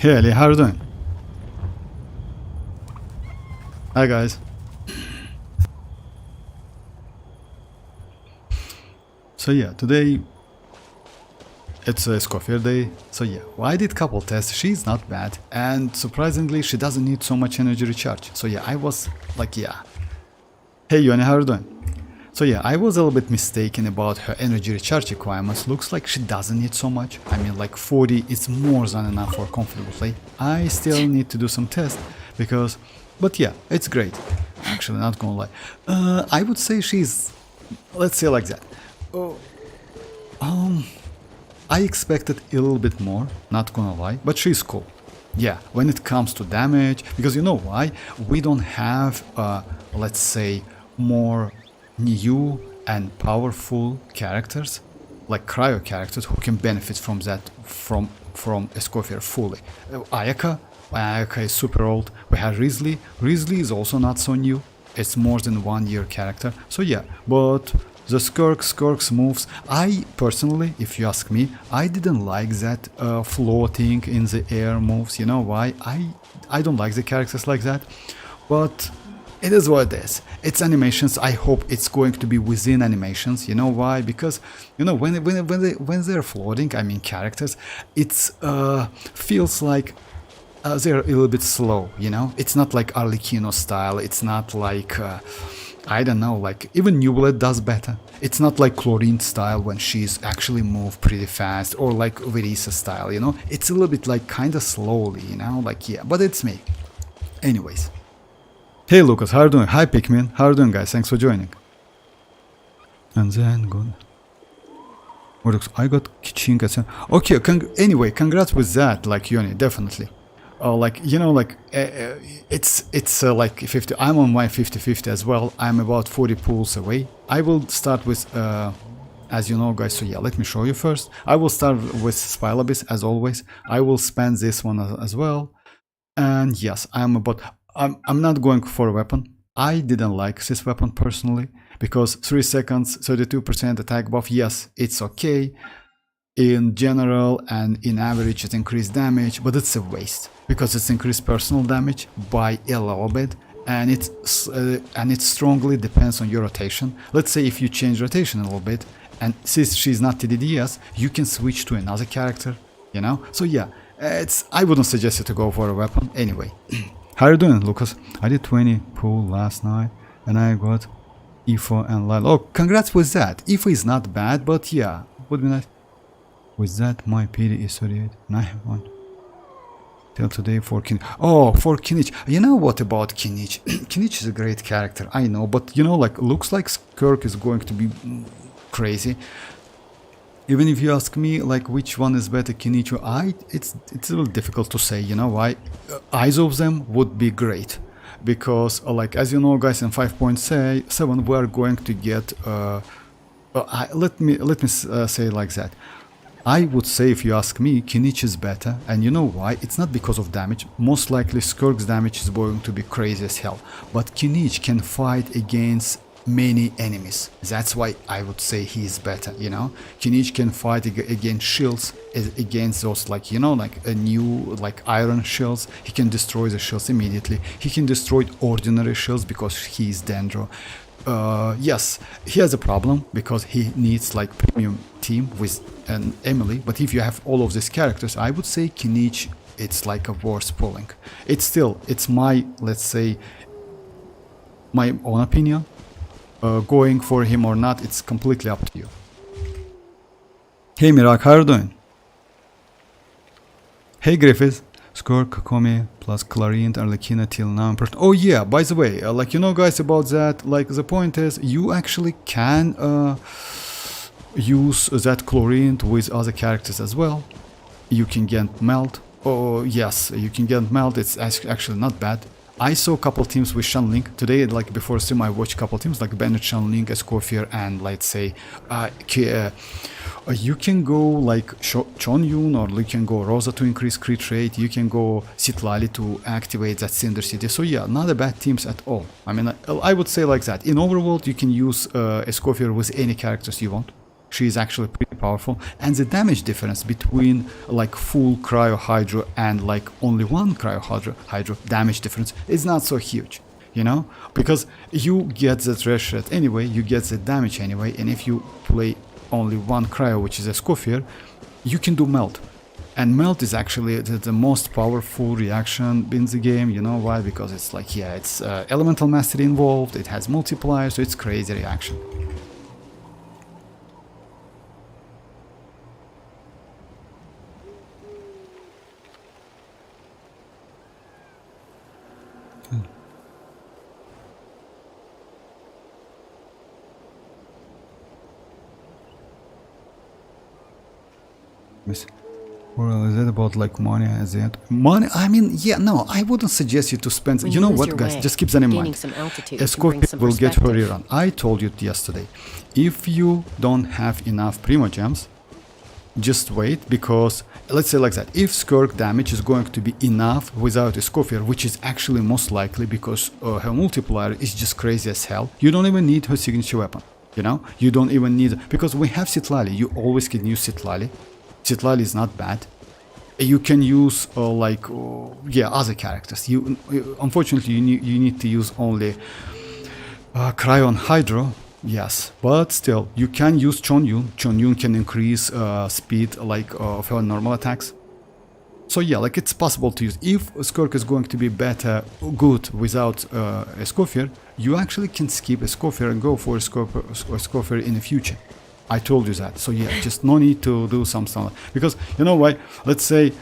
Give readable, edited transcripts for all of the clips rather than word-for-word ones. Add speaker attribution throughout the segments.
Speaker 1: Hey Ali, how are you doing? Hi guys. So yeah, today it's a Escoffier day. So yeah, well, I did couple tests. She's not bad, and surprisingly, she doesn't need so much energy recharge. So yeah, I was like, yeah. Hey Yoni, how are you doing? So yeah, I was a little bit mistaken about her energy recharge requirements. Looks like she doesn't need so much. I mean, like 40 is more than enough for comfortable play. I still need to do some tests because, but yeah, it's great. Actually, not gonna lie. I would say she's, let's say like that. Oh, I expected a little bit more, not gonna lie, but she's cool. Yeah, when it comes to damage, because you know why? We don't have, let's say, more new and powerful characters, like cryo characters, who can benefit from that, from Escoffier fully. Ayaka is super old. We have Risley. Risley is also not so new. It's more than 1 year character. So yeah, but the Skirk's moves, I personally, if you ask me, I didn't like that floating in the air moves. You know why? I don't like the characters like that, but it is what it is. It's animations. I hope it's going to be within animations. You know why? Because you know when they're floating, I mean characters, it's feels like they're a little bit slow. You know, it's not like Arlecchino style. It's not like I don't know, like even Newblet does better. It's not like Chlorine style when she's actually move pretty fast, or like Verisa style, you know. It's a little bit like kinda slowly, you know, like yeah, but it's me. Anyways. Hey Lucas, how are you doing? Hi Pikmin, how are you doing guys? Thanks for joining. And then good. I got Kichinga. Okay, anyway, congrats with that, like Yoni, definitely. Like you know, like it's like 50. I'm on my 50-50 as well. I'm about 40 pools away. I will start with as you know guys, so yeah, let me show you first. I will start with Spilabis as always. I will spend this one as well, and yes, I'm not going for a weapon. I didn't like this weapon personally because 3 seconds, 32% attack buff. Yes, it's okay in general, and in average it increased damage, but it's a waste because it's increased personal damage by a little bit, and it strongly depends on your rotation. Let's say if you change rotation a little bit, and since she's not TDDS, you can switch to another character, you know. So yeah, I wouldn't suggest you to go for a weapon anyway. How are you doing, Lucas? I did 20 pool last night and I got Ifo and Lyle. Oh, congrats with that. Ifo is not bad, but yeah, would be nice. With that, my PD is 38. And I have one. Till today for Kinich. Oh, for Kinich. You know what about Kinich? Kinich is a great character, I know, but you know, like, looks like Skirk is going to be crazy. Even if you ask me, like, which one is better, Kinich or it's a little difficult to say, you know why? Either of them would be great. Because, like, as you know, guys, in 5.7, we are going to get... let me say it like that. I would say, if you ask me, Kinich is better, and you know why? It's not because of damage. Most likely Skirk's damage is going to be crazy as hell, but Kinich can fight against many enemies. That's why I would say he is better, you know. Kinich can fight against shields, against those, like, you know, like a new, like, iron shields. He can destroy the shields immediately. He can destroy ordinary shields because he is Dendro. Yes, he has a problem because he needs like premium team with an Emily, but if you have all of these characters, I would say Kinich, it's like a worse pulling. It's my, let's say, my own opinion. Going for him or not, it's completely up to you. Hey Mirak, how are you doing? Hey Griffith. Skirk, Kokomi, plus Clarine, Arlecchino till now. Oh yeah, by the way, like, you know guys, about that, like, the point is, you actually can use that Chlorine with other characters as well. You can get Melt. Oh yes, you can get Melt, it's actually not bad. I saw a couple teams with Shanling today, like before stream I watched a couple teams like Bennett, Shanling, Escoffier, and let's say you can go like Chonyun, or you can go Rosa to increase crit rate, you can go Citlali to activate that Cinder City. So yeah, not a bad teams at all. I mean, I would say like that. In Overworld you can use Escoffier with any characters you want. She is actually pretty powerful, and the damage difference between like full cryo hydro and like only one cryo hydro damage difference is not so huge, you know, because you get the trash rate anyway, you get the damage anyway, and if you play only one cryo, which is Escoffier, you can do melt. And melt is actually the most powerful reaction in the game. You know why? Because it's like, yeah, it's elemental mastery involved, it has multiplier, so it's crazy reaction. Well, is it about like money at the end? Money? I mean, yeah, no, I wouldn't suggest you to spend. You know what, guys? Just keep that in mind. Escoffier will get her rerun. I told you yesterday. If you don't have enough primogems, just wait, because let's say like that. If Skirk damage is going to be enough without Escoffier, which is actually most likely because her multiplier is just crazy as hell, you don't even need her signature weapon. You know, you don't even need, because we have citlali. You always can use citlali. Citlali is not bad. You can use yeah, other characters. Unfortunately you need to use only Cryon Hydro, yes, but still you can use Chonyun. Chonyun can increase speed of her normal attacks. So yeah, like it's possible to use. If Skirk is going to be good without Escoffier, you actually can skip Escoffier and go for Escoffier in the future. I told you that. So yeah, just no need to do something, because you know why? Let's say,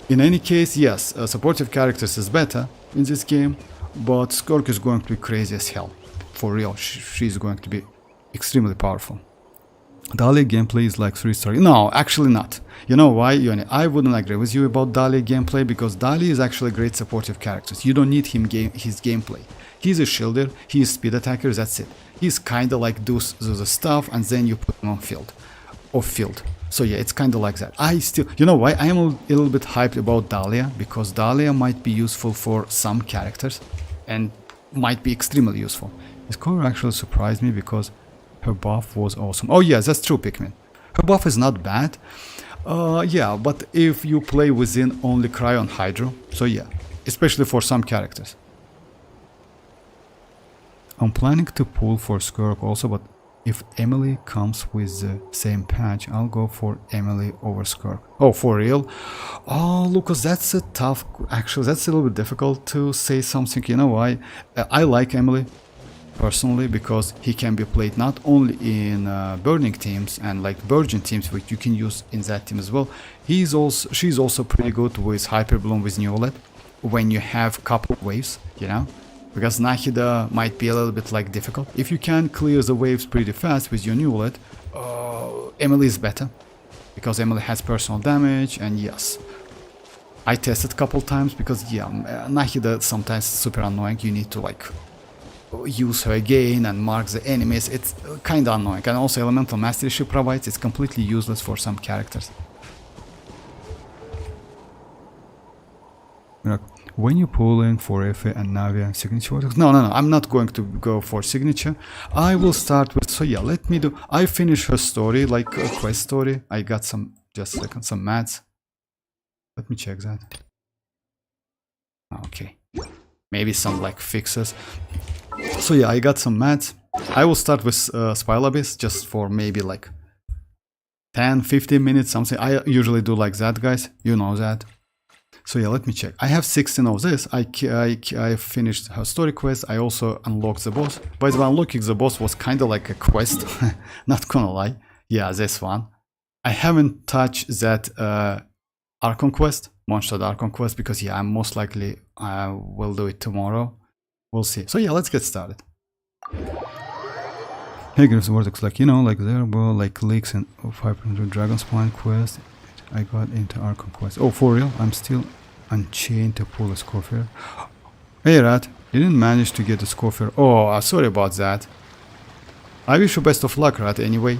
Speaker 1: in any case, yes, supportive characters is better in this game, but Skirk is going to be crazy as hell. For real, she's going to be extremely powerful. Dahlia gameplay is like 3-star. No, actually not. You know why, Yoni? I wouldn't agree with you about Dahlia gameplay, because Dahlia is actually a great supportive character. You don't need his gameplay. He's a shielder, he's speed attacker, that's it. He's kinda like does the stuff and then you put him on field. Off field. So yeah, it's kinda like that. You know why? I am a little bit hyped about Dahlia, because Dahlia might be useful for some characters and might be extremely useful. This cover actually surprised me because her buff was awesome. Oh yeah, that's true, Pikmin. Her buff is not bad. Yeah, but if you play within only Cryon Hydro, so yeah, especially for some characters. I'm planning to pull for Skirk also, but if Emily comes with the same patch, I'll go for Emily over Skirk. Oh, for real? Oh, Lucas, that's a tough... Actually, that's a little bit difficult to say something. You know why? I like Emily, personally, because he can be played not only in burning teams and like virgin teams, which you can use in that team as well. She's also pretty good with Hyper Bloom with Neolet when you have couple waves, you know? Because Nahida might be a little bit like difficult. If you can clear the waves pretty fast with your Neolet, Emily is better. Because Emily has personal damage, and yes. I tested a couple times because yeah, Nahida sometimes super annoying. You need to like use her again and mark the enemies. It's kinda annoying. And also elemental mastery she provides, it's completely useless for some characters. When you pull in for Efe and Navia signature, no, I'm not going to go for signature. I will start with, so yeah, let me do, I finish her story, like a quest story. I got some, just a second, some mats. Let me check that. Okay, maybe some like fixes. So yeah, I got some mats. I will start with Spile Abyss, just for maybe like 10-15 minutes, something. I usually do like that, guys, you know that. So yeah, let me check. I have 16 of this. I finished her story quest. I also unlocked the boss. By the way, unlocking the boss was kind of like a quest. Not gonna lie. Yeah, this one. I haven't touched that Archon quest, Monster Archon quest, because yeah, I'm most likely I will do it tomorrow. We'll see. So yeah, let's get started. Hey, Griff's Vortex, like, you know, like there were like leaks in 500 Dragon Spine quest. I got into Archon quest. Oh, for real? I'm still unchained to pull a Escoffier. Hey, Rat, you didn't manage to get a Escoffier. Oh, sorry about that. I wish you best of luck, Rat, anyway.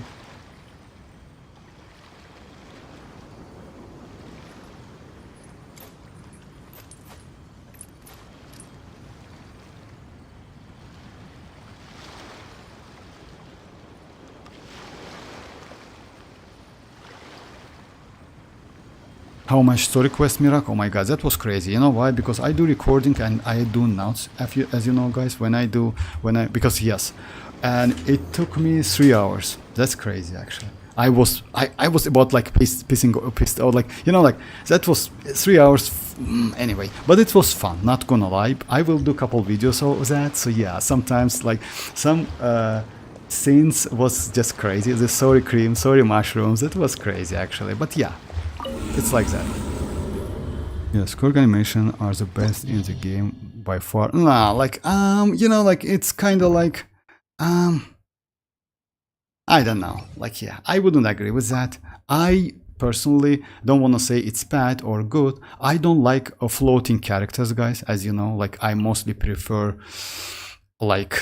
Speaker 1: How much story quest miracle? Oh my god, that was crazy. You know why? Because I do recording and I do notes, as you know, guys. Because yes, and it took me 3 hours. That's crazy, actually. I was about like pissed out, like, you know, like that was 3 hours. Anyway, but it was fun. Not gonna lie. I will do a couple videos of that. So yeah, sometimes like some scenes was just crazy. The sorry cream, sorry mushrooms. It was crazy, actually. But yeah. It's like that. Yes, Korg animation are the best in the game by far. Nah, like, you know, like, it's kind of like, I don't know. Like, yeah, I wouldn't agree with that. I personally don't want to say it's bad or good. I don't like floating characters, guys, as you know. Like, I mostly prefer, like,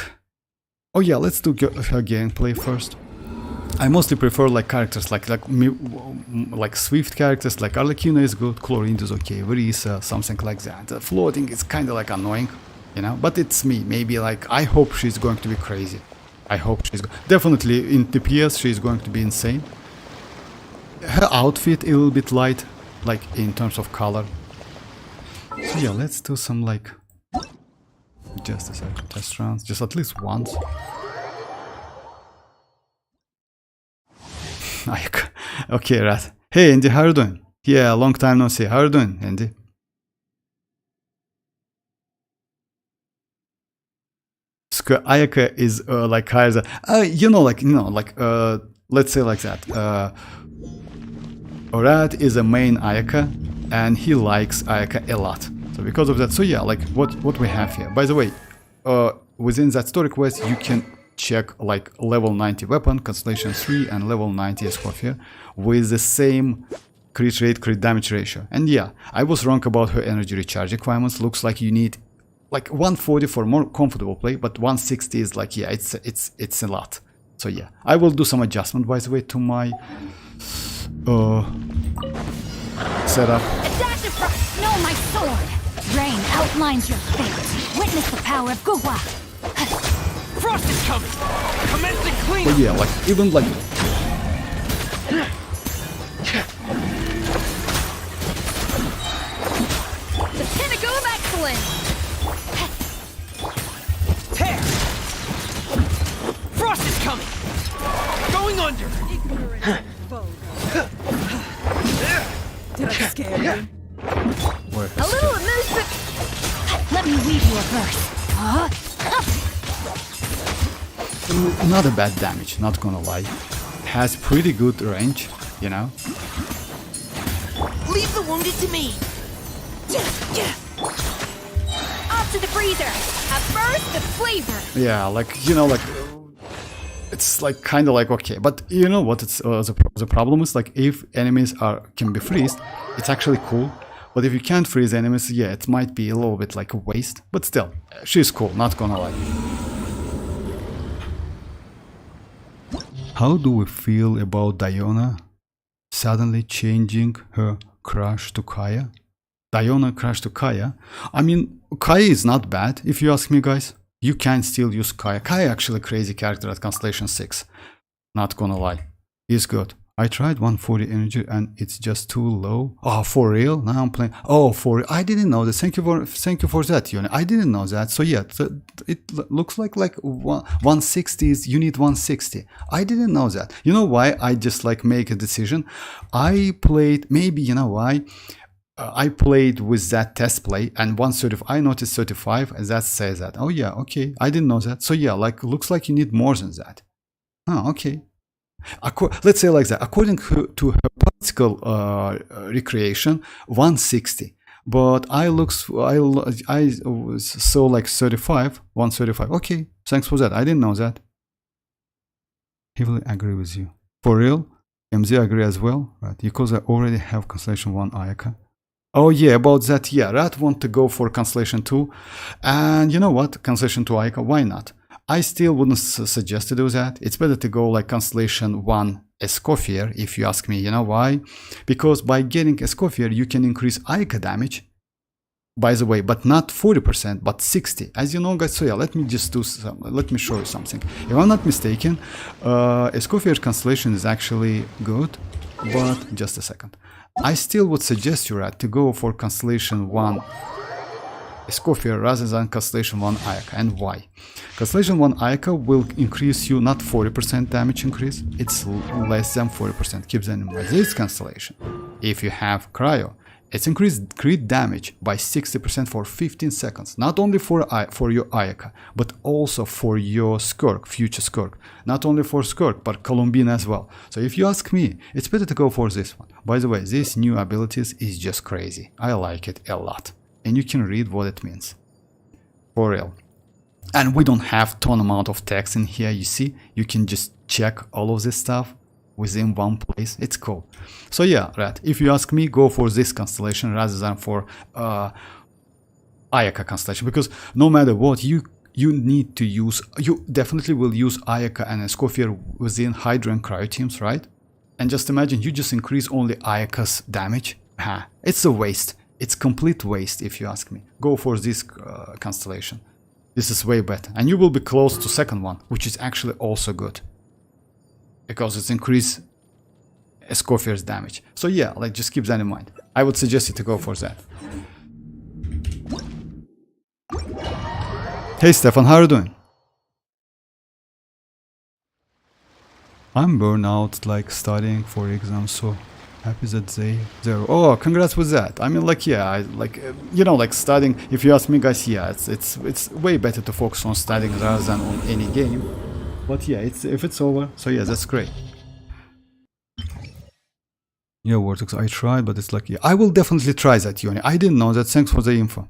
Speaker 1: oh yeah, let's do gameplay first. I mostly prefer like characters like Swift characters, like Arlecchino is good, Chlorine is okay, Verisa, something like that. Floating is kind of like annoying, you know, but it's me. Maybe like I hope she's going to be crazy. I hope she's definitely in TPS she's going to be insane. Her outfit a little bit light, like in terms of color. So yeah, let's do some like just a second test rounds, just at least once. Okay, Rat. Hey, Andy, how are you doing? Yeah, long time no see. How are you doing, Andy? Ayaka is like higher than, you know, like, let's say like that. Rat is a main Ayaka, and he likes Ayaka a lot. So because of that, so yeah, like what we have here. By the way, within that story quest, you can check like level 90 weapon, Constellation 3, and level 90 Escoffier with the same crit rate, crit damage ratio. And yeah, I was wrong about her energy recharge requirements. Looks like you need like 140 for more comfortable play, but 160 is like, yeah, it's a lot. So yeah, I will do some adjustment, by the way, to my setup.
Speaker 2: A dash of frost, no, my sword! Rain outlines your fate. Witness the power of WuWa.
Speaker 3: Frost is coming! Commencing cleanup!
Speaker 1: But yeah, like, even like...
Speaker 2: The pinnacle of excellence!
Speaker 3: Tear! Frost is coming! Going under!
Speaker 4: Did I scare you?
Speaker 2: A little amusement! Let me weave you a verse.
Speaker 1: Not a bad damage, not gonna lie. Has pretty good range, you know.
Speaker 3: Leave the wounded to me!
Speaker 2: Off to the freezer! A burst of flavor!
Speaker 1: Yeah, like, you know, like, it's like kind of like okay, but you know what? It's the problem is like if enemies can be freezed, it's actually cool. But if you can't freeze enemies, yeah, it might be a little bit like a waste. But still, she's cool, not gonna lie. How do we feel about Diona suddenly changing her crush to Kaya? Diona crush to Kaya? I mean, Kaya is not bad, if you ask me, guys. You can still use Kaya. Kaya actually a crazy character at Constellation 6. Not gonna lie. He's good. I tried 140 energy and it's just too low. Oh, for real? Now I'm playing. Oh, for real? I didn't know that. Thank you for that, Yoni. I didn't know that. So yeah, it looks like 160 is you need 160. I didn't know that. You know why I just like make a decision? I played, maybe you know why? I played with that test play and 135. I noticed 35 and that says that. Oh yeah, okay. I didn't know that. So yeah, like looks like you need more than that. Oh, okay. Let's say like that. According to her practical recreation, 160. But I saw like 35, 135. Okay, thanks for that. I didn't know that. Heavily agree with you. For real? MZ agree as well, right? Because I already have Constellation 1 Ayaka. Oh yeah, about that, yeah, Rat want to go for Constellation 2. And you know what? Constellation 2 Ayaka, why not? I still wouldn't suggest to do that. It's better to go like Constellation 1 Escoffier, if you ask me. You know why? Because by getting Escoffier, you can increase Ayaka damage, by the way, but not 40%, but 60. As you know, guys, so yeah, let me show you something. If I'm not mistaken, Escoffier Constellation is actually good, but just a second. I still would suggest you, Rat, to go for Constellation 1 Escoffier rather than Constellation 1 Ayaka. And why? Constellation 1 Ayaka will increase you not 40% damage increase, it's less than 40%. Keep that in mind. This constellation, if you have Cryo, it's increased crit damage by 60% for 15 seconds. Not only for your Ayaka, but also for your Skirk, future Skirk. Not only for Skirk, but Columbine as well. So if you ask me, it's better to go for this one. By the way, this new abilities is just crazy. I like it a lot. And you can read what it means. For real. And we don't have ton amount of text in here, you see. You can just check all of this stuff within one place. It's cool. So yeah, Rat, if you ask me, go for this constellation rather than for Ayaka constellation, because no matter what, you need to use, you definitely will use Ayaka and Escoffier within Hydra and Cryo teams, right? And just imagine you just increase only Ayaka's damage. It's a waste. It's complete waste if you ask me. Go for this constellation. This is way better. And you will be close to second one, which is actually also good. Because it's increased Escoffier's damage. So yeah, like just keep that in mind. I would suggest you to go for that. Hey Stefan, how are you doing? I'm burnout, like studying for exams, so happy that they're. Oh, congrats with that. I mean, like, yeah, I like, you know, like studying. If you ask me, guys, yeah, it's way better to focus on studying rather than on any game. But yeah, if it's over, so yeah, that's great. Yeah, Vortex, I tried, but it's like, yeah, I will definitely try that, Yoni. I didn't know that. Thanks for the info.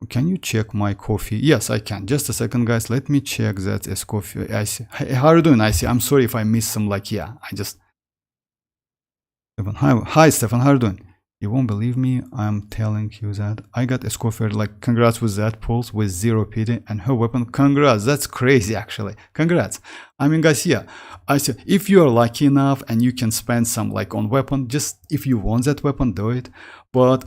Speaker 1: Can you check my coffee? Yes, I can. Just a second, guys. Let me check that as coffee. I see. Hey, how are you doing? I see. I'm sorry if I missed some, like, yeah, I just. Hi, Stefan. How are you doing? You won't believe me. I'm telling you that I got Escoffier. Like, congrats with that pulse with 0 pity and her weapon. Congrats. That's crazy, actually. Congrats. I mean, guys, yeah. I see. If you are lucky enough and you can spend some like on weapon, just if you want that weapon, do it. But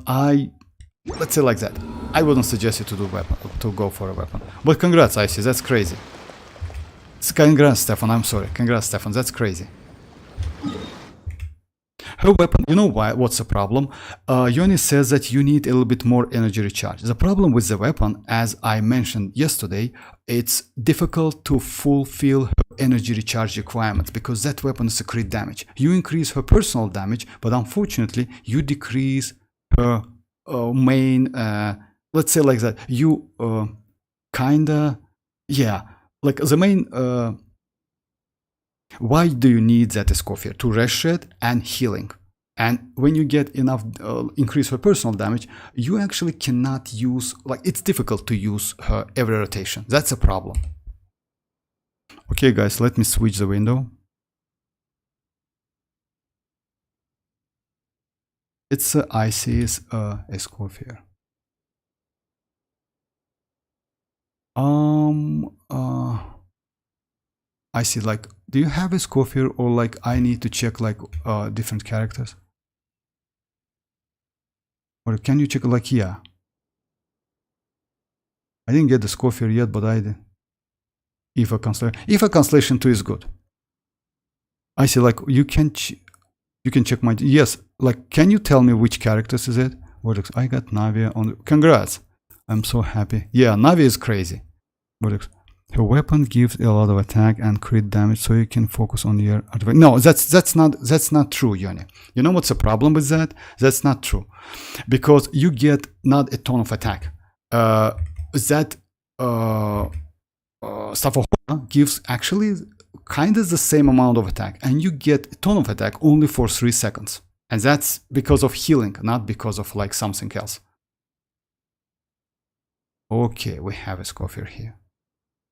Speaker 1: let's say like that. I wouldn't suggest you to do weapon, to go for a weapon. But congrats, I see. That's crazy. Congrats, Stefan. I'm sorry. Congrats, Stefan. That's crazy. Her weapon, you know why? What's the problem? Yoni says that you need a little bit more energy recharge. The problem with the weapon, as I mentioned yesterday, it's difficult to fulfill her energy recharge requirements because that weapon is a crit damage. You increase her personal damage, but unfortunately, you decrease her main, let's say like that. You kinda, yeah, like the main. Why do you need that Escoffier? To rest shed and healing. And when you get enough increase her personal damage, you actually cannot use, like, it's difficult to use her every rotation. That's a problem. Okay, guys, let me switch the window. It's Icy's Escoffier. I see, like, do you have a Escoffier or like I need to check like different characters? Or can you check like, yeah. I didn't get the Escoffier yet, but I did. If a Constellation 2 is good. I see, like, you can check my, yes, like, can you tell me which characters is it? Vortex, I got Navia on, congrats. I'm so happy. Yeah, Navia is crazy. Vortex. Her weapon gives a lot of attack and crit damage, so you can focus on your advantage. No, that's not true, Yoni. You know what's the problem with that? That's not true, because you get not a ton of attack. That Staffahora gives actually kind of the same amount of attack, and you get a ton of attack only for 3 seconds, and that's because of healing, not because of like something else. Okay, we have a Escoffier here.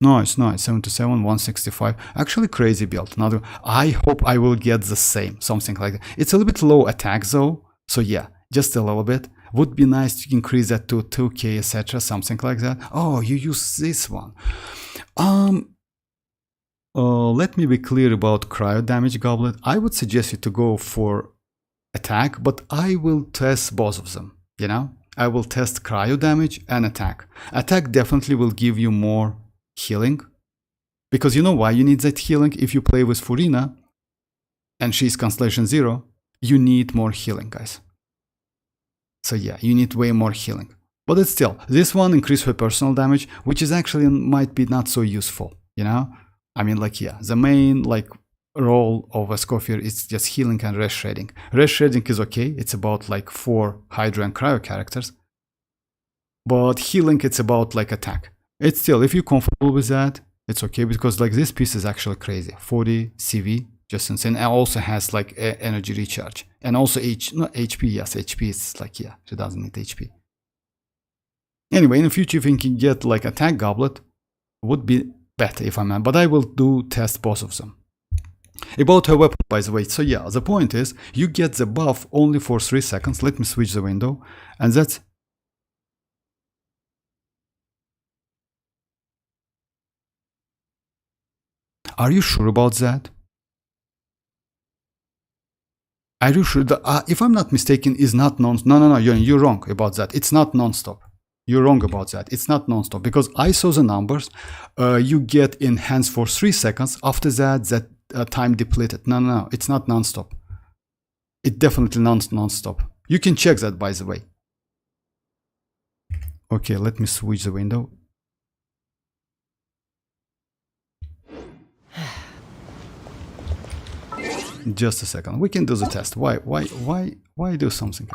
Speaker 1: Nice, 77, 165. Actually, crazy build. Now, I hope I will get the same, something like that. It's a little bit low attack though, so yeah, just a little bit. Would be nice to increase that to 2k, etc., something like that. Oh, you use this one. Let me be clear about cryo damage goblet. I would suggest you to go for attack, but I will test both of them, you know? I will test cryo damage and attack. Attack definitely will give you more healing, because you know why you need that healing. If you play with Furina and she's Constellation 0, you need more healing, guys. So yeah, you need way more healing. But it's still, this one increased her personal damage, which is actually might be not so useful, you know? I mean, like, yeah, the main, like, role of Escoffier is just healing and res shredding. Res shredding is okay, it's about, like, 4 Hydra and Cryo characters. But healing, it's about, like, attack. It's still, if you're comfortable with that, it's okay, because, like, this piece is actually crazy. 40 CV, just insane. And also has, like, energy recharge. And also HP, yes, HP is, like, yeah, she doesn't need HP. Anyway, in the future, if you can get, like, attack goblet, would be better if I'm, but I will do test both of them. About her weapon, by the way, so yeah, the point is, you get the buff only for 3 seconds. Let me switch the window, and that's... Are you sure about that? Are you sure that, if I'm not mistaken, is not no, you're wrong about that. It's not non-stop. You're wrong about that. It's not non-stop, because I saw the numbers. You get enhanced for 3 seconds. After that, time depleted. No, it's not non-stop. It's definitely non-stop. You can check that, by the way. Okay, let me switch the window. Just a second. We can do the test. Why do something?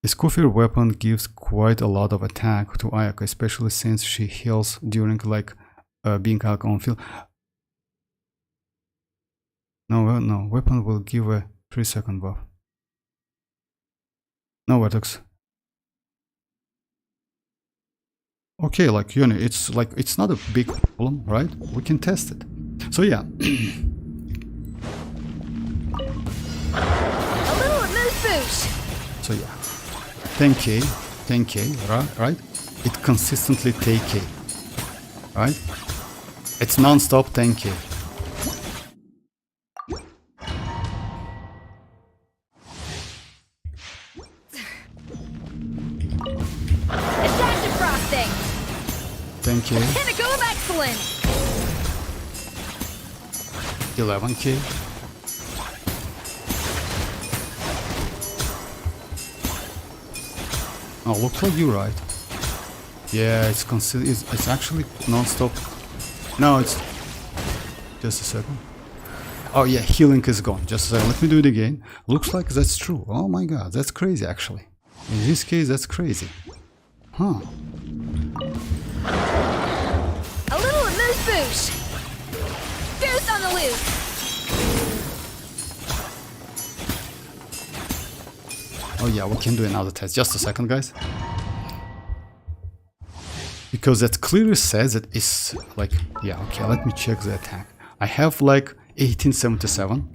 Speaker 1: Escoffier weapon gives quite a lot of attack to Ayaka, especially since she heals during, like, being on field. No, weapon will give a 3-second buff. No, Vertex. Okay, like, Yoni, it's like, it's not a big problem, right? We can test it. So yeah.
Speaker 2: A little moose boosh.
Speaker 1: So yeah. 10k, right? It consistently take K, right? It's non-stop 10k.
Speaker 2: Adaptive frosting.
Speaker 1: 10k,
Speaker 2: Pinnacle of excellence.
Speaker 1: 11k. Oh, looks like you're right. Yeah, it's actually non-stop. No, it's just a second. Oh yeah, healing is gone. Just a second. Let me do it again. Looks like that's true. Oh my god, that's crazy actually. In this case, that's crazy. Huh.
Speaker 2: A little moose boosh. Goose on the loose.
Speaker 1: Oh yeah, we can do another test. Just a second, guys. Because that clearly says that it's like, yeah, okay, let me check the attack. I have like 1877.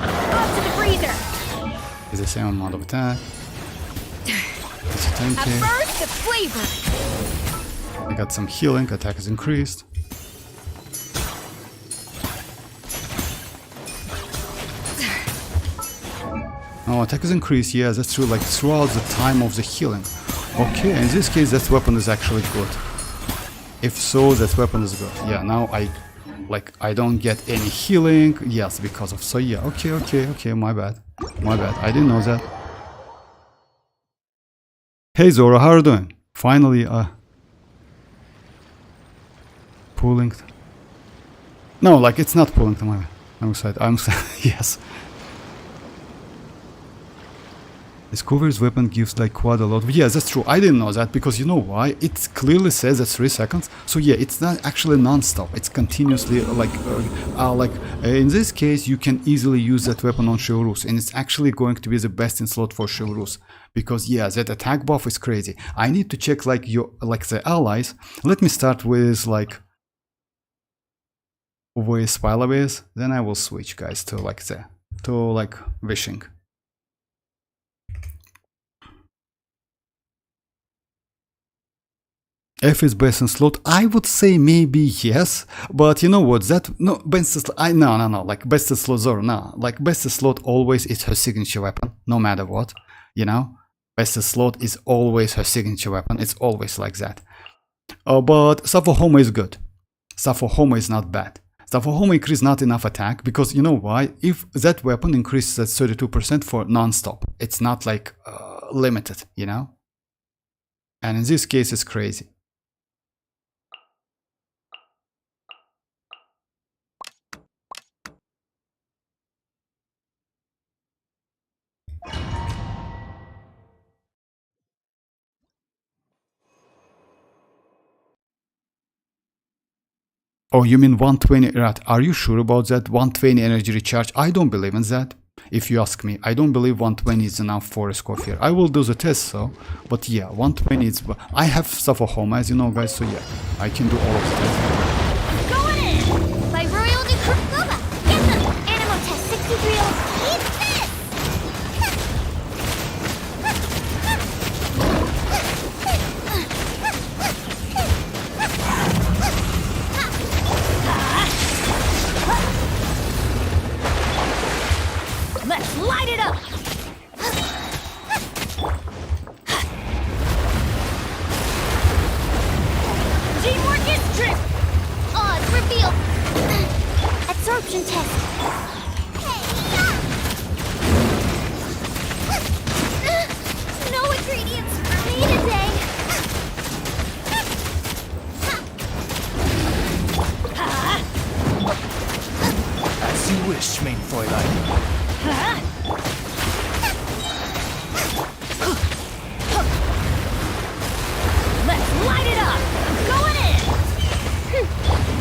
Speaker 2: Off to the freezer.
Speaker 1: It's the same amount of attack. It's a 10k.
Speaker 2: At first, the flavor.
Speaker 1: I got some healing, attack is increased. Oh, attack is increased, yeah, that's true, like throughout the time of the healing. Okay, in this case, that weapon is actually good. If so, that weapon is good. Yeah, now I don't get any healing. Yes, because of, so yeah, okay, my bad. I didn't know that. Hey Zora, how are you doing? Finally, pulling. No, like it's not pulling to my, I'm excited, yes. Escoffier's weapon gives like quite a lot. Yeah, that's true. I didn't know that because you know why? It clearly says that 3 seconds. So yeah, it's not actually non-stop. It's continuously like in this case, you can easily use that weapon on chivalrous, and it's actually going to be the best in slot for chivalrous because yeah, that attack buff is crazy. I need to check like the allies. Let me start with like with Spilabase, then I will switch guys to like wishing. F is best in slot. I would say maybe yes, but you know what? That no best in slot. No. Like best in slot Zoro. No, like best in slot always is her signature weapon, no matter what. You know, best in slot is always her signature weapon. It's always like that. But Safohoma is good. Safohoma is not bad. Safohoma increase not enough attack because you know why? If that weapon increases at 32% for non-stop, it's not like limited, you know? And in this case, it's crazy. Oh, you mean 120? Right. Are you sure about that? 120 energy recharge? I don't believe in that. If you ask me, I don't believe 120 is enough for Escoffier. I will do the test, so. But yeah, 120 is. I have Safohoma, as you know, guys. So yeah, I can do all of that.
Speaker 2: Going in! By Royal Decree. Get them! Animal test 63. Eat this! Let's light it up! Teamwork is trick! Odds revealed! Absorption test! No ingredients for me today!
Speaker 3: As you wish, main Fräulein.
Speaker 2: Let's light it up! I'm going in!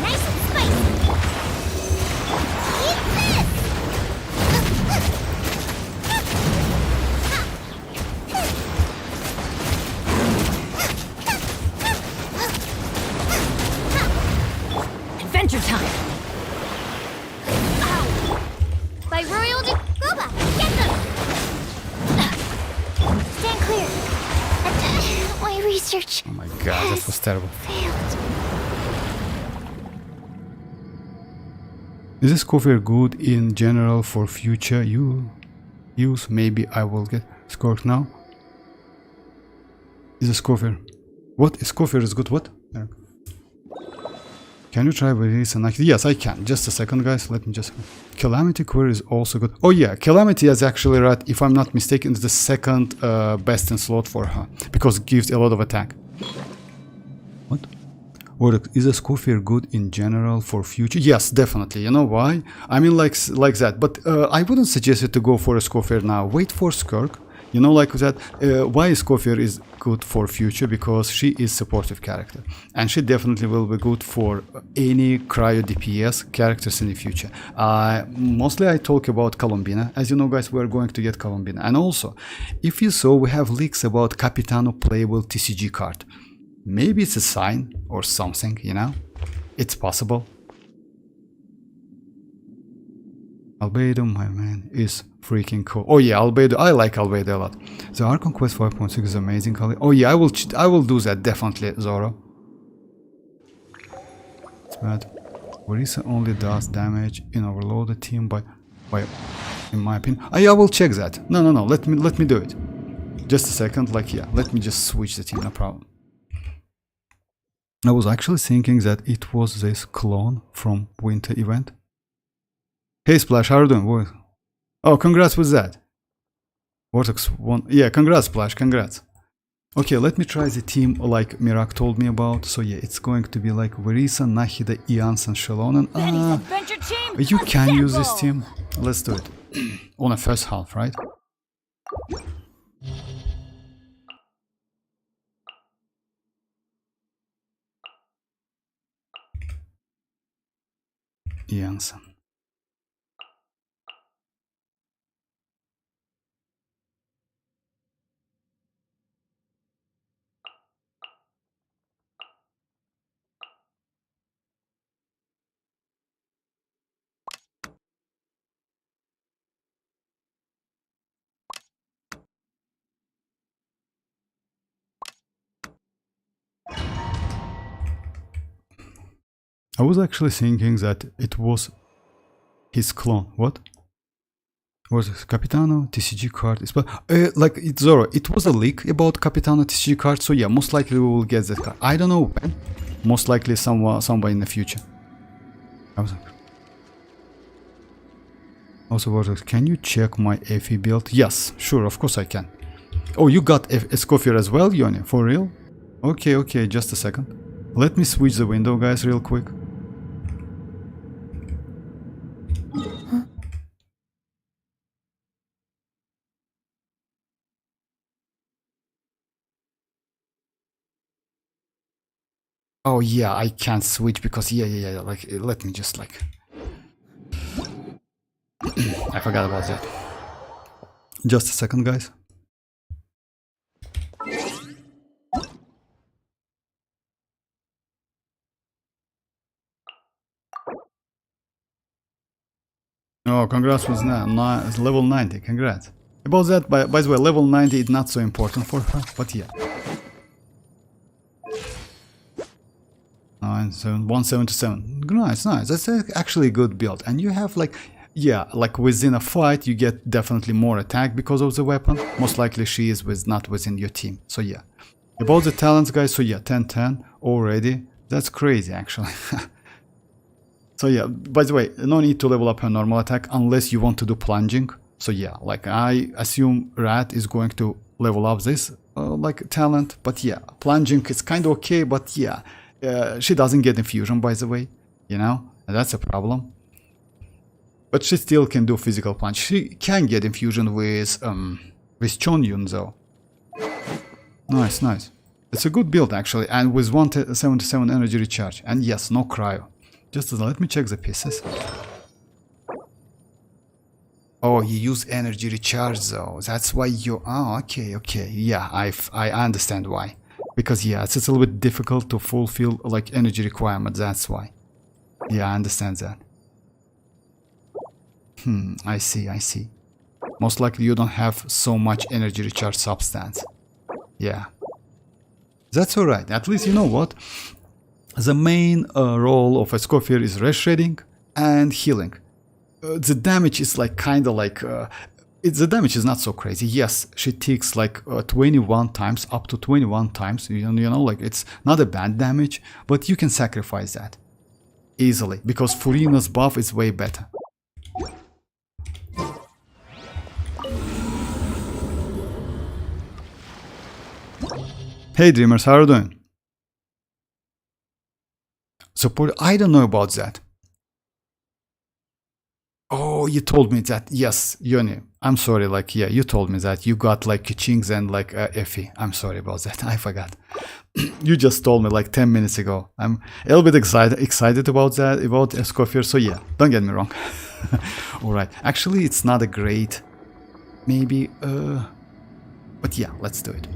Speaker 2: Nice and spicy! Eat this! Adventure time! Ow! By Royal Decree. Get them! Stand clear! My research
Speaker 1: Oh my god, that was terrible.
Speaker 2: failed.
Speaker 1: Is Escoffier good in general for future use? Maybe I will get Scork now. Is Escoffier? What? Escoffier is good? What? Can you try with this? Yes, I can. Just a second, guys. Let me just. Calamity Query is also good. Oh yeah, Calamity is actually right. If I'm not mistaken, it's the second best in slot for her because it gives a lot of attack. What? Or is Escoffier good in general for future? Yes, definitely. You know why? I mean, like that. But I wouldn't suggest you to go for Escoffier now. Wait for Skirk. You know, like that. Why Escoffier is good for future? Because she is supportive character, and she definitely will be good for any cryo DPS characters in the future. Mostly I talk about Colombina. As you know, guys, we're going to get Colombina, and also, if you saw, we have leaks about Capitano playable TCG card. Maybe it's a sign or something. You know, it's possible. Albedo, my man, is freaking cool. Oh yeah, Albedo. I like Albedo a lot. The Archon Quest 5.6 is amazing. Oh yeah, I will do that definitely, Zoro. It's bad. Orisa only does damage in overloaded team by in my opinion. I will check that. No. Let me do it. Just a second. Like yeah, let me just switch the team. No problem. I was actually thinking that it was this clone from winter event. Hey Splash, how are you doing, boy? Oh, congrats with that. Vortex 1. Yeah, congrats, Splash, congrats. Okay, let me try the team like Mirak told me about. So yeah, it's going to be like Verisa, Nahida, iansan, xilonen. You can use this team. Let's do it. On a first half, right? Iansan. I was actually thinking that it was his clone. What? Was it Capitano TCG card? Like it's Zoro. It was a leak about Capitano TCG card, so yeah, most likely we will get that card. I don't know when. Most likely somewhere in the future. I was like, also, can you check my FE build? Yes, sure, of course I can. Oh, you got Escoffier as well, Yoni? For real? Okay, okay, just a second. Let me switch the window, guys, real quick. Oh yeah, I can't switch because yeah, like let me just like I forgot about that. Just a second, guys. Oh, congrats with level 90, congrats. About that, by the way, level 90 is not so important for her, but yeah. 177. Nice, nice. That's actually a good build. And you have like, yeah, like within a fight, you get definitely more attack because of the weapon. Most likely she is not within your team. So yeah. About the talents, guys, so yeah, 10-10 already. That's crazy, actually. So yeah, by the way, no need to level up her normal attack unless you want to do plunging. So yeah, like I assume Rat is going to level up this like talent. But yeah, plunging is kind of okay, but yeah. She doesn't get infusion, by the way, you know, and that's a problem. But she still can do physical punch. She can get infusion with Chonyun though. Nice, nice. It's a good build actually, and with 177 energy recharge. And yes, no cryo. Just let me check the pieces. Oh, you use energy recharge though. That's why you. Oh, okay, okay. Yeah, I understand why. Because yeah, it's a little bit difficult to fulfill like energy requirements. That's why. Yeah, I understand that. I see, I see. Most likely you don't have so much energy recharge substance. Yeah. That's alright. At least you know what? The main role of Escoffier is red shading and healing. The damage is like kind of like... the damage is not so crazy. Yes, she ticks like 21 times, up to 21 times. You know, like it's not a bad damage, but you can sacrifice that easily because Furina's buff is way better. Hey Dreamers, how are you doing? Support, I don't know about that. Oh, you told me that. Yes, Yoni. I'm sorry, like, yeah, you told me that. You got like Kichings and like Effie. I'm sorry about that. I forgot. You just told me like 10 minutes ago. I'm a little bit excited about that, about Escoffier. So yeah, don't get me wrong. Alright. Actually, it's not a great, maybe, but yeah, let's do it.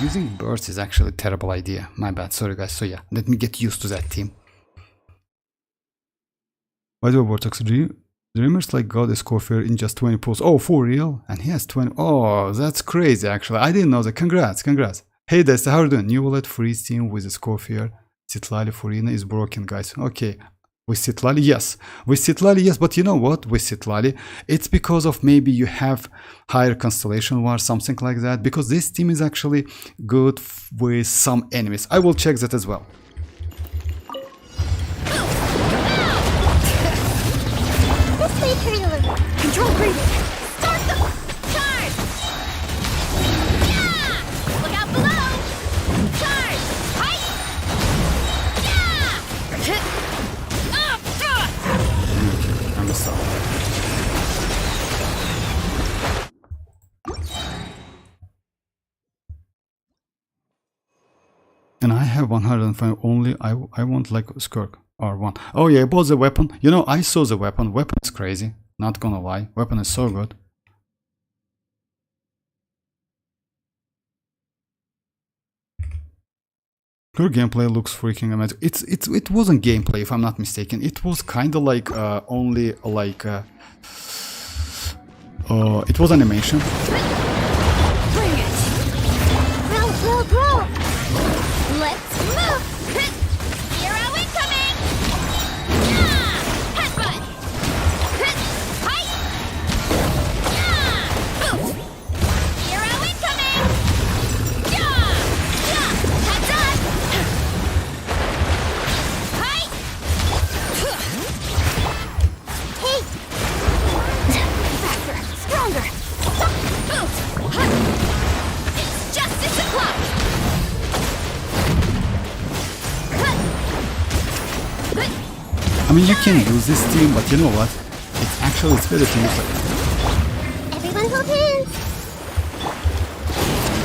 Speaker 1: Using burst is actually a terrible idea. My bad, sorry guys. So yeah, let me get used to that team. By the way, Vortex, Dreamers like God Escoffier in just 20 pulls. Oh, for real? And he has 20. Oh, that's crazy actually. I didn't know that. Congrats, congrats. Hey Desta, how are you doing? New wallet freeze team with Escoffier. Citlali Furina is broken, guys. Okay. With Citlali, yes. With Citlali, yes. But you know what? With Citlali, it's because of maybe you have higher Constellation War, something like that. Because this team is actually good with some enemies. I will check that as well.
Speaker 5: This way, Turtle. Control breathing. Start the charge! Yeah! Look out below!
Speaker 1: And I have 105 only. I want like Skirk or one. Oh yeah, about the weapon. You know, I saw the weapon. Weapon is crazy. Not gonna lie. Weapon is so good. Her gameplay looks freaking amazing. It wasn't gameplay if I'm not mistaken. It was kind of like only like it was animation.
Speaker 2: Bring it!
Speaker 5: Grow! Let's move! Hero incoming! Yeah! Headbutt! Hi! Yeah! Boost! Hero incoming! Yeah! Yeah! Heads up! Hi! Hey! Faster! Stronger! Boost! It's justice o'clock!
Speaker 1: I mean, you can use this team, but you know what? It's actually it's better to use like.
Speaker 5: Everyone hold hands!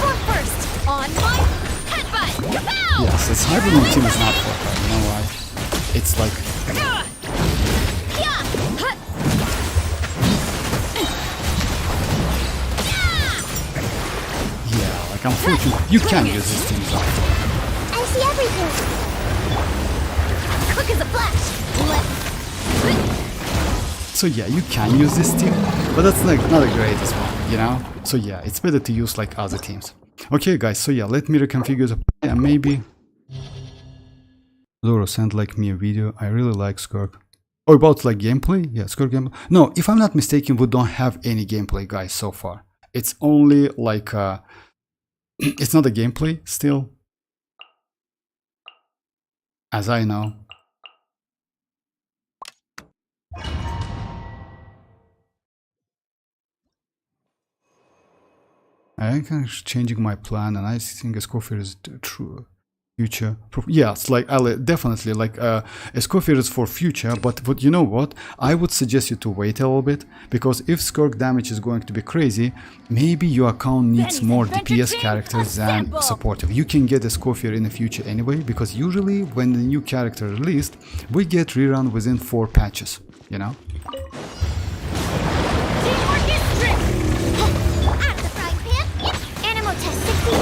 Speaker 2: Fork first! On my headbutt! Kapow!
Speaker 1: Yes, this hybrid team is not for her. You know why? It's like
Speaker 2: Yeah! Hut!
Speaker 1: yeah, like unfortunately you can use this team. So.
Speaker 5: I see everything!
Speaker 2: Quick as a flash!
Speaker 1: So yeah, you can use this team, but that's like not the greatest one, you know? So yeah, it's better to use like other teams. Okay guys, so yeah, let me reconfigure the play and maybe Zoro sent like me a video. I really like Skirk. Oh, about like gameplay? Yeah, Skirk gameplay. No, if I'm not mistaken, we don't have any gameplay guys so far. It's only like it's not a gameplay still. As I know. I am changing my plan, and I think Escoffier is true future. Yeah, it's like definitely like Escoffier is for future. But you know what? I would suggest you to wait a little bit, because if Skirk damage is going to be crazy, maybe your account needs more DPS characters than supportive. You can get Escoffier in the future anyway, because usually when the new character released, we get rerun within 4 patches. You know.
Speaker 2: Teamwork is strict!
Speaker 5: Out of the frying pan! Animal test 60!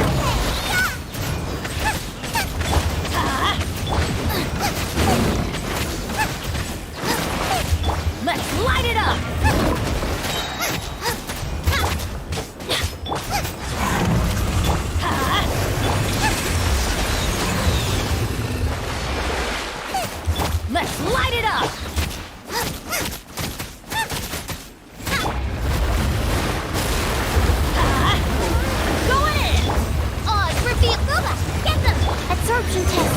Speaker 2: Let's light it up! Let's light it up! Going in!
Speaker 5: Odds reveal WuWa! Get them! Absorption test!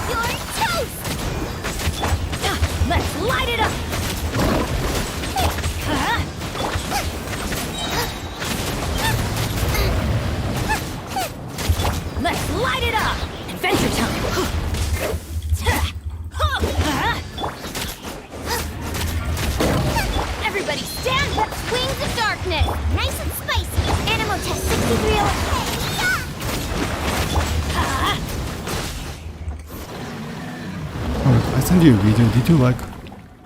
Speaker 5: You're toast!
Speaker 2: Let's light it up! Let's light it up! Adventure time! Everybody stand up!
Speaker 5: Wings of darkness! Nice and spicy! Animal test 63
Speaker 1: Oh, I sent you a video. Did you like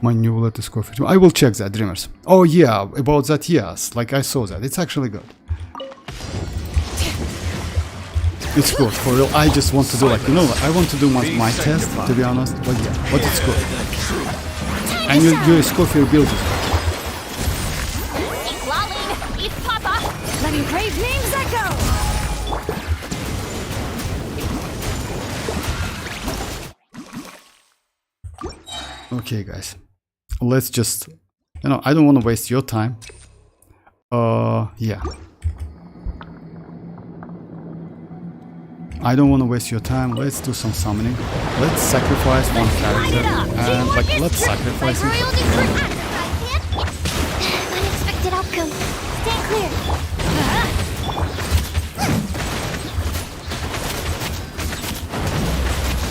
Speaker 1: my new latest coffee? I will check that, Dreamers. Oh yeah, about that, yes. Like I saw that. It's actually good. It's good, for real. I just want to do like, you know, I want to do my test, to be honest. But yeah, but it's good. And your Escoffier build is good.
Speaker 2: Citlali, eat Papa! Letting brave names echo!
Speaker 1: Okay, guys. Let's just, you know, I don't want to waste your time. Yeah. I don't want to waste your time. Let's do some summoning. Let's sacrifice one character. And like, let's sacrifice him.
Speaker 5: Unexpected outcome. Stay clear.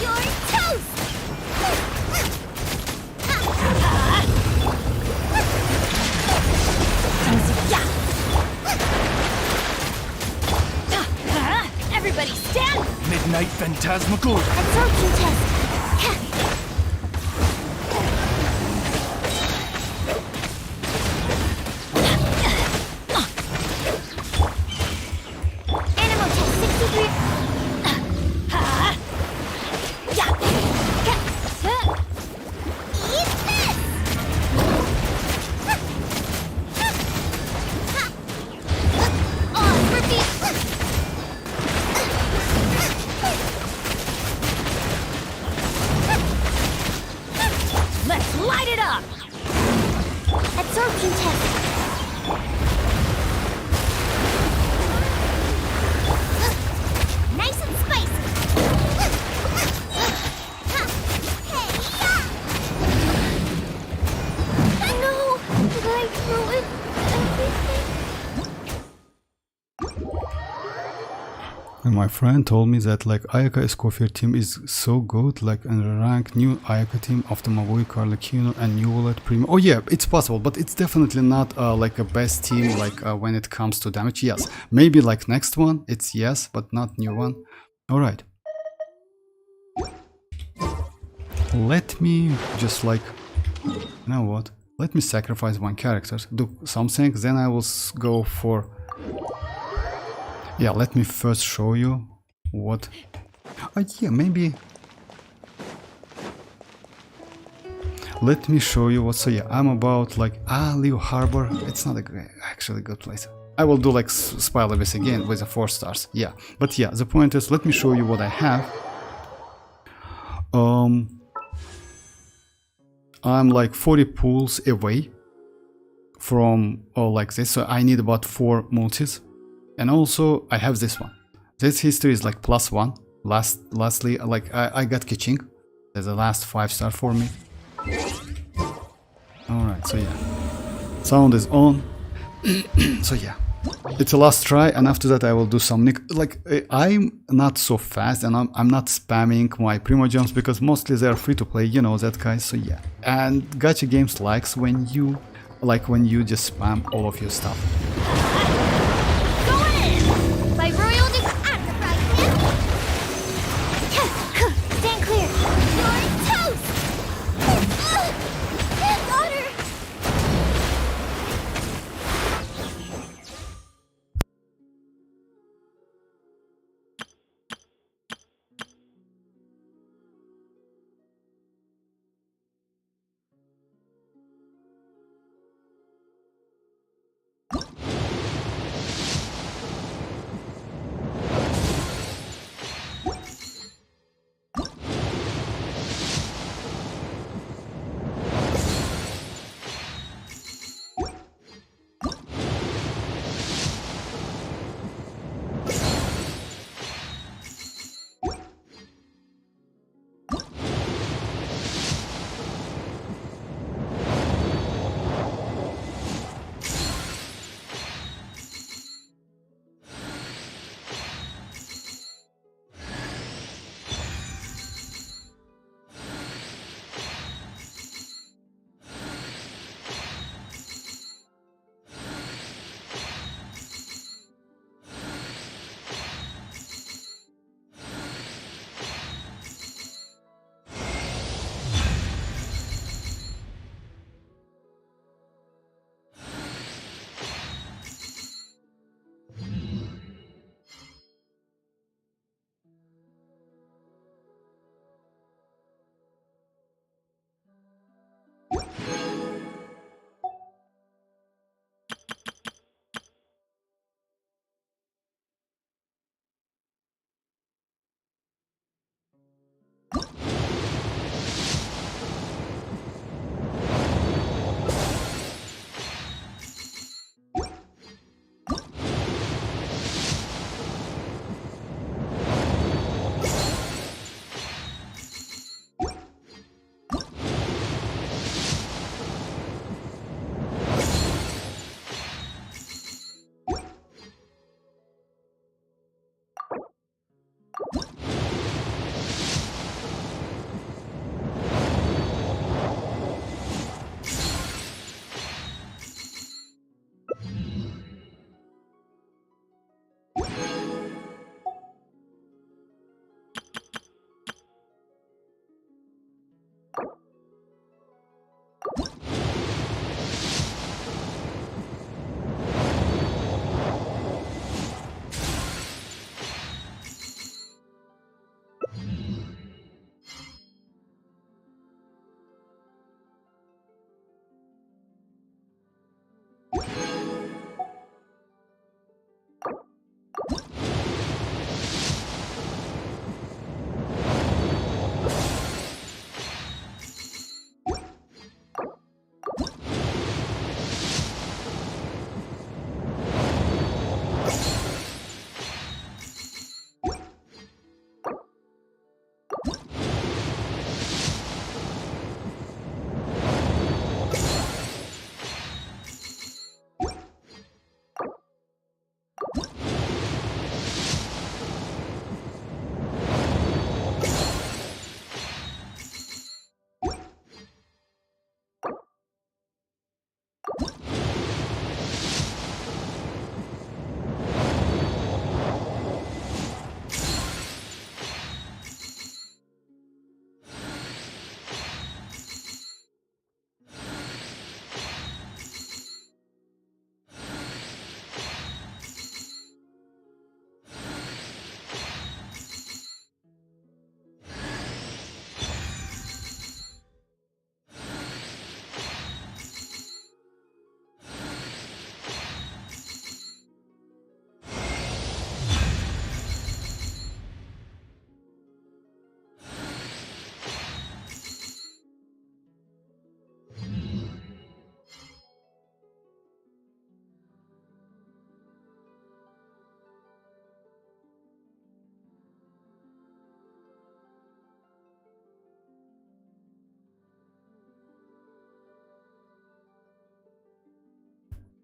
Speaker 5: You're toast!
Speaker 2: Everybody stand
Speaker 3: Midnight Phantasmagoria.
Speaker 5: Absorption test. Animal test 63. Eat this! Oh, repeat.
Speaker 2: Let's light it up!
Speaker 5: Absorption test. Nice and spicy. No! Did I ruin everything?
Speaker 1: And my friend told me that like Ayaka Escoffier team is so good, like and rank new Ayaka team of the mavuika, Lakino and new wallet Primo. Oh yeah, it's possible, but it's definitely not like a best team like when it comes to damage. Yes, maybe like next one, it's yes, but not new one. All right. Let me just like, you know what? Let me sacrifice one character, do something, then I will go for. Yeah, let me first show you what. Yeah, maybe. Let me show you what. So yeah, I'm about like Leo Harbor. It's not a great, actually good place. I will do like Spy Abyss again with the 4 stars. Yeah, but yeah, the point is, let me show you what I have. I'm like 40 pools away from like this, so I need about 4 multis. And also I have this one. This history is like +1. Lastly, like I got Kiching. There's the last 5-star for me. Alright, so yeah. Sound is on. So yeah. It's a last try, and after that I will do some like I'm not so fast, and I'm not spamming my primogems because mostly they are free to play, you know that, guys. So yeah. And gacha games likes when you just spam all of your stuff.
Speaker 5: By royal at the frying pan. Stand clear. You're toast. Water.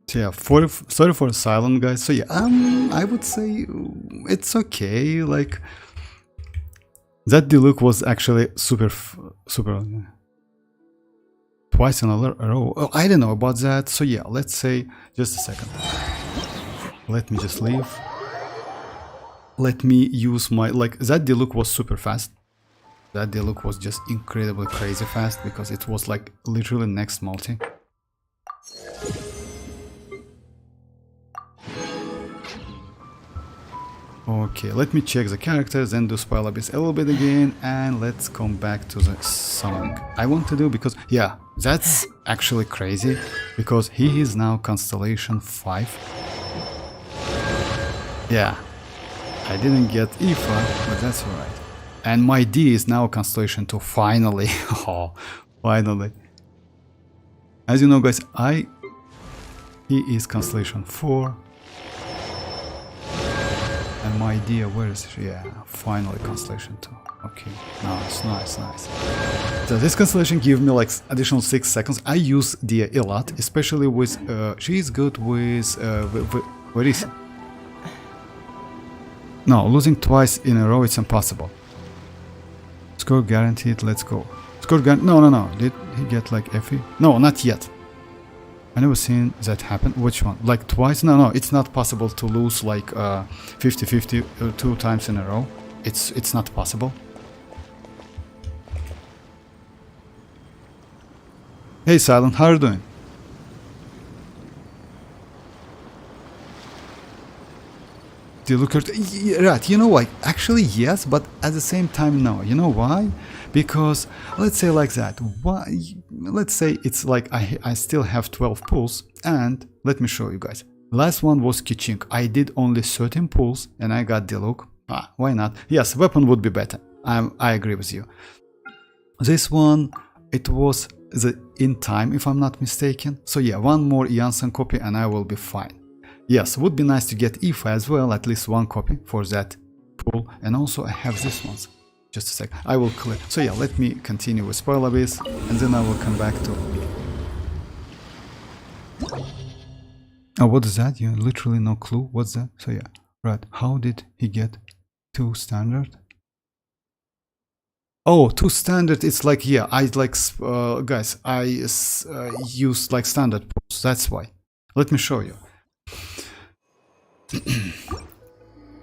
Speaker 1: So yeah, sorry for silent, guys. So yeah, I would say it's okay. Like that Diluc was actually super. Twice in a row. Oh, I don't know about that. So yeah, let's say just a second. Let me just leave. Let me use my that Diluc was super fast. That Diluc was just incredibly crazy fast because it was like literally next multi. Okay, let me check the characters and do Spell Abyss a little bit again, and let's come back to the summoning I want to do because yeah, that's actually crazy because he is now Constellation 5. Yeah, I didn't get Aoife, but that's alright. And my D is now Constellation 2, finally. Oh, finally. As you know, guys, he is Constellation 4. And my D, where is she? Yeah, finally Constellation 2. Okay, nice. So this Constellation gives me like additional 6 seconds. I use Dia a lot, especially with, she is good with, where is it? No, losing twice in a row, it's impossible. Score guaranteed, let's go. Score guaranteed, no. Did he get like Effie? No, not yet. I never seen that happen. Which one? Like twice? No, it's not possible to lose like 50-50 2 times in a row. It's not possible. Hey Silent, how are you doing? Right, you know what? Actually yes, but at the same time no. You know why? Because let's say like that. Why? Let's say it's like I still have 12 pulls, and let me show you guys. Last one was Kichink. I did only 13 pulls and I got Diluc. Why not? Yes, weapon would be better. I agree with you. This one, it was in time if I'm not mistaken. So yeah, one more iansan copy and I will be fine. Yes, would be nice to get Aoife as well, at least 1 copy for that pull. And also I have this ones. Just a sec, I will clear. So yeah, let me continue with Spoil Abyss and then I will come back to... Oh, what is that? You literally no clue. What's that? So yeah, right. How did he get 2 standard? Oh, 2 standard, it's like, yeah, I like, guys, I use like standard pulls, that's why. Let me show you.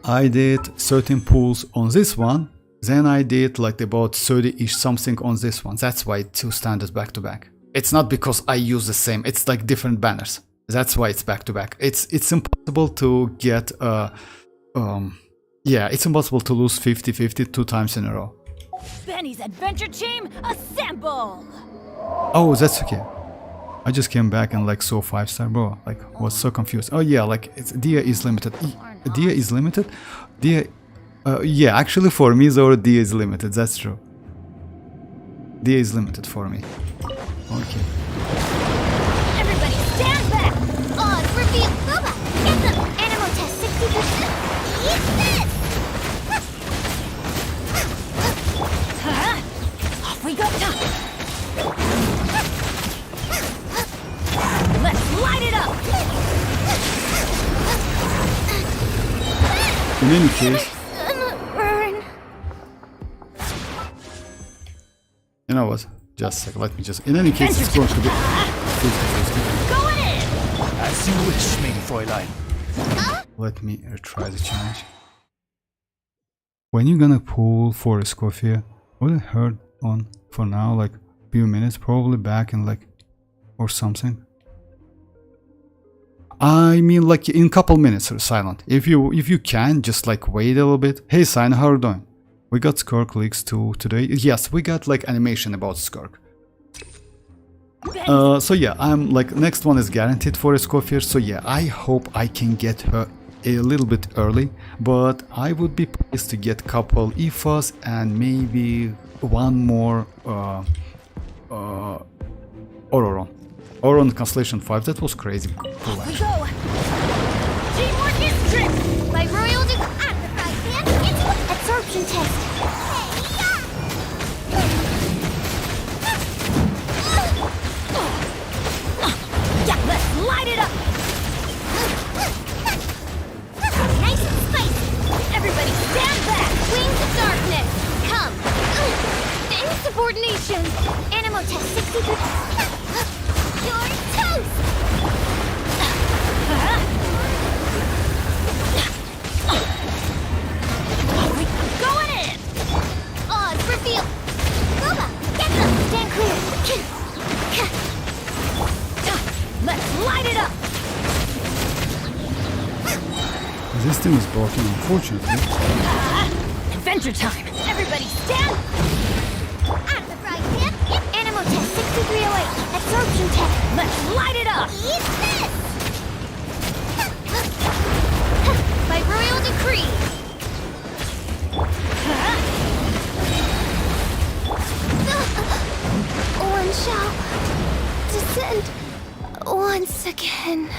Speaker 1: I did 13 pulls on this one, then I did like about 30-ish something on this one. That's why 2 standards back to back. It's not because I use the same, it's like different banners. That's why it's back to back. It's impossible to get, yeah, it's impossible to lose 50-50 2 times in a row.
Speaker 2: Benny's adventure team, assemble!
Speaker 1: Oh, that's okay. I just came back and like saw 5-star, bro. Like, was so confused. Oh yeah, like it's Dia is limited. Dia is limited? Dia, yeah, actually for me though, Dia is limited. That's true. Dia is limited for me. Okay.
Speaker 5: Everybody stand back! Odds reveal WuWa! Get them! Animal test 60%! Eat this!
Speaker 2: Off we go! Let's light it up!
Speaker 1: In any case,
Speaker 5: Burn.
Speaker 1: you know what? Just a second, let me just... In any case, it's going to be 50-50.
Speaker 2: Going in!
Speaker 3: As you wish, main Fräulein.
Speaker 1: Let me retry the challenge. When you're gonna pull for Escoffier, would it hurt on for now, like few minutes, probably back in like or something? I mean like in couple minutes or silent. If you can, just like wait a little bit. Hey Sign, how are you doing? We got Skirk leaks too today. Yes, we got like animation about Skirk. So yeah, I'm like next one is guaranteed for Escoffier. So yeah, I hope I can get her a little bit early, but I would be pleased to get couple Aoifes and maybe one more Ororon. Ororon Constellation 5, that was crazy cool
Speaker 2: We
Speaker 1: actually.
Speaker 2: go! Teamwork is strict!
Speaker 5: My royal sacrifice and into absorption test.
Speaker 2: Yeah, let's light it up!
Speaker 5: coordination. Animal test 63. You're toast.
Speaker 2: Going in!
Speaker 5: Odds reveal. WuWa, get them. Stand clear.
Speaker 2: Let's light it up!
Speaker 1: This team is broken, unfortunately.
Speaker 2: Adventure time! Everybody stand!
Speaker 5: Out of the frying pan. Animal test 6308. Absorption test.
Speaker 2: Let's light it up!
Speaker 5: Eat this. By royal decree. One shall descend once again.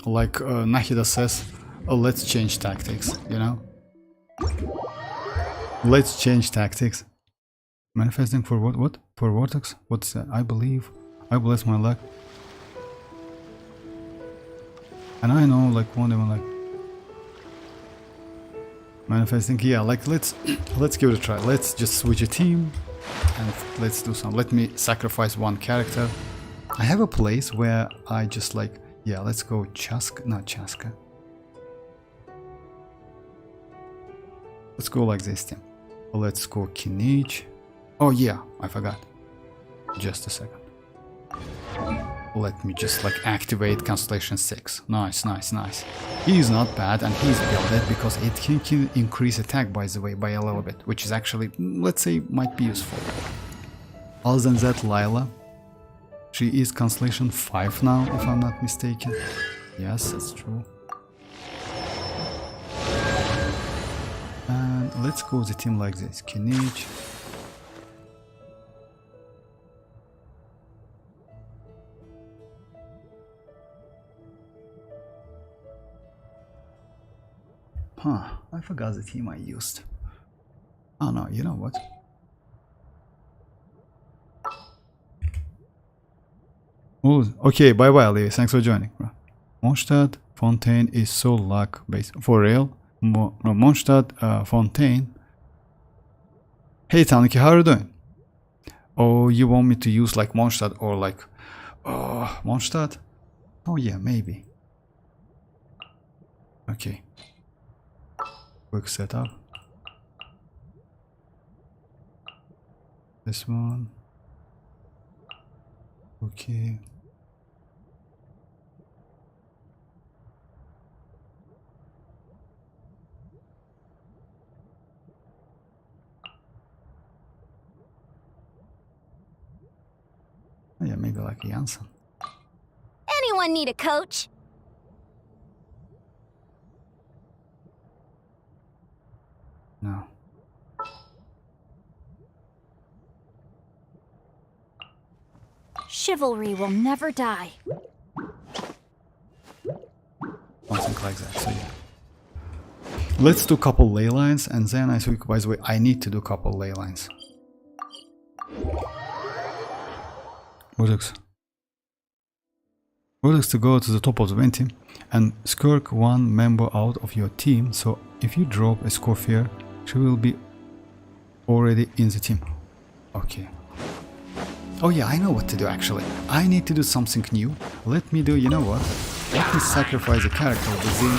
Speaker 1: Like Nahida says, let's change tactics, you know? Let's change tactics. Manifesting for what? What? For Vortex? What's that? I believe. I bless my luck. And I know, like, one of them, like... Manifesting, yeah, like, let's give it a try. Let's just switch a team. And let's do some. Let me sacrifice one character. I have a place where I just, like... Yeah, let's go chasca, not chasca. Let's go like this team. Let's go kinich. Oh yeah, I forgot. Just a second. Let me just like activate Constellation 6. Nice, nice, nice. He is not bad and he's builded because it can increase attack, by the way, by a little bit, which is actually, let's say, might be useful. Other than that, Lila. She is Constellation 5 now, if I'm not mistaken. Yes, that's true. And let's go the team like this. Kinich. Huh, I forgot the team I used. Oh no, you know what? Oh, okay, bye bye, Lee. Thanks for joining, bro. Mondstadt Fontaine is so luck based. For real? No, Mondstadt Fontaine. Hey, Tanuki, how are you doing? Oh, you want me to use like Mondstadt or like. Oh, Mondstadt? Oh, yeah, maybe. Okay. Quick setup. This one. Okay. Oh, yeah, maybe like iansan.
Speaker 5: Anyone need a coach?
Speaker 1: No.
Speaker 2: Chivalry will never die.
Speaker 1: Something like that, so yeah. Let's do couple ley lines, and then I think, by the way, I need to do couple ley lines. Vortex to go to the top of the event team and skirk one member out of your team, so if you drop Escoffier, she will be already in the team. Okay. Oh yeah, I know what to do actually. I need to do something new. Let me do, you know what? Let me sacrifice a character within.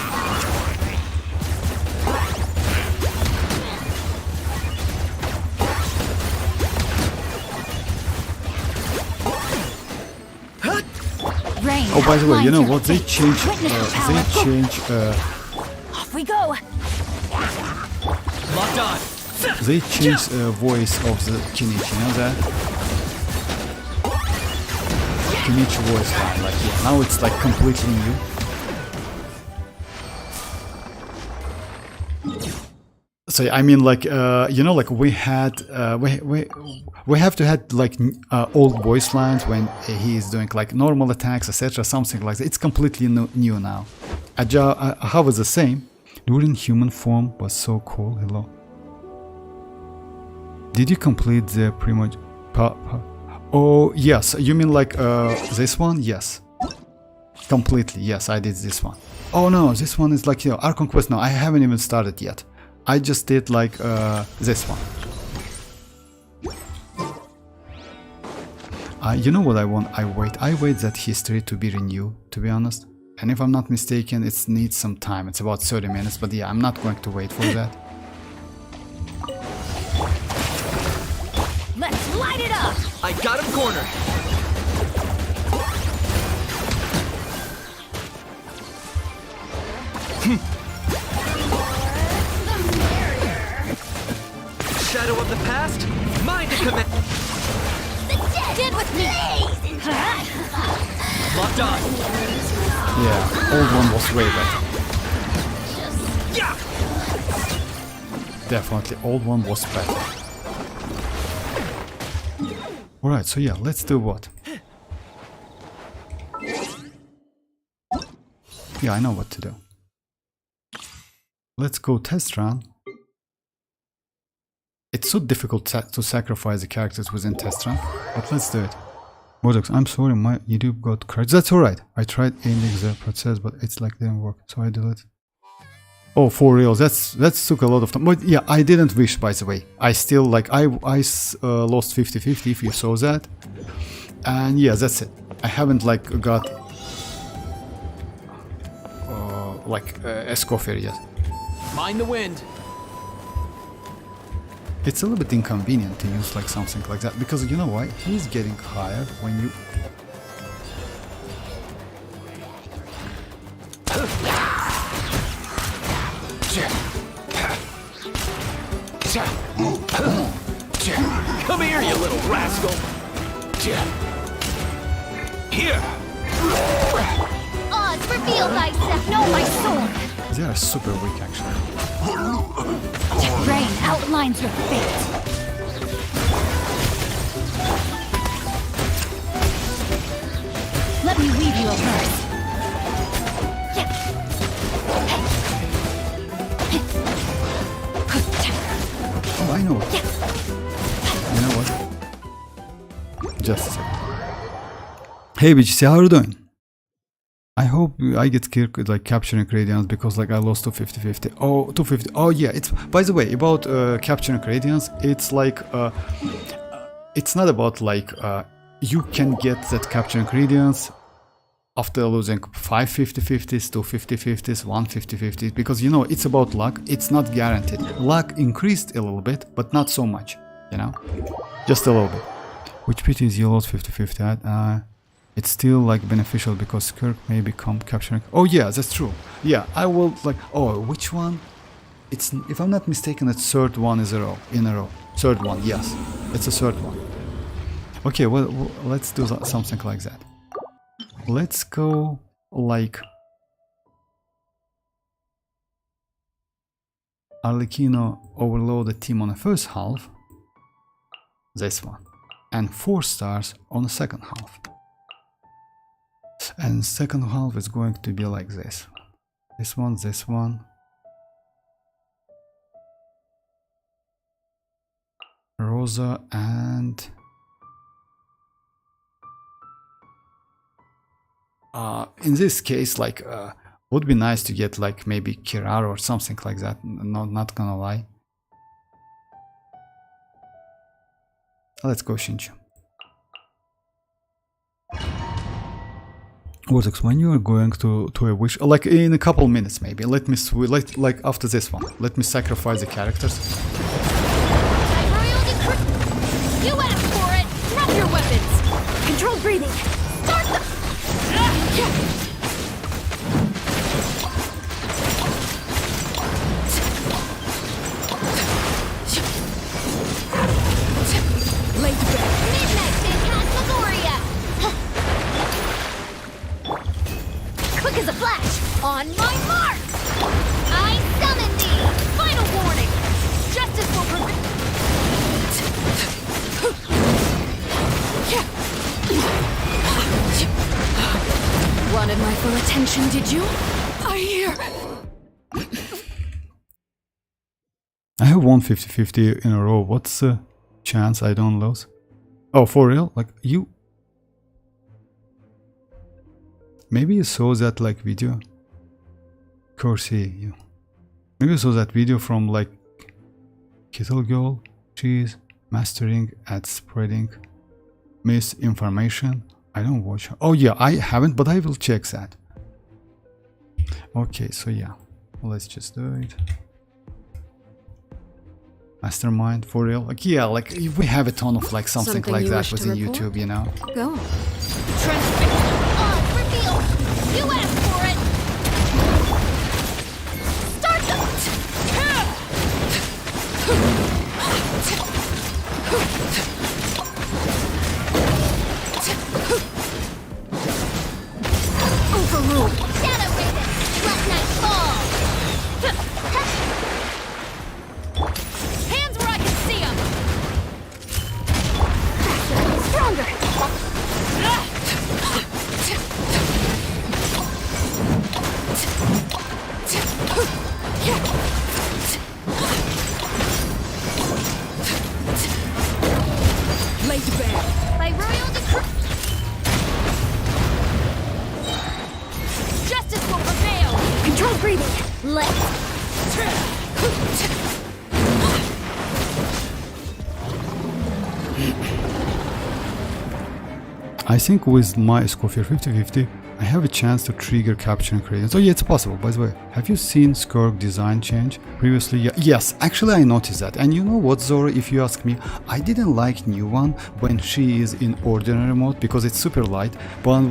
Speaker 2: Rain
Speaker 1: Oh, by the way, you know
Speaker 2: outlines
Speaker 1: what? They
Speaker 2: your
Speaker 1: change.
Speaker 2: fate. Witness the power. Off we go.
Speaker 3: Locked on.
Speaker 1: They change voice of the kinich. You know that? Kinich voice line, like yeah. Now it's like completely new. So I mean, like you know, like we had we have to had like old voice lines when he is doing like normal attacks, etc. Something like that. It's completely new now. How was the same? During human form was so cool. Hello. Did you complete the Primogem? Oh yes, you mean like this one? Yes, completely. Yes, I did this one. Oh no, this one is like, you know, our conquest. No, I haven't even started yet. I just did like this one. You know what I want? I wait that history to be renewed, to be honest. And if I'm not mistaken, it needs some time. It's about 30 minutes, but yeah, I'm not going to wait for that.
Speaker 2: Let's light it up.
Speaker 3: I got him cornered. Shadow of the past, mine to command.
Speaker 2: Get with me.
Speaker 3: Locked on.
Speaker 1: Yeah, old one was way better.
Speaker 3: Yeah.
Speaker 1: Definitely, old one was better. Alright, so yeah, let's do what? Yeah, I know what to do. Let's go test run. It's so difficult to sacrifice the characters within test run, but let's do it. Modox, I'm sorry, my YouTube got crashed. That's alright. I tried ending the process, but it's like didn't work, so I did it. Oh, for real, that took a lot of time. But yeah, I didn't wish, by the way. I still like I lost 50-50 if you saw that. And yeah, that's it. I haven't like got Escoffier yet.
Speaker 3: Mind the wind.
Speaker 1: It's a little bit inconvenient to use like something like that, because you know why? He's getting higher when you...
Speaker 3: Come here, you little rascal. Here.
Speaker 5: Odds, reveal thyself.
Speaker 2: Know my sword.
Speaker 1: They are super weak actually.
Speaker 2: Rain outlines your fate. Let me weave you a verse.
Speaker 1: Oh, I know it. You know what? Just a second. Hey BGC, how are you doing? I hope I get killed like capturing radiance, because like I lost to 50-50. Oh, 250. Oh yeah, it's, by the way, about capturing radiance, it's like it's not about like you can get that capturing radiance after losing 5 50-50s, 2 50-50s, 1 50-50s, because you know it's about luck. It's not guaranteed. Luck increased a little bit, but not so much, you know, just a little bit. Which pity is you lost 50-50 at? It's still like beneficial because Kirk may become capturing. Oh yeah, that's true. Yeah, I will like. Oh, which one? It's, if I'm not mistaken, it's third one is in a row. Third one, yes, it's a third one. Okay, well, let's do something like that. Let's go like Arlecchino overloaded team on the first half, this one, and 4 stars on the second half. And second half is going to be like this. This one. Rosa and in this case, like would be nice to get like maybe Kirara or something like that. Not gonna lie. Let's go Shinji. Vortex, when you are going to a wish, like in a couple minutes maybe. Let me like after this one. Let me sacrifice the characters.
Speaker 2: You asked for it! Drop your weapons! Controlled breathing! Start the... Late bed.
Speaker 5: Midnight Phantasmagoria! Quick as a flash! On my mark! I summon thee! Final warning! Justice will prevail!
Speaker 2: Wanted my full attention, did you? I hear...
Speaker 1: I have won 50-50 in a row. What's the chance I don't lose? Oh, for real? Like you... Maybe you saw that like video. Corsi, you. Maybe you saw that video from like Kittle Girl. She's mastering at spreading misinformation. I don't watch her. Oh yeah, I haven't, but I will check that. Okay, so yeah, let's just do it. Mastermind, for real? Like yeah, like we have a ton of like something like that within YouTube, you know.
Speaker 2: Go.
Speaker 5: Reveal! You asked for it! Start the...
Speaker 2: Overruled.
Speaker 5: Shadow Raven! Let night fall!
Speaker 2: Hands where I can see them!
Speaker 5: Stronger!
Speaker 2: Late bed.
Speaker 5: By royal decree...
Speaker 2: Justice will prevail! Controlled breathing!
Speaker 5: Let's...
Speaker 1: I think with my Escoffier 50-50, I have a chance to trigger capturing credits. Oh yeah, it's possible, by the way. Have you seen Skirk design change previously? Yeah, yes, actually I noticed that. And you know what, Zora, if you ask me, I didn't like new one when she is in ordinary mode because it's super light, but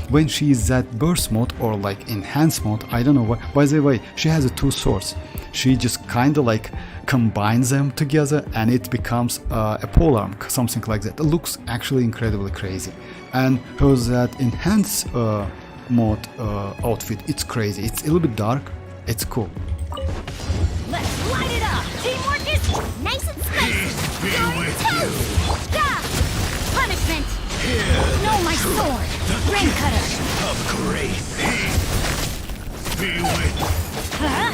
Speaker 1: when she is that burst mode or like enhanced mode, I don't know why. By the way, she has 2 swords. She just kind of like combines them together and it becomes a polearm, something like that. It looks actually incredibly crazy. And her that enhanced mode outfit, it's crazy. It's a little bit dark. It's cool.
Speaker 5: Let's light it up! Teamwork is nice and spicy! Your toast! Yeah! Punishment!
Speaker 2: No, my sword! Rain cutter!
Speaker 3: Of great peace. Be with
Speaker 2: Huh?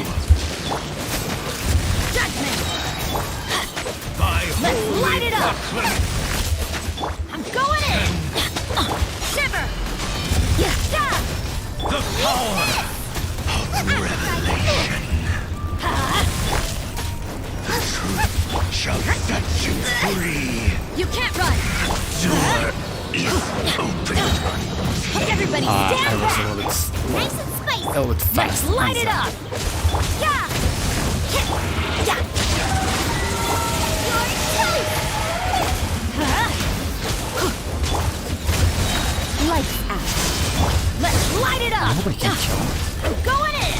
Speaker 5: Judgment!
Speaker 3: my
Speaker 2: Let's
Speaker 3: holy
Speaker 2: light it up!
Speaker 3: proclamation.
Speaker 2: I'm going in!
Speaker 5: Shiver!
Speaker 2: Yeah!
Speaker 3: The power of revelation. Truth shall set you free.
Speaker 2: You can't run!
Speaker 3: Door is open.
Speaker 2: Everybody
Speaker 1: I
Speaker 2: stand
Speaker 1: was
Speaker 2: back!
Speaker 1: a little
Speaker 5: Nice and spicy!
Speaker 1: bit fast.
Speaker 2: Let's light it up!
Speaker 5: Yeah! Yeah! Your toast!
Speaker 2: Lights out! Let's light it
Speaker 1: I
Speaker 2: up!
Speaker 1: hope I can kill him.
Speaker 2: I'm going in!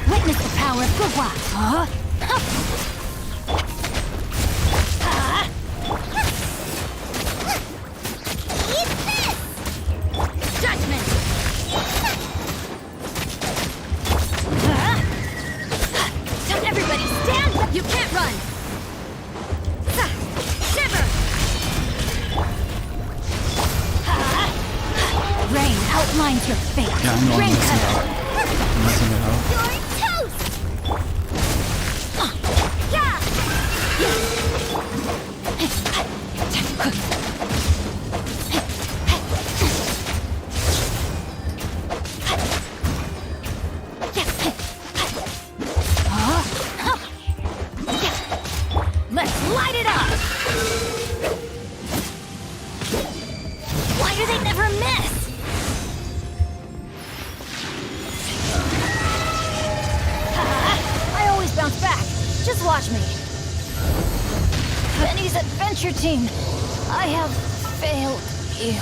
Speaker 2: Witness the power of WuWa! Huh? outlines your fate.
Speaker 1: Yeah, I know I'm
Speaker 2: Rain
Speaker 1: messing
Speaker 2: cutter.
Speaker 1: up. I'm messing it up.
Speaker 5: You're toast! Yeah!
Speaker 2: Let's light it up.
Speaker 5: Why do they never miss?
Speaker 2: I always bounce back. Just watch me. Benny's adventure team, I have failed you.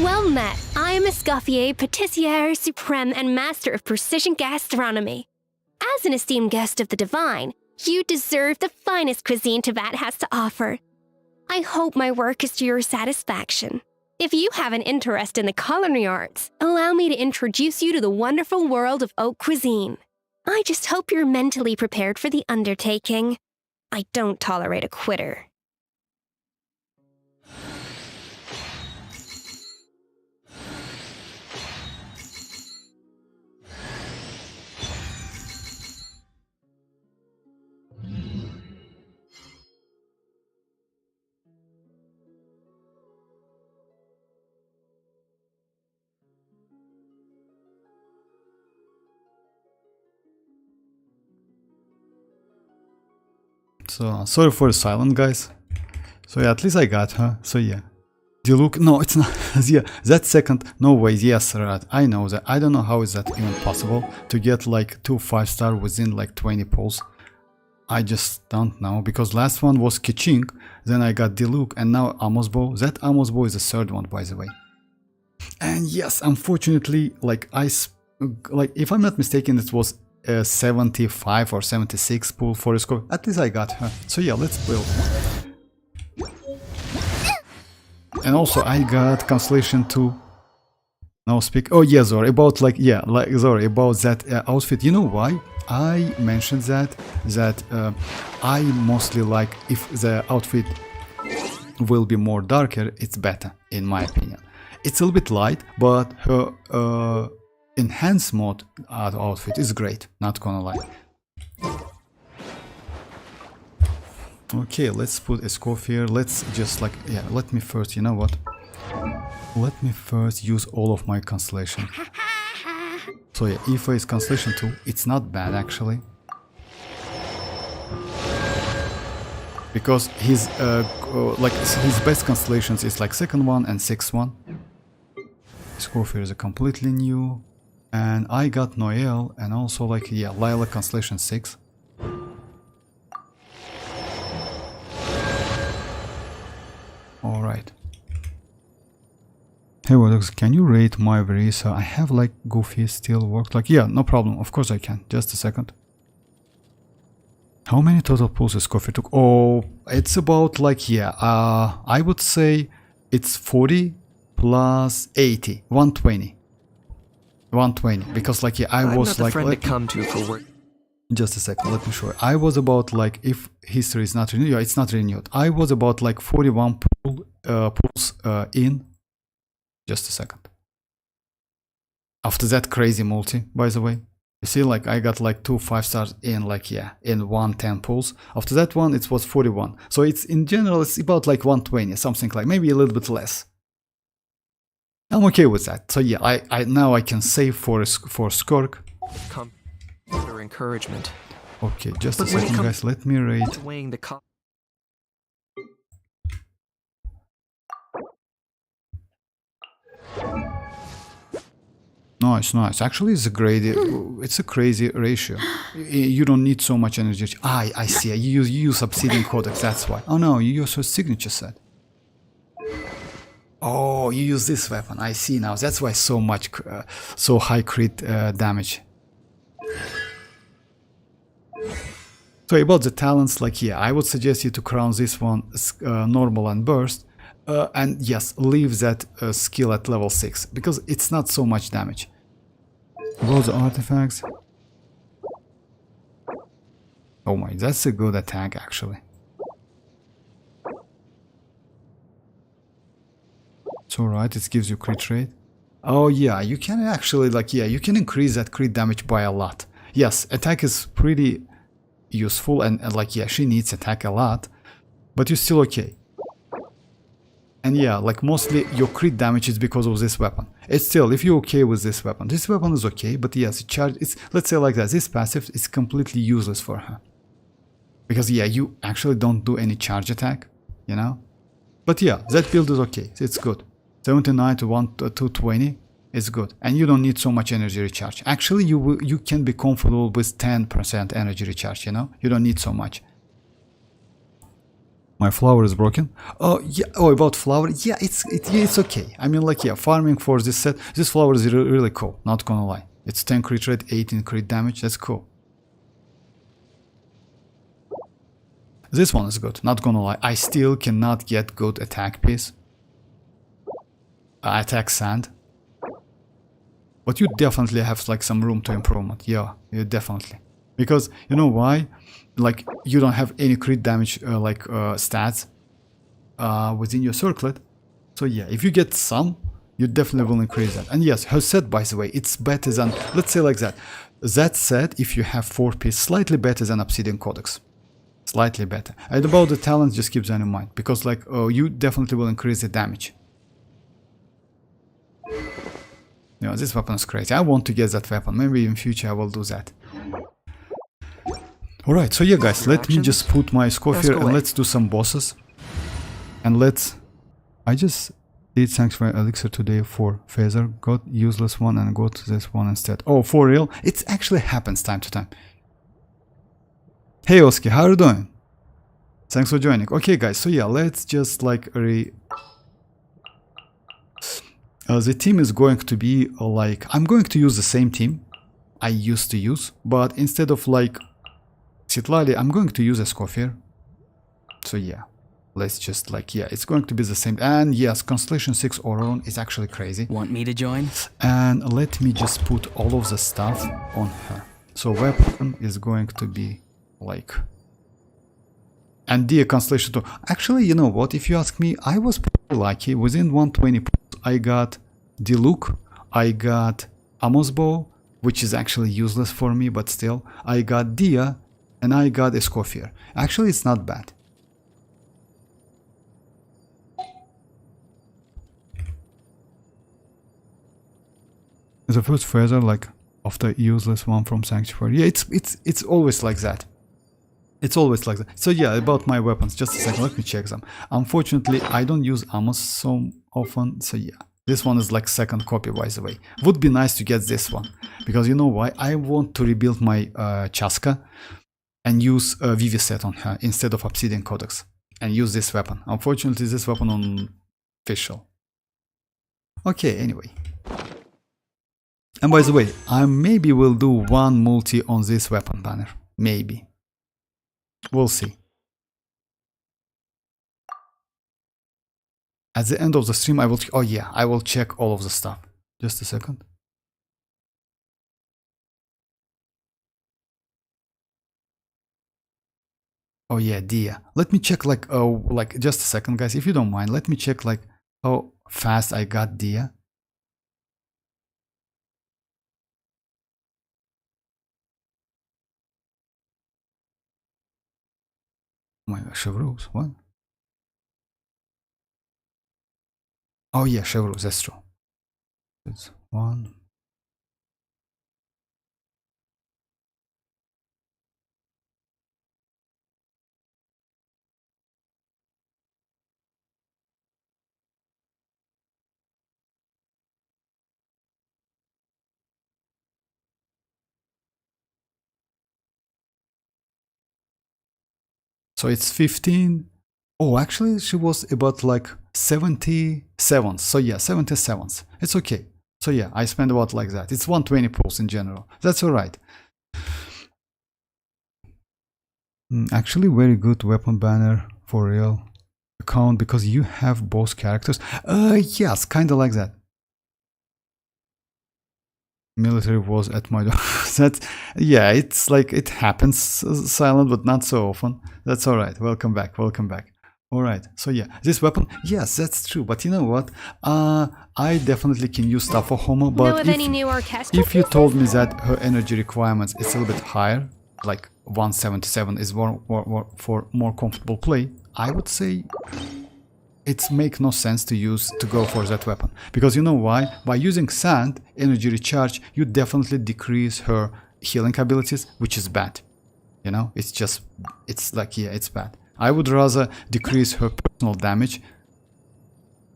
Speaker 6: Well met. I am Escoffier, Patissiere Supreme and Master of Precision Gastronomy. As an esteemed guest of the divine, you deserve the finest cuisine Teyvat has to offer. I hope my work is to your satisfaction. If you have an interest in the culinary arts, allow me to introduce you to the wonderful world of haute cuisine. I just hope you're mentally prepared for the undertaking. I don't tolerate a quitter.
Speaker 1: So sorry for the silent, guys. So yeah, at least I got her. So yeah, the look. No, it's not. Yeah, that second. No way. Yes, right. I know that. I don't know how is that even possible to get like 2 5-star within like 20 pulls. I just don't know, because last one was Kiching, then I got Diluc, and now Amos Bow. That Amos Bow is the third one, by the way. And yes, unfortunately, like if I'm not mistaken, it was 75 or 76 pull for a score. At least I got her. So yeah, let's build. And also I got Constellation 2. Now speak. Oh yeah, Zora, about like, yeah, like Zora, about that outfit. You know why I mentioned that I mostly like if the outfit will be more darker, it's better in my opinion. It's a little bit light, but her enhanced mode outfit is great, not gonna lie. Okay, let's put Escoffier. Let's just like, yeah, let me first, you know what? Let me first use all of my constellation. So yeah, IFA is constellation 2. It's not bad actually. Because his like his best constellations is like second one and sixth one. Escoffier is a completely new. And I got Noel and also like, yeah, Lila constellation 6. Alright. Hey Wodox, can you rate my Verisa? I have like Goofy still worked. Like, yeah, no problem. Of course I can. Just a second. How many total pulls Escoffier took? Oh, it's about like, yeah, I would say it's 40 plus 80. 120. 120. Because like, yeah, I was like...
Speaker 3: I'm not the friend to come to for work.
Speaker 1: Just a second, let me show you. I was about like, if history is not renewed, yeah, it's not renewed. I was about like 41 pulls in. Just a second. After that crazy multi, by the way. You see, like I got like 2 5-stars in like, yeah, in 110 pulls. After that one, it was 41. So it's in general, it's about like 120, something like, maybe a little bit less. I'm okay with that. So yeah, I now I can save for Skurk.
Speaker 3: Under encouragement.
Speaker 1: Okay, just a second, guys. Let me rate.
Speaker 3: Weighing the
Speaker 1: Nice, nice. Actually, it's a crazy ratio. You don't need so much energy. I see. You use Obsidian Codex, that's why. Oh no, you use a signature set. Oh, you use this weapon. I see now. That's why so much, so high crit damage. So about the talents, like, yeah, I would suggest you to crown this one normal and burst. And yes, leave that skill at level 6, because it's not so much damage. About the artifacts. Oh my, that's a good attack actually. It's alright, it gives you crit rate. Oh yeah, you can actually, like, yeah, you can increase that crit damage by a lot. Yes, attack is pretty useful and like, yeah, she needs attack a lot, but you're still okay. And yeah, like mostly your crit damage is because of this weapon. It's still, if you're okay with this weapon is okay, but yes, it's, let's say like that, this passive is completely useless for her. Because yeah, you actually don't do any charge attack, you know? But yeah, that build is okay, it's good. 79 to 220 is good. And you don't need so much energy recharge. Actually, you can be comfortable with 10% energy recharge, you know? You don't need so much. My flower is broken. Oh yeah. Oh, about flower. Yeah, it's okay. I mean, like, yeah, farming for this set. This flower is really cool. Not gonna lie. It's 10 crit rate, 18 crit damage. That's cool. This one is good. Not gonna lie. I still cannot get good attack piece. Attack sand. But you definitely have like some room to improvement. Yeah, you definitely. Because you know why? Like, you don't have any crit damage stats within your circlet. So yeah, if you get some, you definitely will increase that. And yes, her set, by the way, it's better than, let's say like that. That set, if you have 4 piece, slightly better than Obsidian Codex. Slightly better. And about the talents, just keep that in mind. Because like, you definitely will increase the damage. Yeah, this weapon is crazy. I want to get that weapon. Maybe in future I will do that. Alright, so yeah guys, let me just put my Escoffier and let's do some bosses. And let's... I just did Sanctuary Elixir today for Feather. Got useless one and got this one instead. Oh, for real? It actually happens time to time. Hey Oski, how are you doing? Thanks for joining. Okay guys, so yeah, let's just like the team is going to be like... I'm going to use the same team I used to use, but instead of like citlali, I'm going to use Escoffier. So yeah, let's just like, yeah, it's going to be the same. And yes, Constellation 6 ororon is actually crazy.
Speaker 3: Want me to join?
Speaker 1: And let me just put all of the stuff on her. So weapon is going to be like... And Dia Constellation 2. Actually, you know what, if you ask me, I was pretty lucky. Within 120 I got Diluc, I got Amos Bow, which is actually useless for me, but still. I got Dia, and I got Escoffier. Actually, it's not bad. The first feather, like after useless one from Sanctuary. Yeah, it's always like that. It's always like that. So yeah, about my weapons, just a second, let me check them. Unfortunately, I don't use Amos so often, so yeah. This one is like second copy, by the way. Would be nice to get this one, because you know why? I want to rebuild my chasca and use a Vivi set on her instead of Obsidian Codex. And use this weapon. Unfortunately, this weapon on official. Okay, anyway. And by the way, I maybe will do one multi on this weapon banner. Maybe. We'll see. At the end of the stream, I will... Oh yeah, I will check all of the stuff. Just a second. Oh yeah, Dia. Let me check like... Oh, like just a second, guys. If you don't mind, let me check like how fast I got Dia. Oh my gosh, Chevreuse, what? Oh yeah, Chevreuse, that's true. It's one. So it's 15. Oh, actually, she was about like 77. So yeah, 77. It's okay. So yeah, I spend about like that. It's 120 pulls in general. That's alright. Actually, very good weapon banner for real account because you have both characters. Yes, kind of like that. Military was at my door. That's, yeah, it's like it happens silent, but not so often. That's all right. Welcome back. Welcome back. All right. So yeah, this weapon. Yes, that's true. But you know what? I definitely can use stuff for Homo. But if you told me that her energy requirements is a little bit higher, like 177 is for more comfortable play, I would say it's make no sense to go for that weapon, because you know why? By using sand energy recharge, you definitely decrease her healing abilities, which is bad. You know, it's like, yeah, it's bad. I would rather decrease her personal damage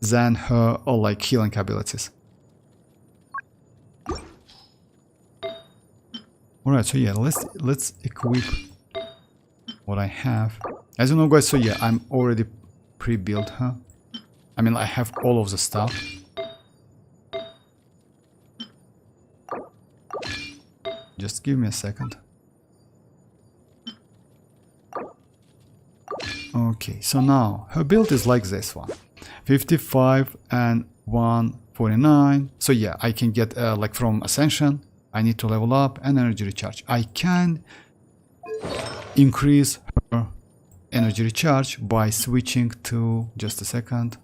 Speaker 1: than her like healing abilities. All right, so yeah, let's equip what I have. As you know, guys, so yeah, I'm already pre-built her. I mean, I have all of the stuff. Just give me a second. Okay, so now her build is like this one. 55 and 149. So yeah, I can get like from Ascension, I need to level up and energy recharge. I can increase her energy recharge by switching to, just a second,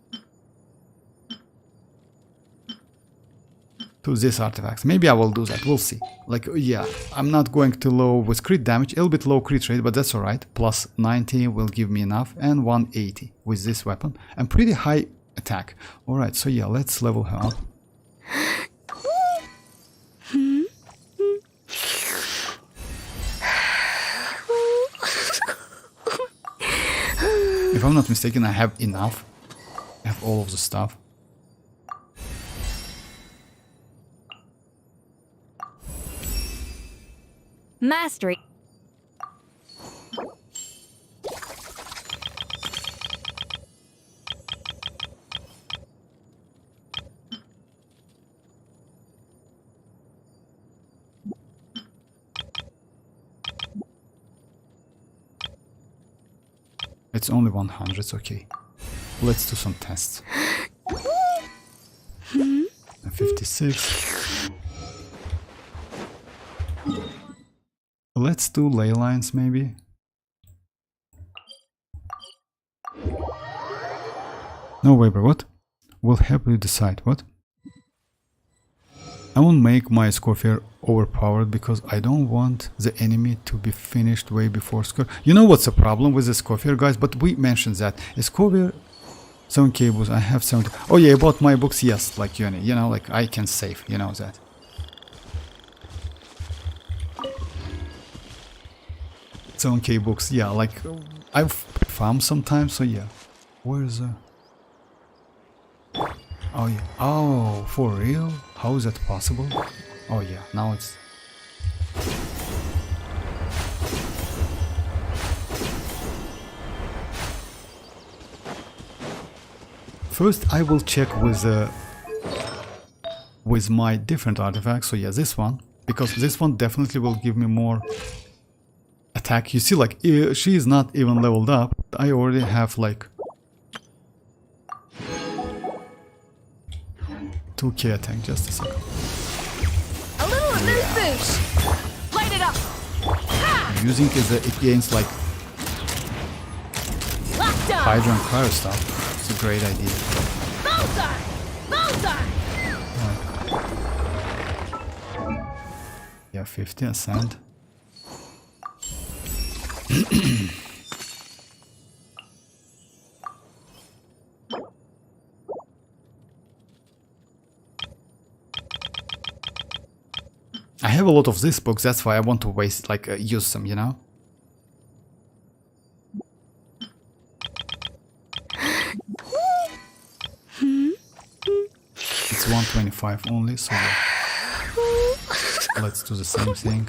Speaker 1: to this artifact. Maybe I will do that, we'll see. Like, yeah, I'm not going too low with crit damage, a little bit low crit rate, but that's alright. Plus 90 will give me enough, and 180 with this weapon, and pretty high attack. Alright, so yeah, let's level her up. If I'm not mistaken, I have enough. I have all of the stuff.
Speaker 2: Mastery.
Speaker 1: It's only 100, it's okay. Let's do some tests. 56. Let's do ley lines maybe. No way, bro, what? We'll happily decide, what? I won't make my Escoffier overpowered because I don't want the enemy to be finished way before score. You know what's the problem with Escoffier, guys? But we mentioned that. Escoffier, 7k books, I have 70. Oh yeah, I bought my books, yes, like you know, like I can save, you know that. So 7k books, yeah, like I've farmed sometimes, so yeah. Where's the... Oh yeah, oh, for real? How is that possible? Oh yeah, now it's... First I will check with my different artifacts, so yeah, this one, because this one definitely will give me more attack. You see, like, she is not even leveled up. I already have like 2k attack, just a second.
Speaker 5: A little of this boost. Light it up.
Speaker 1: I'm using it against like
Speaker 5: Lockdown.
Speaker 1: Hydra and Cryo stuff. It's a great idea.
Speaker 5: Bullseye. Bullseye.
Speaker 1: Yeah, 50 ascent. I have a lot of these books, that's why I want to waste, like, use them, you know? It's 125 only, so let's do the same thing.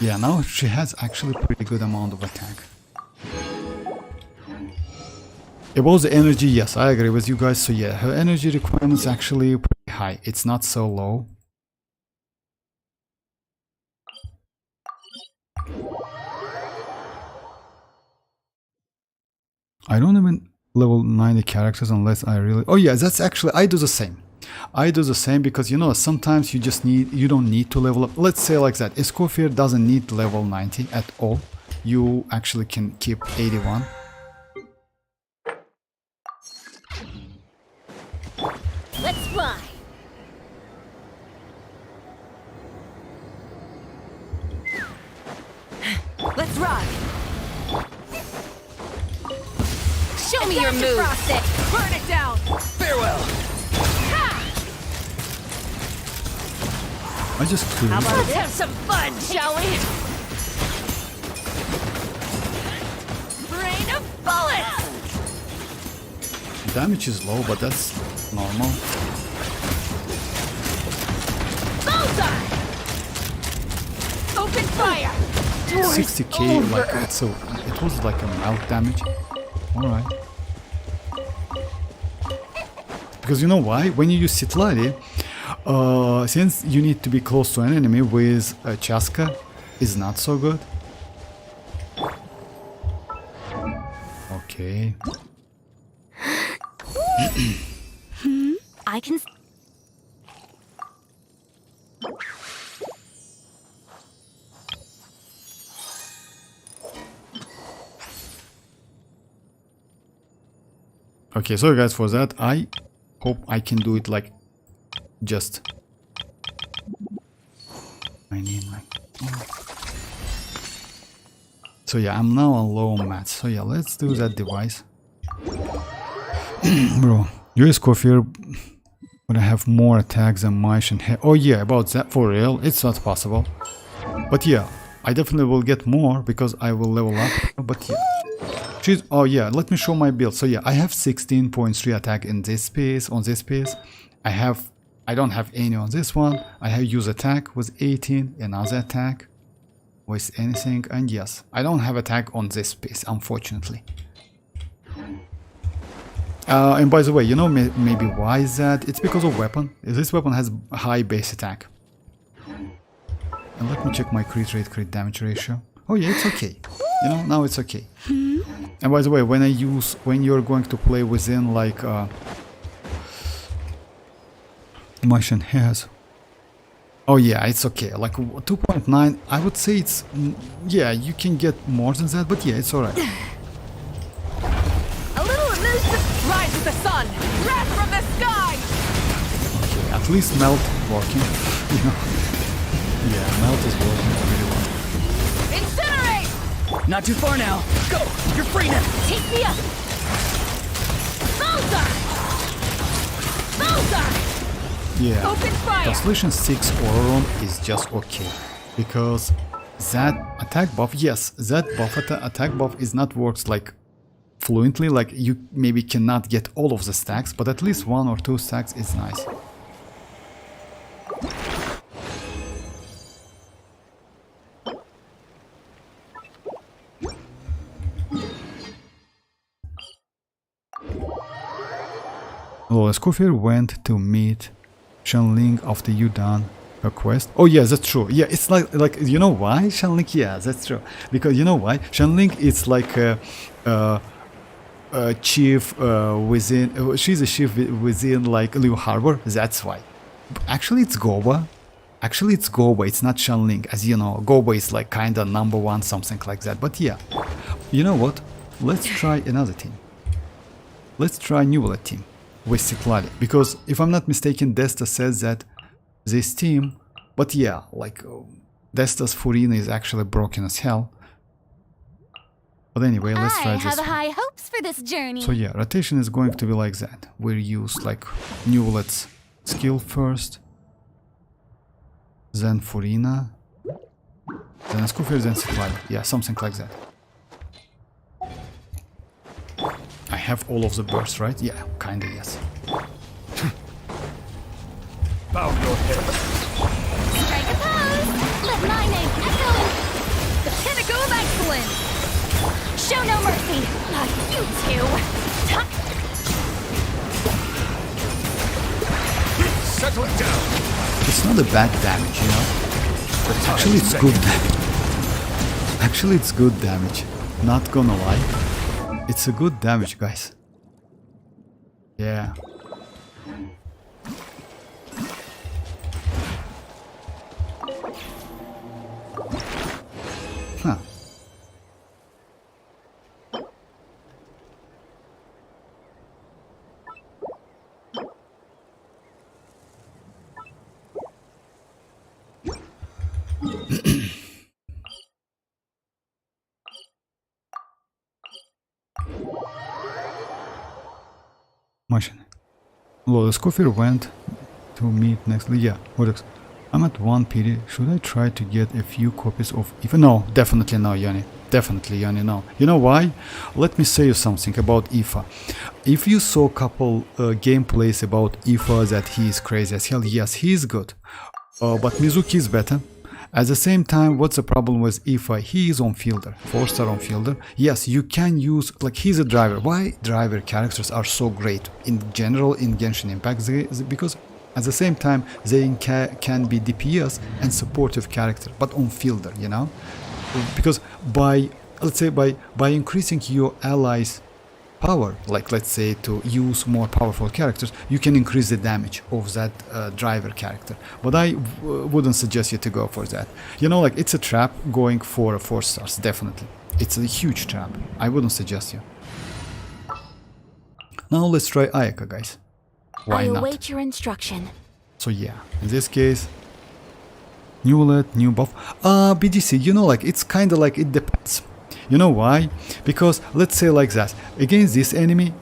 Speaker 1: Yeah, now she has actually pretty good amount of attack. About the energy, yes, I agree with you guys. So yeah, her energy requirement is actually pretty high. It's not so low. I don't even level 90 characters unless I really... Oh yeah, that's actually... I do the same. I do the same because, you know, sometimes you just need... You don't need to level up. Let's say like that. Escoffier doesn't need level 90 at all. You actually can keep 81.
Speaker 5: Let's fly.
Speaker 4: Let's rock.
Speaker 5: Show me your move.
Speaker 4: Burn it down.
Speaker 3: Farewell.
Speaker 1: I just cruise.
Speaker 5: Let's have some fun, shall we? Rain of bullets.
Speaker 1: Damage is low, but that's normal.
Speaker 5: Bullseye. Open fire.
Speaker 1: 60k, like it was like a melt damage. Alright. Because you know why? When you use citlali, since you need to be close to an enemy with a chasca, is not so good. Okay.
Speaker 6: I can...
Speaker 1: Okay, sorry guys for that. I hope I can do it like just... I need like... So yeah, I'm now on low mats. So yeah, let's do that device. Bro, your Escoffier would have more attacks than Mish and Oh yeah, about that, for real, it's not possible. But yeah, I definitely will get more because I will level up. But yeah. Oh yeah, let me show my build. So yeah, I have 16.3 attack in this space, on this space. I don't have any on this one. I have use attack with 18, another attack with anything, and yes, I don't have attack on this space, unfortunately. And by the way, you know maybe why is that? It's because of weapon. This weapon has high base attack. And let me check my crit rate, crit damage ratio. Oh yeah, it's okay. You know, now it's okay. And by the way, when you're going to play within like Martian has. Oh yeah, it's okay. Like 2.9, I would say it's yeah, you can get more than that, but yeah, it's alright.
Speaker 4: A little elusive. Rise with the sun. Wrath from the sky.
Speaker 1: Okay, at least melt working. You know? Yeah, melt is working really well.
Speaker 4: Incinerate.
Speaker 3: Not too far now. Go! You're free now!
Speaker 5: Take me up! Bullseye! Bullseye!
Speaker 1: Yeah,
Speaker 4: Open fire.
Speaker 1: Translation 6 Ororon is just okay. Because that attack buff, yes, that buff attack buff is not works like fluently, like you maybe cannot get all of the stacks, but at least 1 or 2 stacks is nice. Well, Escoffier went to meet Shanling after you done a quest. Oh yeah, that's true. Yeah, it's like you know why Shanling? Yeah, that's true. Because you know why Shanling is like a chief within. She's a chief within like Liu Harbor. That's why. Actually, it's Goba. Actually, it's Goba. It's not Shanling. As you know, Goba is like kinda #1, something like that. But yeah, you know what? Let's try another team. Let's try NVidia team with citlali, because if I'm not mistaken, Desta says that this team, but yeah, like Desta's Furina is actually broken as hell. But anyway, let's try this.
Speaker 5: I have
Speaker 1: one.
Speaker 5: high hopes for this journey.
Speaker 1: So yeah, rotation is going to be like that. We'll use like NVidia's skill first, then Furina, then Escoffier, then citlali. Yeah, something like that. I have all of the bursts, right? Yeah, kinda, yes.
Speaker 3: Bow your head.
Speaker 5: Strike a pose! Let my name echo in
Speaker 4: The pinnacle of excellence.
Speaker 5: show no mercy! Not you two!
Speaker 3: Settle it down.
Speaker 1: It's not a bad damage, you know? Actually, it's good damage. Actually, it's good damage. Not gonna lie. It's a good damage, guys. Yeah. Huh. Machine. Well, Escoffier went to meet next. Yeah, what? I'm at 1 PD. Should I try to get a few copies of IFA? No, definitely no, Yanni. Definitely, Yanni, no. You know why? Let me say you something about IFA. If you saw a couple gameplays about IFA that he is crazy as hell, yes, he is good. But Mizuki is better. At the same time, what's the problem with IFA? He is on fielder, 4-star on fielder. Yes, you can use, like, he's a driver. Why driver characters are so great in general in Genshin Impact? Because at the same time, they can be DPS and supportive character, but on fielder, you know? Because by, let's say, by increasing your allies' power, like let's say to use more powerful characters, you can increase the damage of that driver character. But I wouldn't suggest you to go for that. You know, like, it's a trap going for 4 stars, definitely. It's a huge trap. I wouldn't suggest you. Now let's try Ayaka, guys. Why not?
Speaker 2: I await your instruction.
Speaker 1: So yeah, in this case, new alert, new buff. BDC, you know, like, it's kind of like, it depends. You know why? Because let's say like that, against this enemy,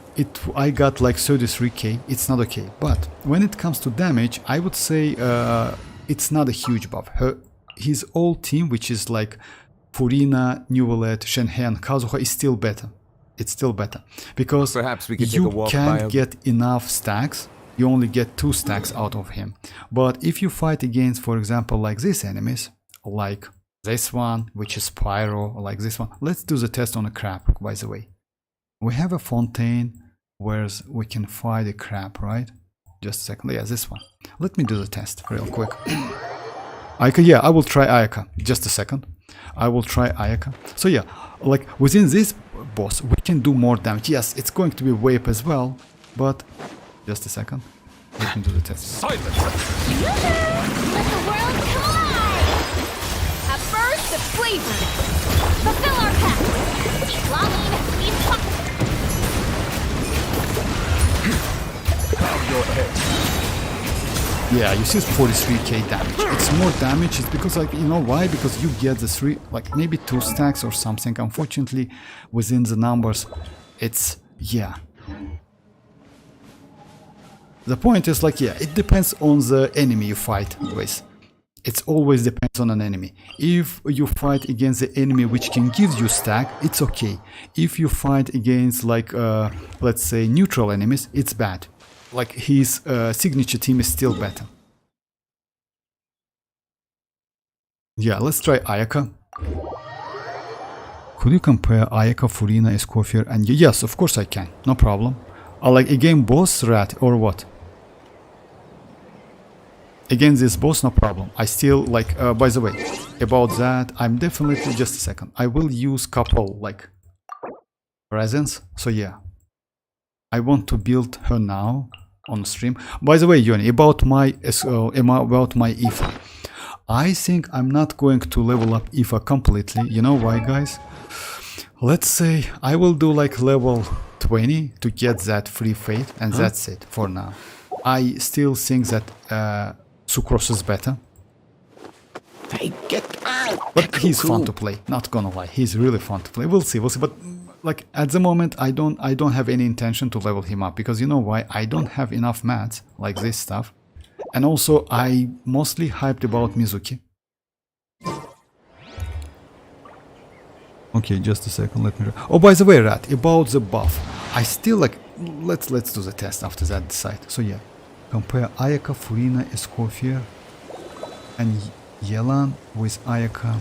Speaker 1: I got like 33k, it's not okay. But when it comes to damage, I would say it's not a huge buff. His old team, which is like Furina, Nuvalet, Shenhe, Kazuha, is still better. It's still better. Because
Speaker 3: Perhaps we could take a
Speaker 1: you
Speaker 3: walk
Speaker 1: can't
Speaker 3: by
Speaker 1: get enough stacks. You only get 2 stacks out of him. But if you fight against, for example, like these enemies, like this one, which is Pyro, or like this one. Let's do the test on a crab, by the way. We have a fontaine where we can fight a crab, right? Just a second. Yeah, this one. Let me do the test real quick. Ayaka, yeah, I will try Ayaka. Just a second. I will try Ayaka. So yeah, like within this boss, we can do more damage. Yes, it's going to be Wape as well, but just a second. Let me do the test.
Speaker 5: Let the world come alive!
Speaker 4: A burst of flavor.
Speaker 5: Fulfill our path! Citlali,
Speaker 1: Yeah, you see 43k damage. It's more damage. It's because, like, you know why? Because you get the 3, like maybe 2 stacks or something. Unfortunately, within the numbers, it's, yeah. The point is, like, yeah, it depends on the enemy you fight with. It always depends on an enemy. If you fight against the enemy which can give you stack, it's okay. If you fight against, like, let's say, neutral enemies, it's bad. Like, his signature team is still better. Yeah, let's try Ayaka. Could you compare Ayaka, Furina, Escoffier, and... Yes, of course I can. No problem. Like, again, boss rat or what? Against this boss, no problem. I still, like, by the way, about that, I'm definitely... Just a second. I will use couple, like, presents. So, yeah. I want to build her now on stream. By the way, Yoni, about my IFA. I think I'm not going to level up IFA completely. You know why, guys? Let's say I will do like level 20 to get that free fate, and that's it for now. I still think that Sucrose is better.
Speaker 3: Hey, get out!
Speaker 1: But he's fun to play, not gonna lie. He's really fun to play. We'll see. But like at the moment, I don't have any intention to level him up, because you know why? I don't have enough mats like this stuff, and also I mostly hyped about Mizuki. Okay, just a second. Let me. Oh, by the way, Rat, about the buff, I still like. Let's do the test after that. Decide. So yeah, compare Ayaka, Furina, Escoffier, and Yelan with Ayaka,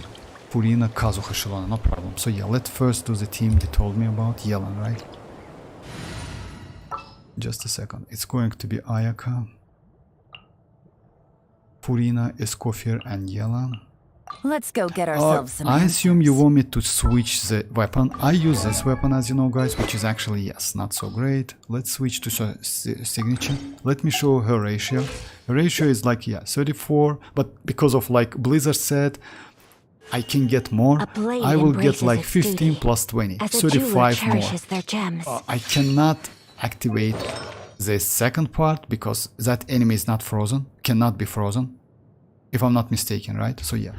Speaker 1: Furina, Kazuha, xilonen, no problem. So yeah, let's first do the team they told me about, Yelan, right? Just a second. It's going to be Ayaka, Furina, Escoffier, and Yelan.
Speaker 2: Let's go get ourselves some
Speaker 1: I assume you
Speaker 2: answers.
Speaker 1: want me to switch the weapon. I use this weapon, as you know, guys, which is actually, yes, not so great. Let's switch to signature. Let me show her ratio. Her ratio is like, yeah, 34, but because of like Blizzard said, I can get more.
Speaker 2: A blade
Speaker 1: I will get
Speaker 2: embraces
Speaker 1: like
Speaker 2: its
Speaker 1: 15
Speaker 2: duty,
Speaker 1: plus 20,
Speaker 2: as a jeweler
Speaker 1: 35 more.
Speaker 2: cherishes their gems.
Speaker 1: I cannot activate the second part because that enemy is not frozen, cannot be frozen, if I'm not mistaken, right? So yeah.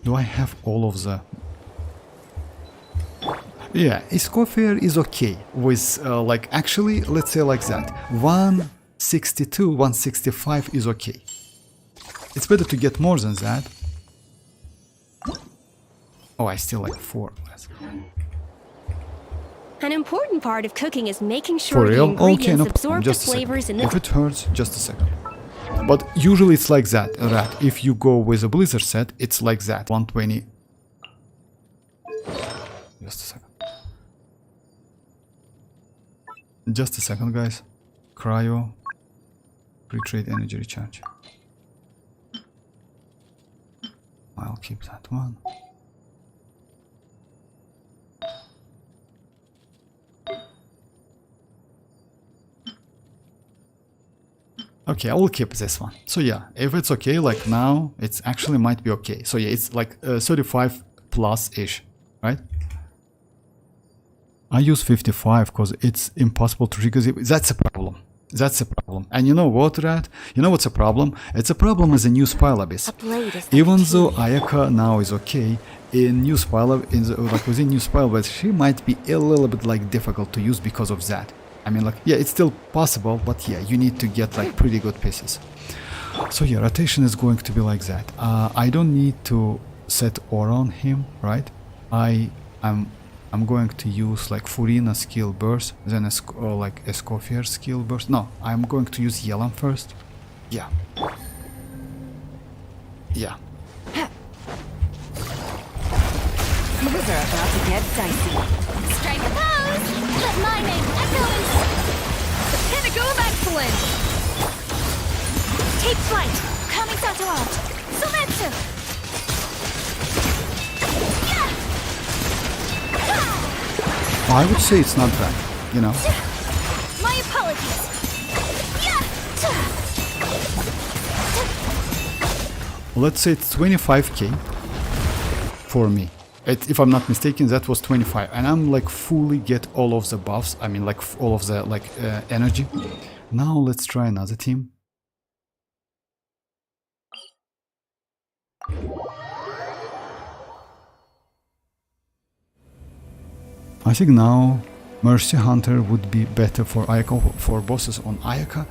Speaker 1: Do I have all of the... Yeah, Escoffier is okay with, like, actually, let's say like that. 162, 165 is okay. It's better to get more than that. Oh, I still like 4 less.
Speaker 6: An important part of cooking is making
Speaker 1: For
Speaker 6: sure the
Speaker 1: real? Okay,
Speaker 6: ingredients
Speaker 1: no problem.
Speaker 6: absorb the
Speaker 1: Just a second.
Speaker 6: flavors in the...
Speaker 1: If it hurts, just a second. But usually it's like that. If you go with a Blizzard set, it's like that. 120. Just a second. Just a second, guys. Cryo. Pre-trade energy recharge. I'll keep that one. Okay, I will keep this one. So yeah, if it's okay, like now, it's actually might be okay. So yeah, it's like 35 plus-ish, right? I use 55 because it's impossible to trigger it. That's a problem. That's a problem. And you know what, Rat? You know what's a problem? It's a problem with the new Spile Abyss. Even though Ayaka now is okay, in new Spile like within new Spile Abyss, she might be a little bit like difficult to use because of that. I mean, like, yeah, it's still possible, but yeah, you need to get like pretty good pieces. So yeah, rotation is going to be like that. I don't need to set aura on him, right? I'm going to use like Furina skill burst, then like Escoffier skill burst. No, I'm going to use Yelan first. Yeah. Yeah.
Speaker 4: Things are about to get dicey.
Speaker 5: Strike a pose! Let my name echo in
Speaker 4: The pinnacle of excellence!
Speaker 5: Take flight! Coming Sato out! Sumetsu!
Speaker 1: I would say it's not bad, you know.
Speaker 5: My apologies!
Speaker 1: Let's say it's 25k for me. If I'm not mistaken, that was 25, and I'm like fully get all of the buffs. I mean, like all of the like energy. Now let's try another team. I think now Mercy Hunter would be better for Ayaka, for bosses on Ayaka.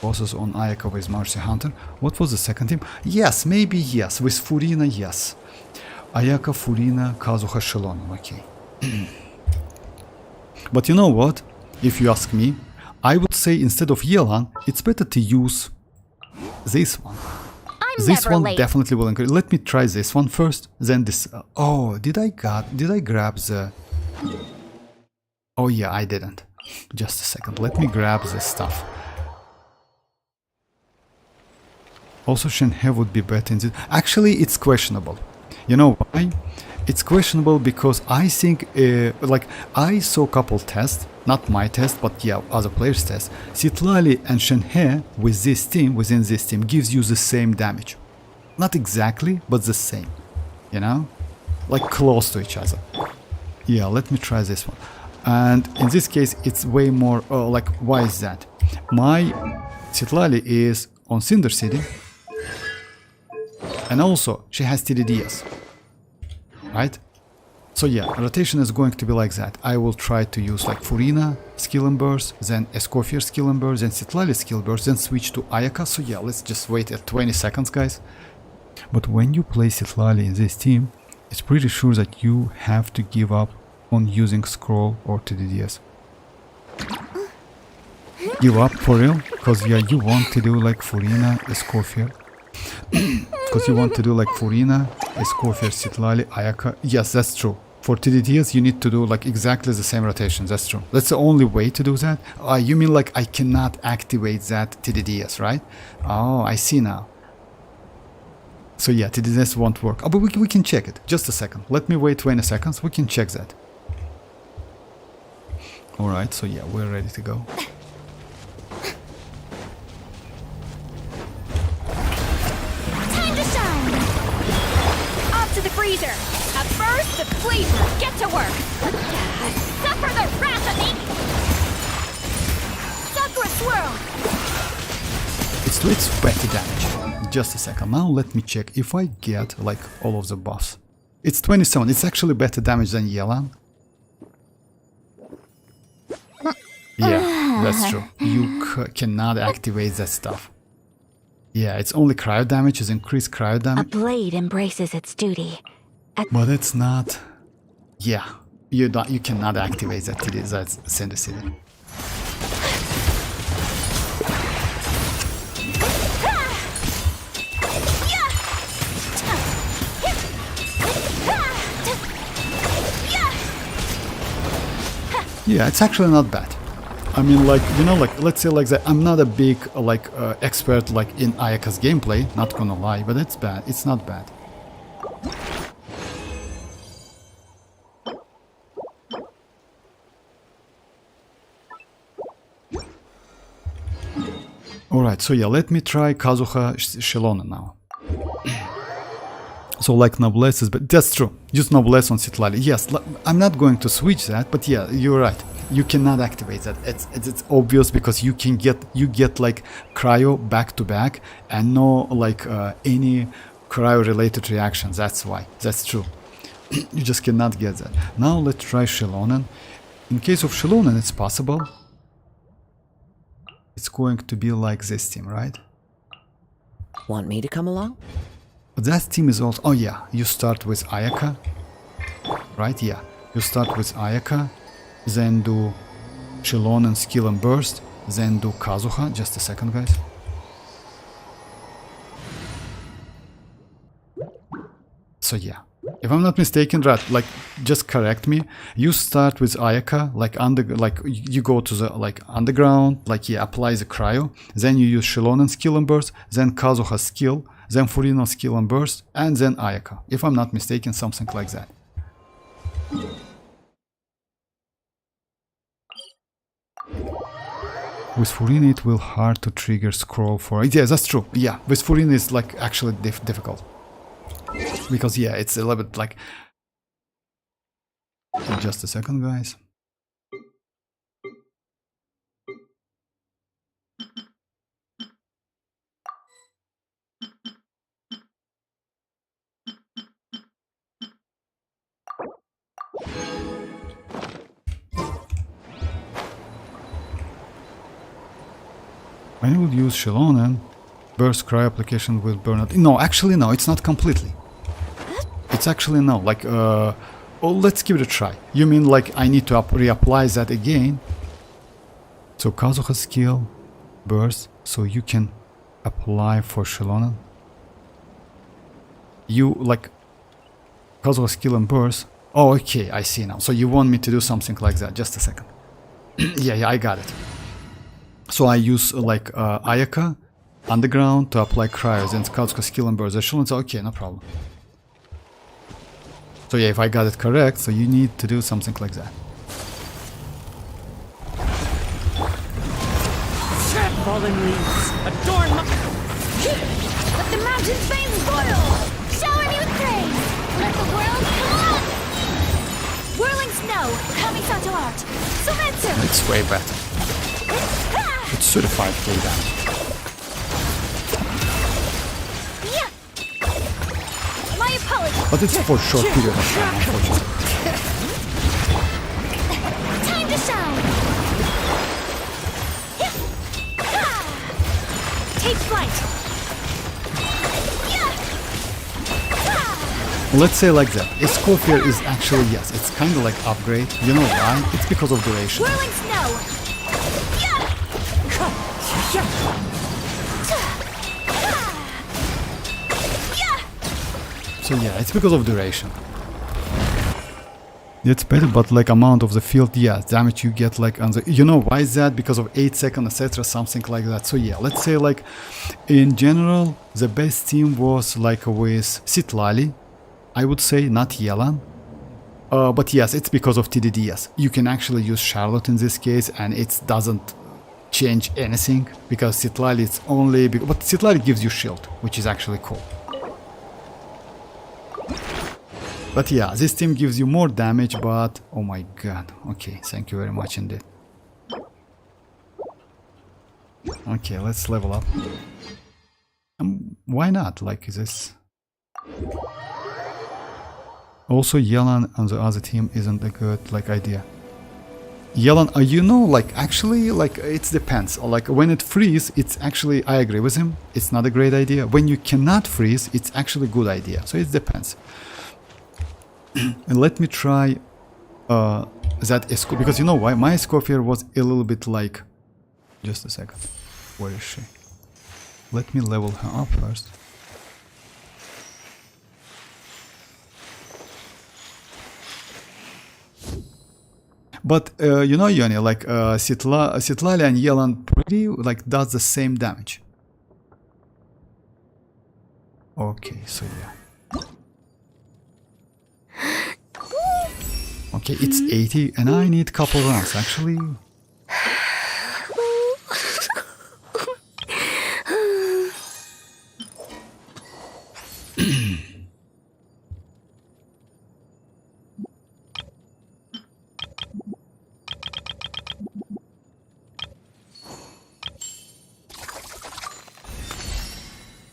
Speaker 1: Bosses on Ayaka with Mercy Hunter. What was the second team? Yes, maybe yes. With Furina, yes. Ayaka, Furina, Kazuha, Xilonen. Okay. But you know what? If you ask me, I would say instead of Yelan, it's better to use this one. This one definitely will increase. Let me try this one first, then this. Oh, did I grab the? Oh yeah, I didn't. Just a second. Let me grab this stuff. Also, Shenhe would be better in this. Actually, it's questionable. You know why? It's questionable because I think, like, I saw a couple tests, not my test, but yeah, other players' tests. Citlali and Shenhe with this team, within this team, gives you the same damage. Not exactly, but the same. You know? Like close to each other. Yeah, let me try this one. And in this case, it's way more, like, why is that? My Citlali is on Cinder City. And also, she has TDDS. Right? So yeah, rotation is going to be like that. I will try to use like Furina skill and burst, then Escoffier skill and burst, then Citlali skill burst, then switch to Ayaka. So yeah, let's just wait at 20 seconds, guys. But when you play Citlali in this team, it's pretty sure that you have to give up on using scroll or TDDS. Give up for real? Because yeah, you want to do like Furina, Escoffier. Because you want to do like Furina, Escoffier, Citlali, Ayaka. Yes, that's true. For TDDS, you need to do like exactly the same rotation. That's true. That's the only way to do that. You mean like I cannot activate that TDDS, right? Oh, I see now. So yeah, TDDS won't work. Oh, but we can check it. Just a second. Let me wait 20 seconds. We can check that. Alright, so yeah, we're ready to go.
Speaker 5: to the freezer! A burst of flavor! Get to work! Suffer the wrath of me! Sakura swirl!
Speaker 1: It's better damage. Just a second. Now let me check if I get like all of the buffs. It's 27. It's actually better damage than Yelan. Yeah, that's true. You cannot activate that stuff. Yeah, it's only cryo damage, is increased cryo damage.
Speaker 2: A blade embraces its duty.
Speaker 1: But it's not... Yeah, you cannot activate that Cinder City. Yeah, it's actually not bad. I mean, like, you know, like, let's say like that. I'm not a big like expert like in Ayaka's gameplay, not gonna lie, but it's bad. It's not bad. Alright, so yeah, let me try Kazuha Xilonen now. So like noblesse is, but that's true. Use noblesse on citlali. Yes, I'm not going to switch that, but yeah, you're right. You cannot activate that. It's obvious because you get like cryo back to back and no like any cryo related reactions. That's why. That's true. You just cannot get that. Now let's try Xilonen. In case of Xilonen, it's possible. It's going to be like this team, right?
Speaker 4: Want me to come along?
Speaker 1: But that team is also... Oh yeah, you start with Ayaka. Right, yeah. You start with Ayaka, then do Xilonen skill and burst, then do Kazuha. Just a second, guys. So yeah. If I'm not mistaken, right, like, just correct me. You start with Ayaka, like you go to the like underground, like yeah, apply the cryo. Then you use Xilonen skill and burst, then Kazuha skill, then Furino skill and burst, and then Ayaka. If I'm not mistaken, something like that. With Furino, it will hard to trigger scroll for. Yeah, that's true. Yeah, with Furino, it's like actually difficult. Because yeah, it's a little bit like... Just a second, guys. I will use Xilonen. Burst cry application with burnout. No, actually no, it's not completely. It's actually no, like, oh, let's give it a try. You mean like I need to reapply that again? So Kazuha skill, burst, so you can apply for Xilonen. You like Kazuha skill and burst. Oh, okay, I see now. So you want me to do something like that? Just a second. yeah, I got it. So I use like Ayaka, underground to apply cryos, and Kazuha skill and burst. Xilonen, so okay, no problem. So yeah, if I got it correct, so you need to do something like that.
Speaker 4: Fallen leaves, adorn my...
Speaker 5: Let the mountain's veins boil! Shower me with praise! Let the world come on! Whirling snow, Kamisato art, Sumetsu!
Speaker 1: It's way better. It's certified full damage.
Speaker 5: Yeah! My apologies!
Speaker 1: But it's for short period of time, unfortunately.
Speaker 5: Time to shine! Take flight!
Speaker 1: Let's say like that. Escoffier is actually, yes, it's kind of like upgrade. You know why? It's because of duration.
Speaker 5: Whirling snow!
Speaker 1: So yeah, it's because of duration. It's better, but like amount of the field, yeah, damage you get like on the... You know why is that? Because of 8 seconds, etc., something like that. So yeah, let's say like in general, the best team was like with citlali, I would say, not Yelan. But yes, it's because of TDDs. You can actually use Charlotte in this case, and it doesn't change anything because citlali it's only... But citlali gives you shield, which is actually cool. But yeah, this team gives you more damage, but... Oh my god. Okay, thank you very much indeed. Okay, let's level up. Why not? Like this... Also, Yelan on the other team isn't a good, like, idea. Yelan, you know, like, actually, like, it depends. Like, when it freezes, it's actually... I agree with him. It's not a great idea. When you cannot freeze, it's actually a good idea. So it depends. And let me try that Escoffier, because you know why? My Escoffier was a little bit like... Just a second. Where is she? Let me level her up first. But you know, Yoni, like Citlali and Yelan pretty like does the same damage. Okay, so yeah. Okay, it's 80 and I need couple rounds actually.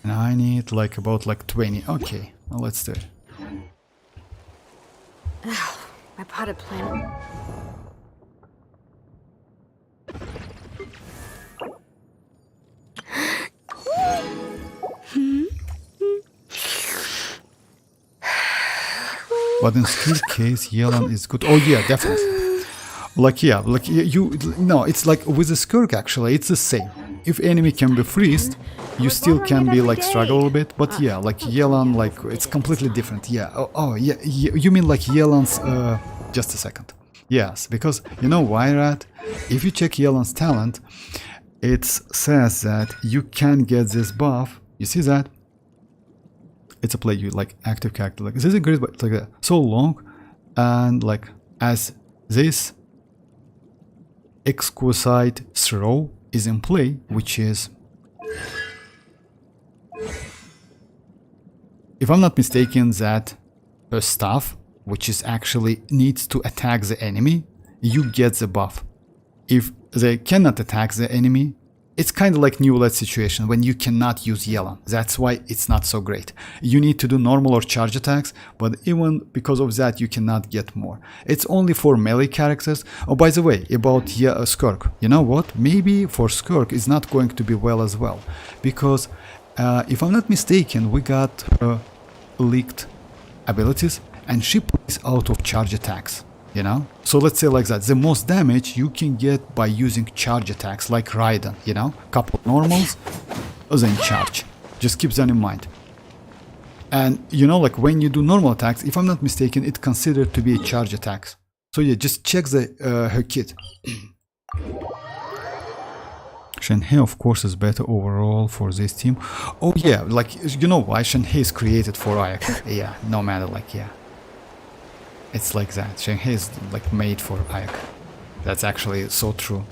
Speaker 1: And I need like about like 20. Okay, well, let's do it.
Speaker 4: My potted plant.
Speaker 1: But in skill case, Yelan is good. Oh yeah, definitely. Like yeah, like you. No, it's like with the Skirk actually, it's the same. If enemy can be freezed, you still can be like struggle a little bit. But yeah, like Yelan, like it's completely different. Yeah. Oh yeah. You mean like Yelan's? Just a second. Yes, because you know why, Rat? If you check Yelan's talent, it says that you can get this buff. You see that? It's a play you like active character. Like this is great, but like so long, and like as this exquisite throw is in play, which is, if I'm not mistaken, that her staff, which is actually needs to attack the enemy, you get the buff. If they cannot attack the enemy, it's kind of like new LED situation when you cannot use Yelan. That's why it's not so great. You need to do normal or charge attacks, but even because of that you cannot get more. It's only for melee characters. Oh, by the way, about Skirk, you know what? Maybe for Skirk it's not going to be well as well. Because if I'm not mistaken, we got leaked abilities and she plays out of charge attacks. You know, so let's say like that, the most damage you can get by using charge attacks like Raiden, you know, couple normals, then charge. Just keep that in mind. And you know, like when you do normal attacks, if I'm not mistaken, it's considered to be a charge attacks. So yeah, just check the her kit. Shenhe of course is better overall for this team. Oh yeah, like you know why Shenhe is created for Ayaka. Yeah, no matter like yeah. It's like that. Shenhe is like made for Ayaka. That's actually so true.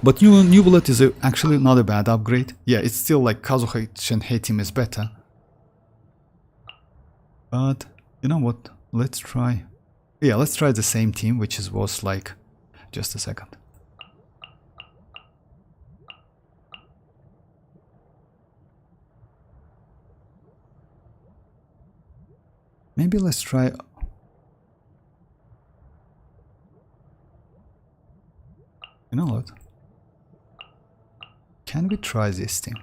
Speaker 1: But new bullet is actually not a bad upgrade. Yeah, it's still like Kazuha Shenhe team is better. But you know what? Let's try. Yeah, let's try the same team, which was like just a second. Maybe let's try. You know what? Can we try this thing?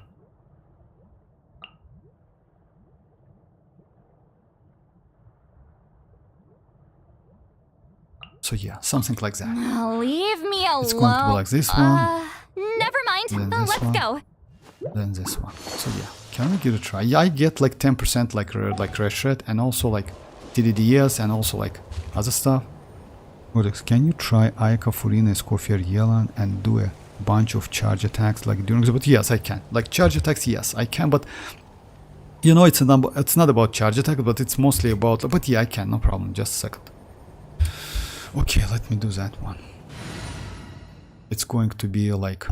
Speaker 1: So yeah, something like that.
Speaker 2: Leave me alone.
Speaker 1: It's going to be like this one.
Speaker 2: Never mind.
Speaker 1: Then this
Speaker 2: Let's
Speaker 1: one.
Speaker 2: go.
Speaker 1: Then this one. So yeah, can we give it a try? Yeah, I get like 10% like Reshred and also like TDDS and also like other stuff. Codex, can you try Ayaka, Furina, Escoffier, Yelan and do a bunch of charge attacks like during the... But yes, I can. Like charge attacks, yes, I can, but you know, it's not about charge attack, but it's mostly about... But yeah, I can, no problem. Just a second. Okay, let me do that one. It's going to be like...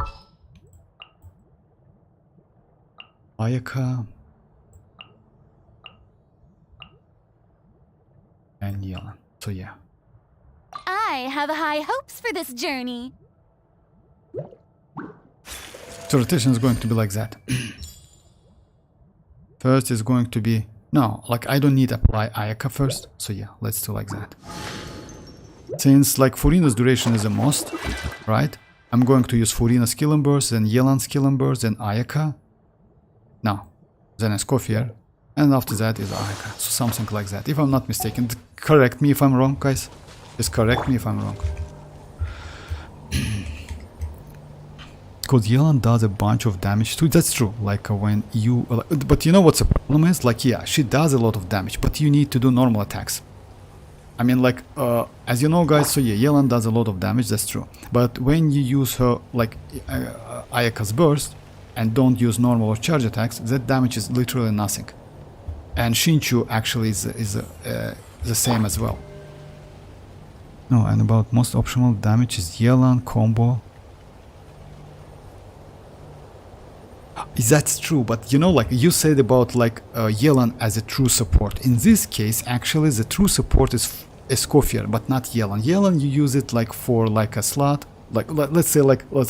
Speaker 1: Ayaka and Yelan. So yeah.
Speaker 2: I have high hopes for this journey.
Speaker 1: So rotation is going to be like that. First is going to be... No, like I don't need to apply Ayaka first. So yeah, let's do like that. Since like Furina's duration is a must, right? I'm going to use Furina skill and burst, then Yelan skill and burst, then Ayaka. No, then Escoffier, and after that is Ayaka. So something like that. If I'm not mistaken, correct me if I'm wrong, guys. Just correct me if I'm wrong. Because Yelan does a bunch of damage too. That's true. Like when you... But you know what's the problem is? Like yeah, she does a lot of damage, but you need to do normal attacks. I mean, like, as you know, guys, so yeah, Yelan does a lot of damage, that's true. But when you use her, like, Ayaka's burst, and don't use normal or charge attacks, that damage is literally nothing. And Shinchu actually is the same as well. No, and about most optional damage is Yelan combo. That's true, but you know, like you said about like Yelan as a true support. In this case, actually, the true support is Escoffier, but not Yelan. Yelan, you use it like for like a slot, like let's say like a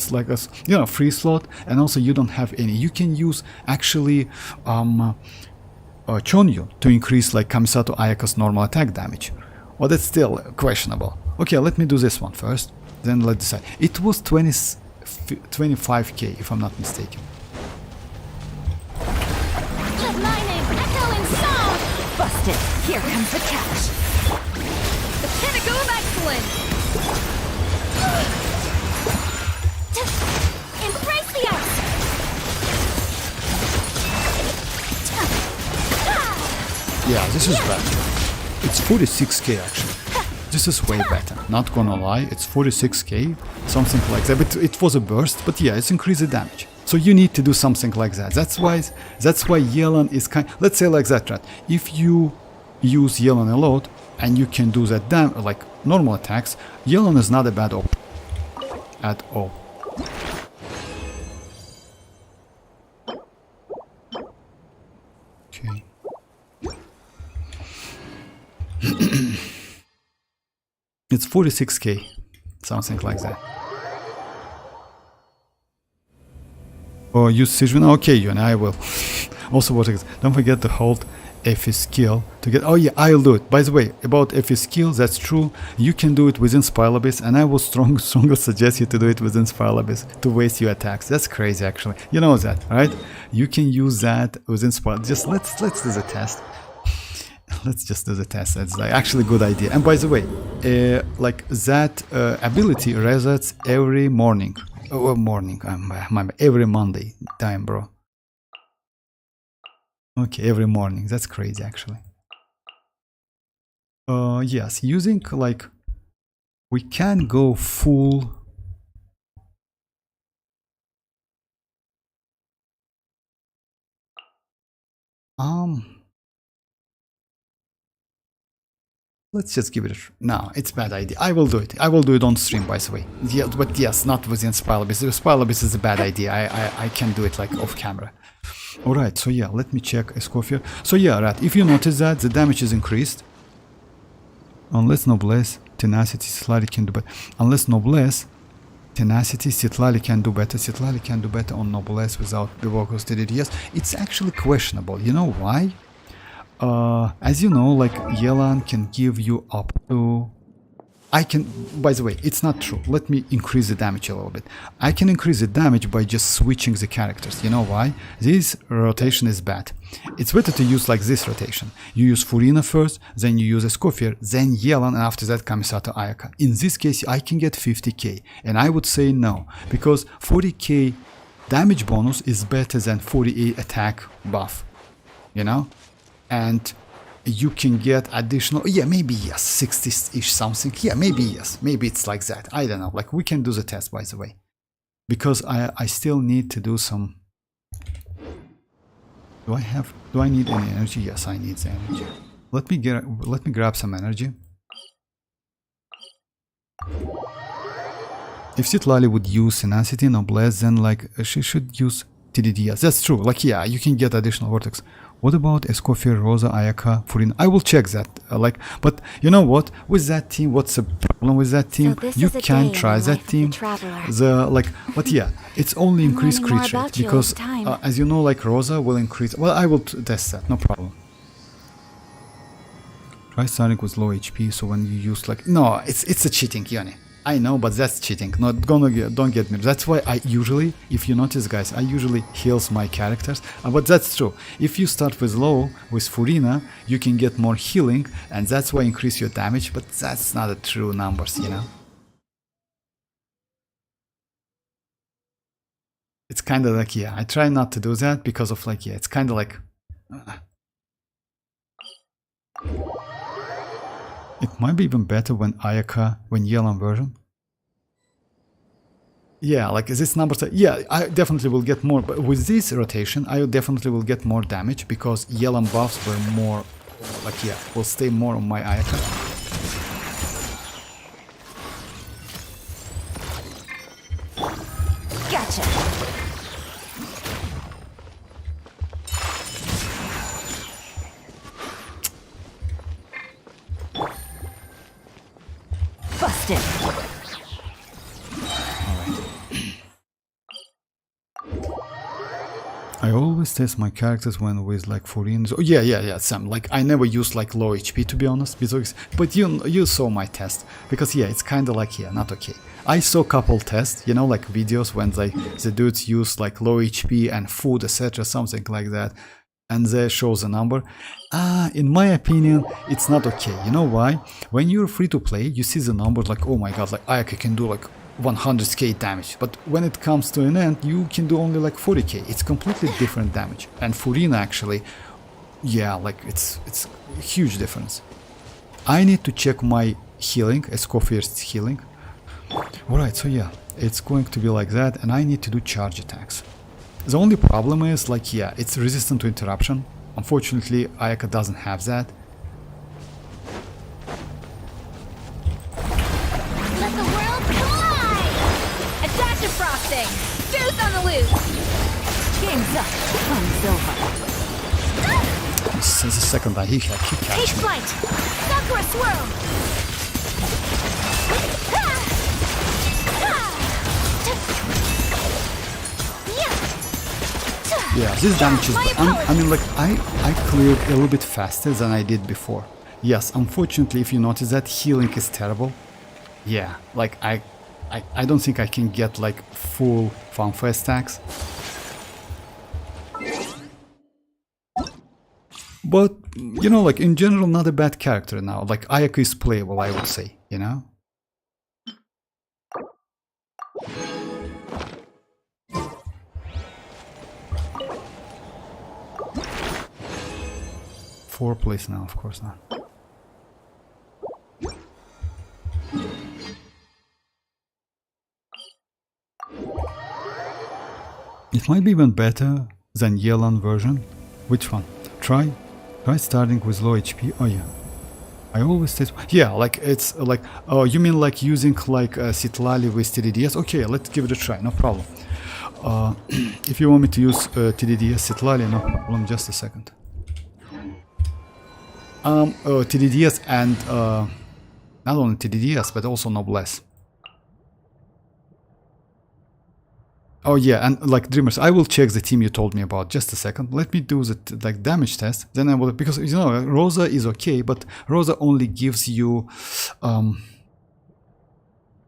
Speaker 1: free slot, and also you don't have any. You can use actually Chonyu to increase like Kamisato Ayaka's normal attack damage. Well, that's still questionable. Okay, let me do this one first, then let's decide. It was 25k if I'm not mistaken.
Speaker 2: Busted. Here comes the catch.
Speaker 4: The pinnacle of excellence!
Speaker 5: Embrace the ice!
Speaker 1: Yeah, this is better. It's 46k actually. This is way better. Not gonna lie, it's 46k, something like that. But it was a burst, but yeah, it's increased the damage. So you need to do something like that. That's why Yelan is kind. Let's say like that, right? If you use Yelan a lot and you can do that like normal attacks, Yelan is not a bad option at all. Okay. It's 46k, something like that. Oh, use Sijun? Okay, Yuna, I will. Also, don't forget to hold F skill to get. Oh yeah, I'll do it. By the way, about F skill, that's true. You can do it within Spire Abyss, and I will strongly suggest you to do it within Spire Abyss to waste your attacks. That's crazy, actually. You know that, right? You can use that within Spire. Just let's do the test. Let's just do the test. That's like actually a good idea. And by the way, like that ability resets every morning. Oh, every Monday. Damn, bro. Okay, every morning. That's crazy, actually. Yes, using like we can go full. Let's just give it a no, it's a bad idea. I will do it. I will do it on stream, by the way. Yeah, but yes, not within Spire Abyss. Spire Abyss is a bad idea. I can do it like off camera. Alright, so yeah, let me check Escoffier. So yeah, right, if you notice that the damage is increased. Unless Noblesse, Tenacity, citlali can do better. Unless Noblesse, Tenacity, citlali can do better. Citlali can do better on Noblesse without WuWa Codes TDDS. It's actually questionable. You know why? As you know, like Yelan can give you up to. By the way, it's not true. Let me increase the damage a little bit. I can increase the damage by just switching the characters. You know why? This rotation is bad. It's better to use like this rotation. You use Furina first, then you use Escoffier, then Yelan, and after that Kamisato Ayaka. In this case, I can get 50k, and I would say no, because 40k damage bonus is better than 48 attack buff. You know? And you can get additional, yeah, maybe yes, 60-ish something, yeah, maybe yes, maybe it's like that, I don't know, like we can do the test, by the way, because I still need to do some. Do I need any energy? Yes, I need the energy. Let me grab some energy. If citlali would use Tenacity, Noblesse, then like she should use TDDS. That's true, like yeah, you can get additional vortex. What about Escoffier, Rosa, Ayaka, Furina? I will check that. But you know what? With that team, what's the problem with that team?
Speaker 6: So
Speaker 1: you can try that team. But yeah, it's only increased crit rate because, as you know, like Rosa will increase. Well, I will test that. No problem. Try Sonic with low HP. So when you use like no, it's a cheating, Yoni. I know, but that's cheating. Don't get me. That's why I usually, if you notice, guys, I usually heals my characters. But that's true. If you start with low with Furina, you can get more healing, and that's why increase your damage. But that's not a true numbers, you know. It's kind of like yeah. I try not to do that because of like yeah. It's kind of like. It might be even better when when Yelan version. Yeah, like is this number? Yeah, I definitely will get more. But with this rotation, I definitely will get more damage because Yelan buffs were more, like yeah, will stay more on my Ayaka.
Speaker 2: Gotcha. Busted.
Speaker 1: I always test my characters when with like Furians. Oh yeah, Sam. Like I never use like low HP to be honest, because but you saw my test because yeah, it's kind of like yeah, not okay. I saw couple tests, you know, like videos when the dudes use like low HP and food etc. something like that, and they show the number. In my opinion, it's not okay. You know why? When you're free to play, you see the numbers like oh my god, like Ayaka can do like 100k damage, but when it comes to an end you can do only like 40k. It's completely different damage, and Furina actually, yeah, like it's a huge difference. I need to check my healing, Escoffier's healing. Alright, so yeah, it's going to be like that, and I need to do charge attacks. The only problem is like yeah, it's resistant to interruption. Unfortunately Ayaka doesn't have that.
Speaker 5: Juice on the loose!
Speaker 2: Game's up. Fun's over.
Speaker 1: Since the second I keep
Speaker 5: Take
Speaker 1: catching.
Speaker 5: flight! Sakura swirl!
Speaker 1: Yeah, this damage is... I mean, like, I cleared a little bit faster than I did before. Yes, unfortunately, if you notice that, healing is terrible. Yeah, like, I don't think I can get, like, full fanfare stacks. But, you know, like, in general, not a bad character now. Like, Ayaka is playable, I would say, you know? Four place now, of course not. It might be even better than Yelan version. Which one? Try starting with low HP. Oh yeah, I always say yeah, like it's like oh you mean like using like citlali with TDDS? Okay, let's give it a try, no problem. If you want me to use TDDS citlali, no problem. Just a second. TDDS and not only TDDS but also noblesse. Oh yeah, and like Dreamers, I will check the team you told me about. Just a second. Let me do the like damage test. Then I will, because you know Rosa is okay, but Rosa only gives you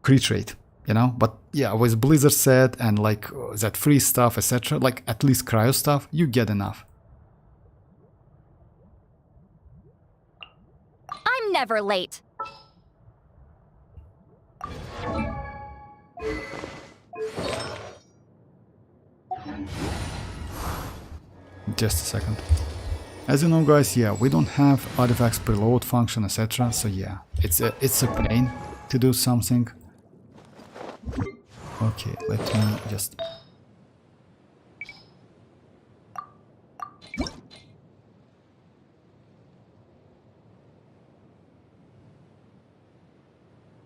Speaker 1: crit rate, you know. But yeah, with Blizzard set and like that free stuff, etc., like at least cryo stuff, you get enough.
Speaker 5: I'm never late.
Speaker 1: Just a second. As you know, guys, yeah, we don't have artifacts preload function, etc. So yeah, it's a pain to do something. Okay, let me just.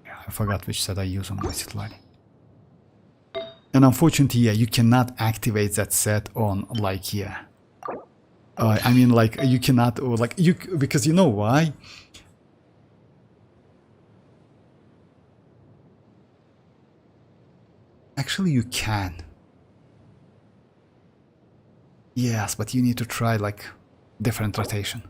Speaker 1: Yeah, I forgot which set I use on my citlali. And unfortunately, yeah, you cannot activate that set on like yeah. I mean, like you cannot, or like you, because you know why? Actually, you can. Yes, but you need to try like different rotation.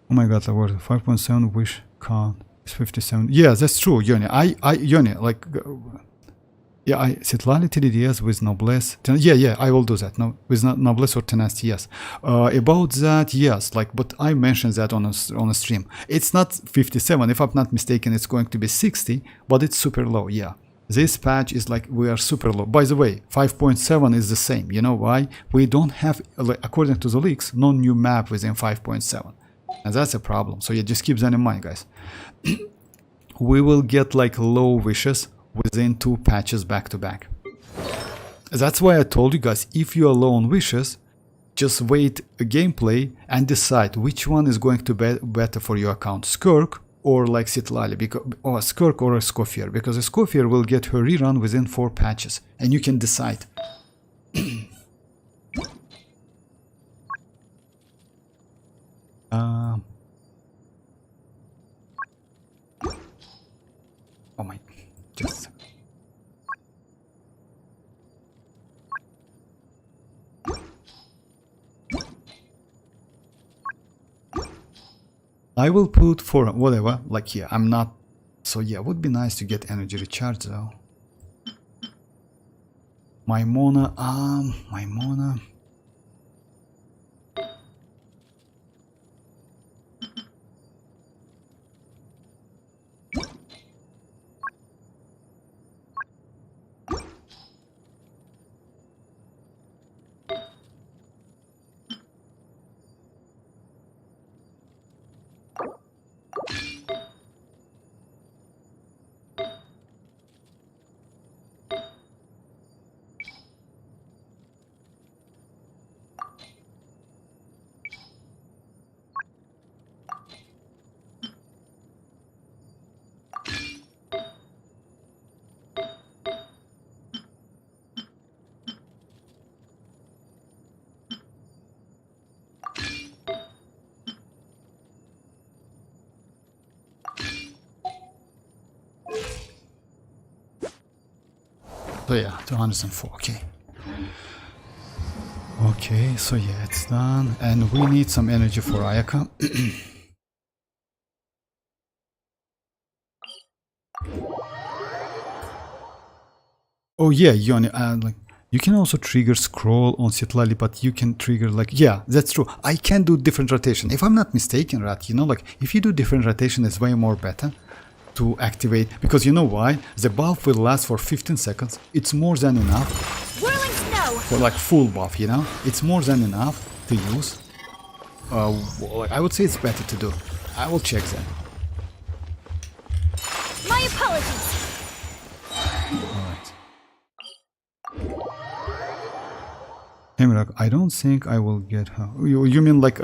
Speaker 1: Oh my god, I was 5.7 wish count is 57. Yeah, that's true, Yoni. Yoni, like, yeah, I citlali TDDS with noblesse. Yeah, I will do that. No, with noblesse or tenacity, yes. About that, yes, like, but I mentioned that on a stream. It's not 57. If I'm not mistaken, it's going to be 60, but it's super low. Yeah, This patch is like we are super low. By the way, 5.7 is the same. You know why? We don't have, according to the leaks, no new map within 5.7. And that's a problem. So yeah, just keep that in mind, guys. We will get like low wishes within 2 patches back to back. That's why I told you guys, if you are low on wishes, just wait a gameplay and decide which one is going to be better for your account, Skirk or like citlali, or Skirk or Escoffier, because Escoffier will get her rerun within 4 patches, and you can decide. Oh my, just. I will put for whatever, like yeah, I'm not, so yeah, would be nice to get energy recharge though. My Mona, my Mona. So yeah, 204, okay. Okay, so yeah, it's done. And we need some energy for Ayaka. Oh yeah, Yoni, like, you can also trigger scroll on citlali, but you can trigger like, yeah, that's true. I can do different rotation. If I'm not mistaken, Rat, you know, like, if you do different rotation, it's way more better to activate, because you know why? The buff will last for 15 seconds. It's more than enough for like full buff, you know? It's more than enough to use. Like, I would say it's better to do. I will check that.
Speaker 5: My apologies.
Speaker 1: Alright. Hey Mirak, I don't think I will get her. You mean like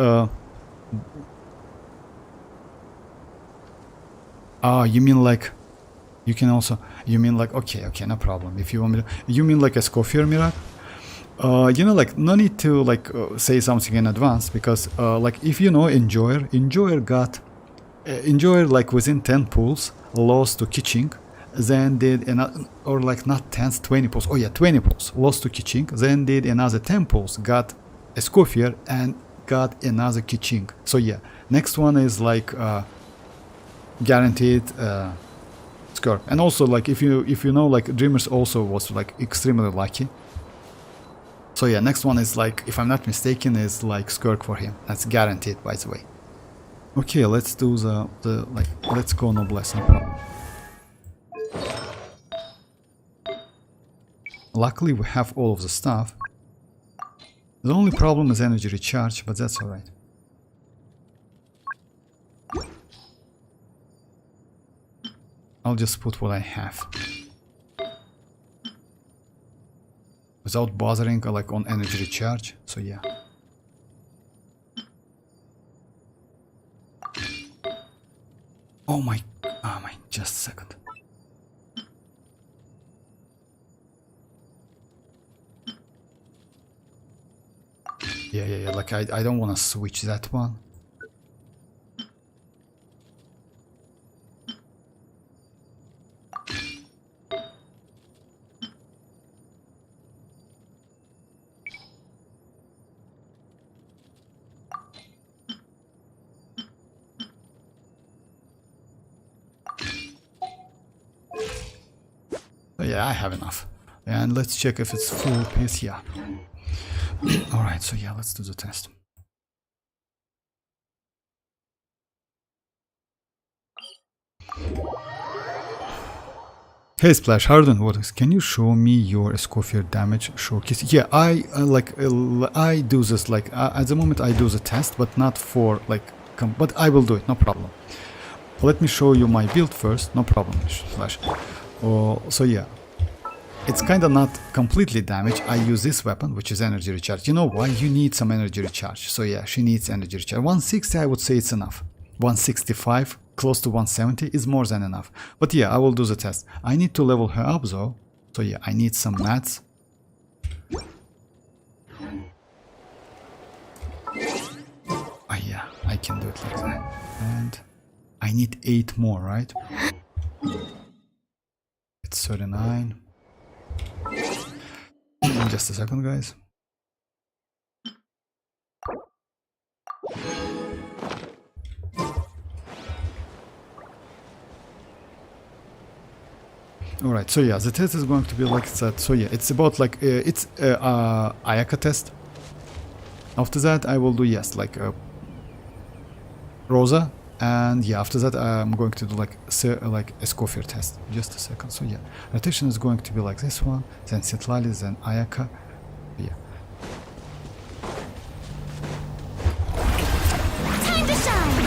Speaker 1: you mean like, you can also, you mean like, okay, no problem. If you want me to, you mean like a Escoffier, Mirak? You know, like, no need to like say something in advance, because like, if you know Enjoyer got, Enjoyer like within 10 pulls lost to Kiching, then did another, or like not 10, 20 pulls, oh yeah, 20 pulls lost to Kiching, then did another 10 pulls, got Escoffier and got another Kiching. So yeah, next one is like guaranteed Skirk. And also like, if you know, like Dreamers also was like extremely lucky. So yeah, next one is like, if I'm not mistaken, is like Skirk for him. That's guaranteed, by the way. Okay, let's do the like, let's go Noblesse, no problem. Luckily we have all of the stuff. The only problem is energy recharge, but that's alright. I'll just put what I have. Without bothering like on energy recharge, so yeah. Oh my, just a second. Yeah, like I don't want to switch that one. Yeah, I have enough. And let's check if it's full piece. Yeah. Alright, so yeah, let's do the test. Hey Splash, how are you doing? What is? Can you show me your Escoffier damage showcase? Yeah, I do this like at the moment I do the test, but not for like. But I will do it, no problem. Let me show you my build first, no problem. Splash. Oh, so yeah, it's kind of not completely damaged. I use this weapon, which is energy recharge. You know why? You need some energy recharge. So yeah, she needs energy recharge. 160, I would say it's enough. 165. Close to 170 is more than enough. But yeah, I will do the test. I need to level her up though. So yeah, I need some mats. Ah yeah, I can do it like that. And I need 8 more, right? It's 39. Just a second, guys. Alright, so yeah, the test is going to be like that. So yeah, it's about like, it's Ayaka test. After that, I will do, yes, like Rosa. And yeah, after that, I'm going to do like Escoffier test. Just a second. So yeah, rotation is going to be like this one, then citlali, then Ayaka. Yeah.
Speaker 5: Time to shine!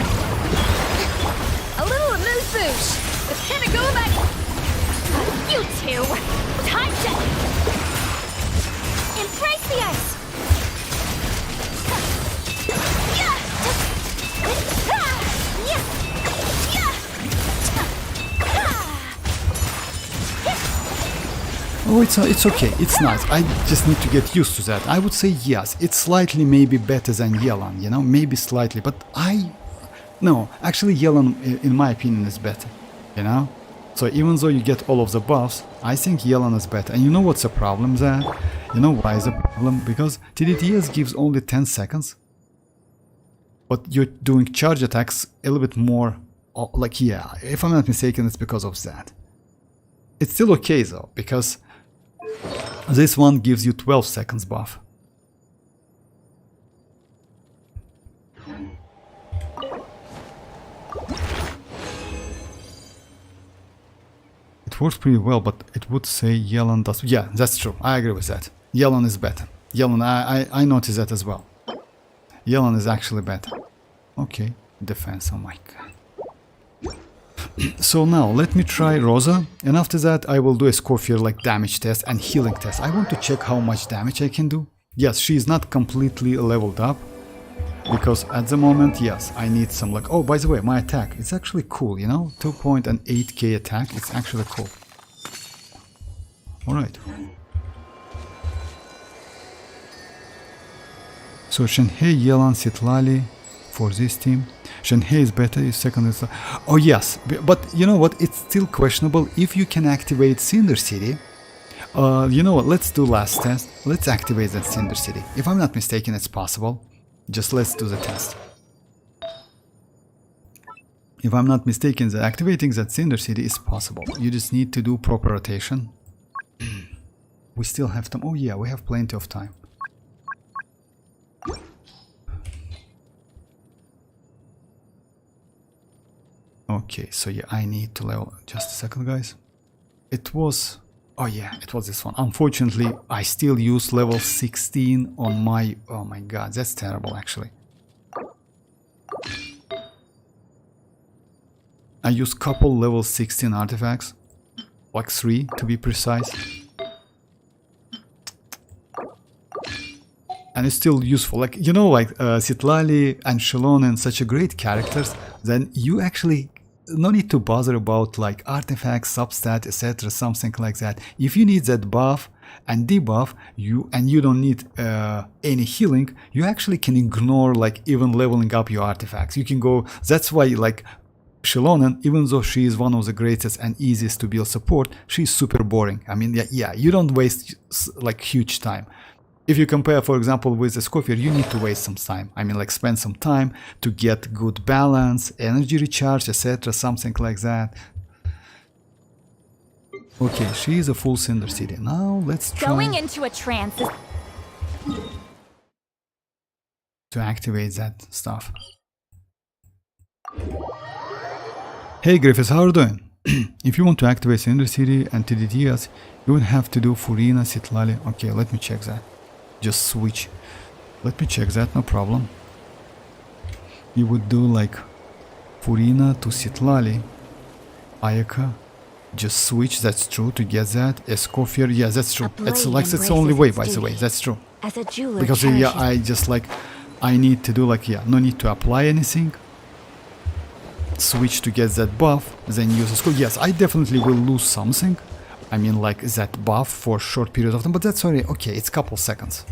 Speaker 4: A little amuse-bouche. It's gonna go back. You two! Time to
Speaker 5: Embrace the ice!
Speaker 1: Oh, it's okay. It's nice. I just need to get used to that. I would say yes. It's slightly maybe better than Yelan, you know, maybe slightly. But no, actually Yelan, in my opinion, is better, you know. So even though you get all of the buffs, I think Yelan is better. And you know what's the problem there? You know why is the problem? Because TDTS gives only 10 seconds. But you're doing charge attacks a little bit more, like, yeah, if I'm not mistaken, it's because of that. It's still okay though, because this one gives you 12 seconds buff. It works pretty well, but it would say Yelan does. Yeah, that's true. I agree with that. Yelan is better. Yelan, I noticed that as well. Yelan is actually better. Okay, defense, oh my god. So now, let me try Rosa, and after that I will do a Escoffier like damage test and healing test. I want to check how much damage I can do. Yes, she is not completely leveled up, because at the moment, yes, I need some like... Oh, by the way, my attack, it's actually cool, you know? 2.8k attack, it's actually cool. Alright. So Shenhe, Yelan, Citlali for this team. Shenhe is better, second is... Oh yes, but you know what, it's still questionable if you can activate Cinder City. You know what, let's do last test. Let's activate that Cinder City. If I'm not mistaken, it's possible. Just let's do the test. If I'm not mistaken, that activating that Cinder City is possible. You just need to do proper rotation. We still have time. Oh yeah, we have plenty of time. Okay, so yeah, I need to level... Just a second, guys. It was... Oh yeah, it was this one. Unfortunately, I still use level 16 on my... Oh my god, that's terrible, actually. I use couple level 16 artifacts. Like 3, to be precise. And it's still useful. Like, you know, like citlali and xilonen, such a great characters, then you actually... no need to bother about like artifacts, substat, etc., something like that. If you need that buff and debuff, you don't need any healing, you actually can ignore like even leveling up your artifacts. You can go. That's why like xilonen, even though she is one of the greatest and easiest to build support, she's super boring. I mean, yeah, you don't waste like huge time. If you compare, for example, with Escoffier, you need to waste some time. I mean, like spend some time to get good balance, energy recharge, etc., something like that. Okay, she is a full Cinder City. Now let's try
Speaker 2: Going into a trance is...
Speaker 1: to activate that stuff. Hey Griffiths, how are you doing? If you want to activate Cinder City and TDTs, you would have to do Furina, Citlali. Okay, let me check that. Just switch. Let me check that, no problem. You would do like Furina to Citlali, Ayaka. Just switch, that's true, to get that. Escoffier, yeah, that's true. It's like it's the only way, by the way, that's true.
Speaker 6: As a jeweler
Speaker 1: Because yeah, I just like, I need to do like, yeah, no need to apply anything. Switch to get that buff, then use a scope. Yes, I definitely will lose something. I mean like that buff for a short period of time, but that's already okay, it's couple seconds.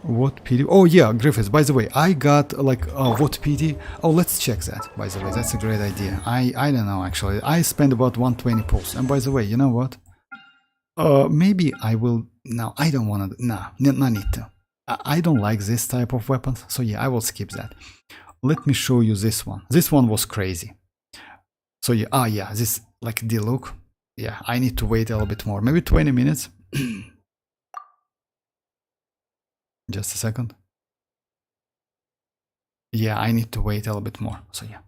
Speaker 1: What PD? Oh yeah, Griffiths, by the way, I got like what PD? Oh, let's check that, by the way, that's a great idea. I don't know actually, I spent about 120 pulse, and by the way, you know what? Maybe I will, no, I don't want to, no need to. I don't like this type of weapons, so yeah, I will skip that. Let me show you this one. This one was crazy. So yeah, yeah, this like the look. Yeah, I need to wait a little bit more, maybe 20 minutes. Just a second. Yeah, I need to wait a little bit more, so yeah.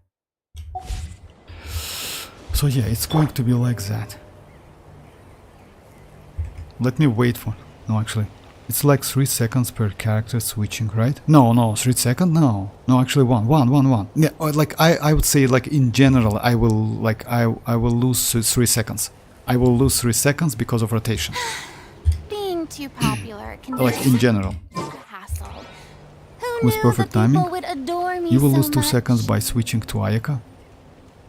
Speaker 1: So yeah, it's going to be like that. Let me wait for, no actually. It's like 3 seconds per character switching, right? No, 3 seconds? No, actually one. Yeah, like I would say like in general, I will like I will lose 3 seconds. I will lose 3 seconds because of rotation.
Speaker 5: Being too popular can
Speaker 1: Like in general.
Speaker 5: be a hassle. Who
Speaker 1: With
Speaker 5: knew
Speaker 1: perfect
Speaker 5: that people
Speaker 1: timing,
Speaker 5: would adore me
Speaker 1: you will
Speaker 5: so
Speaker 1: lose 2
Speaker 5: much?
Speaker 1: seconds by switching to Ayaka.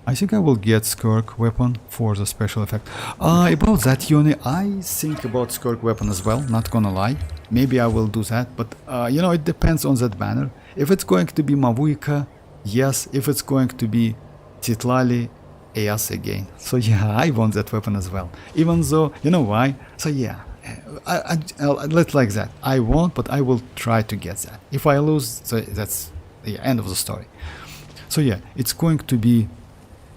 Speaker 1: I think I will get Skirk weapon for the special effect. About that, Yoni, I think about Skirk weapon as well, not gonna lie. Maybe I will do that, but you know, it depends on that banner. If it's going to be mavuika, yes. If it's going to be citlali, yes again. So yeah, I want that weapon as well. Even though, you know why? So yeah, let's like that. I won't, but I will try to get that. If I lose, so that's the end of the story. So yeah, it's going to be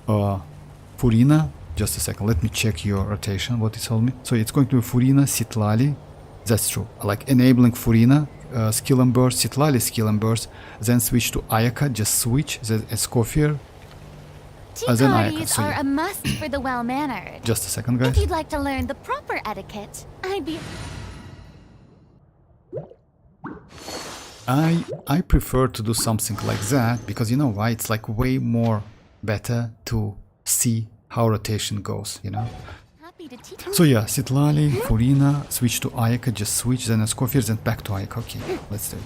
Speaker 1: Furina, just a second, let me check your rotation, what it told me. So it's going to be Furina, Citlali, that's true, like enabling Furina, skill and burst, Citlali skill and burst, then switch to Ayaka, just switch, the Escoffier, then Ayaka,
Speaker 5: Tea
Speaker 1: so
Speaker 5: are
Speaker 1: yeah.
Speaker 5: a must for the well-mannered.
Speaker 1: Just a second
Speaker 5: If
Speaker 1: guys.
Speaker 5: you'd like to learn the proper etiquette, I'd be...
Speaker 1: I prefer to do something like that, because you know why, it's like way more better to see how rotation goes, you know.
Speaker 5: Happy to teach.
Speaker 1: So yeah, Citlali, Furina, switch to Ayaka, just switch, then Escoffier, then back to Ayaka. Okay, let's do it.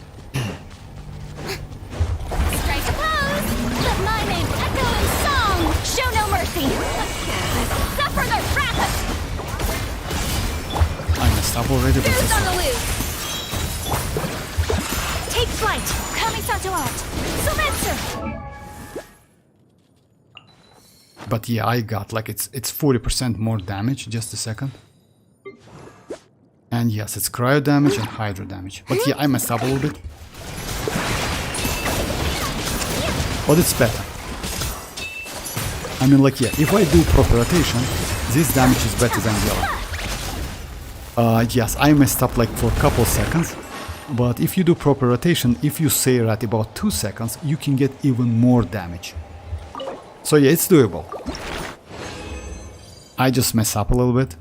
Speaker 5: Strike a pose! Let my name echo in song! Show no mercy! Suffer their wrath!
Speaker 1: I messed up already, but
Speaker 5: Boots on
Speaker 1: it's...
Speaker 5: the loose! Take flight! Kamisato art! Surrender!
Speaker 1: But yeah, I got like it's 40% more damage. Just a second. And yes, it's cryo damage and hydro damage. But yeah, I messed up a little bit. But it's better. I mean, like, yeah, if I do proper rotation, this damage is better than yellow. Yes, I messed up like for a couple seconds. But if you do proper rotation, if you say at about 2 seconds, you can get even more damage. So yeah, it's doable. I just mess up a little bit.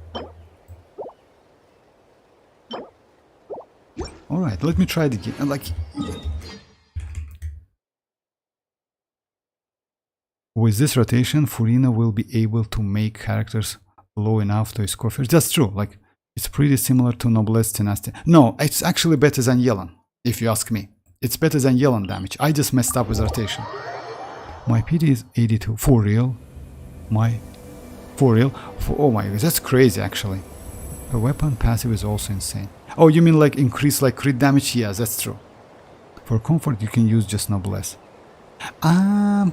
Speaker 1: Alright, let me try it again. Like, with this rotation, Furina will be able to make characters low enough to Escoffier. That's true, like, it's pretty similar to Noblesse Tenacity. No, it's actually better than Yelan, if you ask me. It's better than Yelan damage. I just messed up with rotation. My PD is 82. For real? For real? Oh my god, that's crazy actually. A weapon passive is also insane. Oh, you mean like increase like crit damage? Yeah, that's true. For comfort, you can use just Noblesse.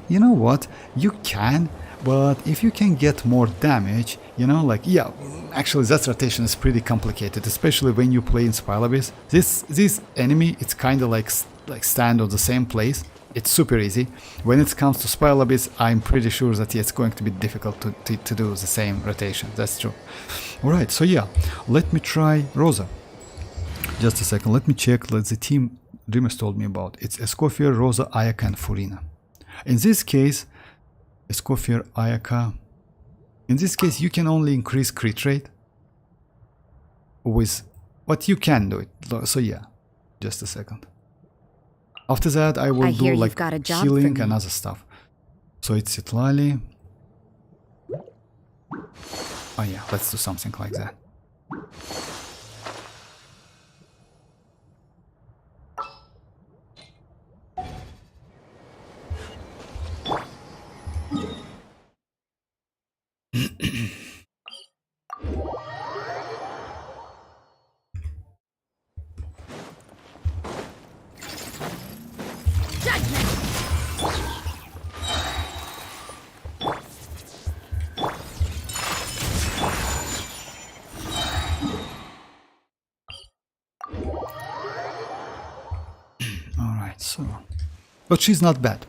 Speaker 1: You know what? You can, but if you can get more damage, you know, like, yeah, actually that rotation is pretty complicated, especially when you play in Spilabis. This enemy, it's kind of like stand on the same place. It's super easy. When it comes to Spilabis, I'm pretty sure that it's going to be difficult to do the same rotation. That's true. Alright, so yeah, let me try Rosa. Just a second, let me check. Let the team Dreamers told me about. It's Escoffier, Rosa, Ayaka, and Furina. In this case, Escoffier, Ayaka. In this case, you can only increase crit rate with, but you can do it. So yeah, just a second. After that, I will do like healing and other stuff. So it's citlali. Oh yeah, let's do something like that. But she's not bad.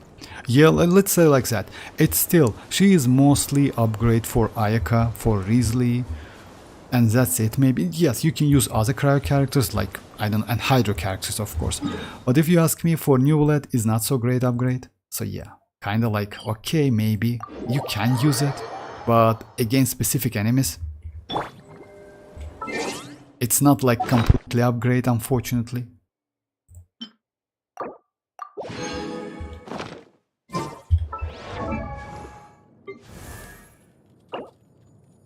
Speaker 1: Yeah, let's say like that. It's still, she is mostly upgrade for Ayaka, for Risley, and that's it. Maybe, yes, you can use other cryo characters like, I don't know, and Hydro characters, of course. But if you ask me, for Newlet is not so great upgrade. So yeah, kind of like, okay, maybe you can use it, but against specific enemies, it's not like completely upgrade, unfortunately.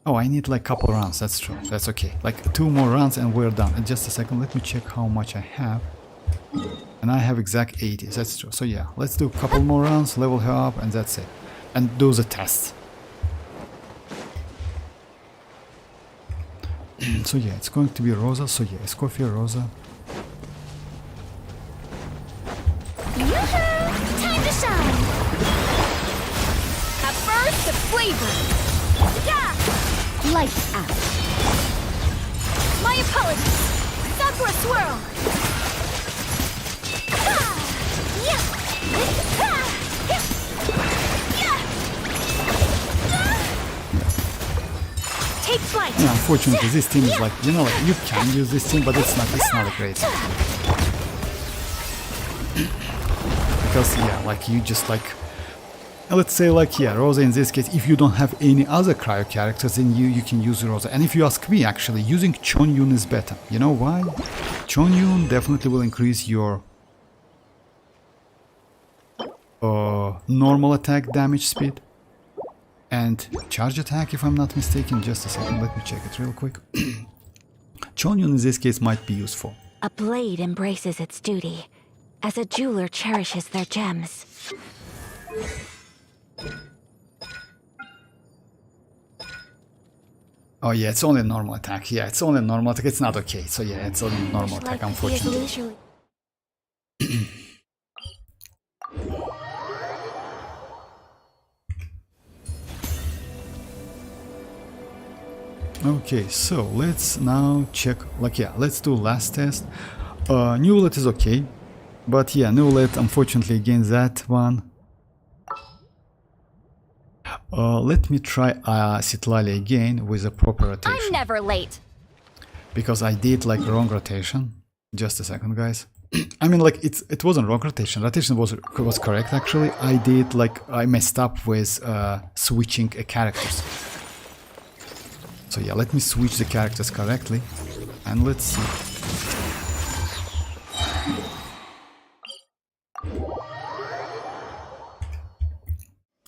Speaker 1: Oh, I need like couple rounds, that's true, that's okay. Like 2 more rounds and we're done. And just a second, let me check how much I have. And I have exact 80, that's true. So yeah, let's do a couple more rounds, level her up, and that's it. And do the tests. So yeah, it's going to be Rosa, so yeah, Escoffier, Rosa.
Speaker 5: Time to shine!
Speaker 4: At first, the flavor.
Speaker 5: Yeah! Lights out.
Speaker 4: My apologies.
Speaker 5: Sakura swirl! Ah! Yeah! Ah! Yeah! Take flight!
Speaker 1: Yeah, unfortunately, this team is like, you know, like you can use this team, but it's not a great team. Because yeah, like you just like, let's say like, yeah, Rosa in this case, if you don't have any other cryo characters, then you can use Rosa. And if you ask me, actually, using Chonyun is better. You know why? Chonyun definitely will increase your normal attack damage speed and charge attack, if I'm not mistaken. Just a second, let me check it real quick. Chonyun in this case might be useful.
Speaker 5: A blade embraces its duty, as a jeweler cherishes their gems.
Speaker 1: Oh yeah, it's only a normal attack. Yeah, it's only a normal attack. It's not okay. So yeah, it's only a normal attack, unfortunately. Okay, so let's now check, like yeah, let's do last test. Newlet is okay, but yeah, Newlet, unfortunately, against that one. Let me try citlali again with a proper rotation.
Speaker 4: I'm never late.
Speaker 1: Because I did like wrong rotation. Just a second, guys. I mean, like it wasn't wrong rotation. Rotation was correct actually. I did like I messed up with switching characters. So yeah, let me switch the characters correctly, and let's see.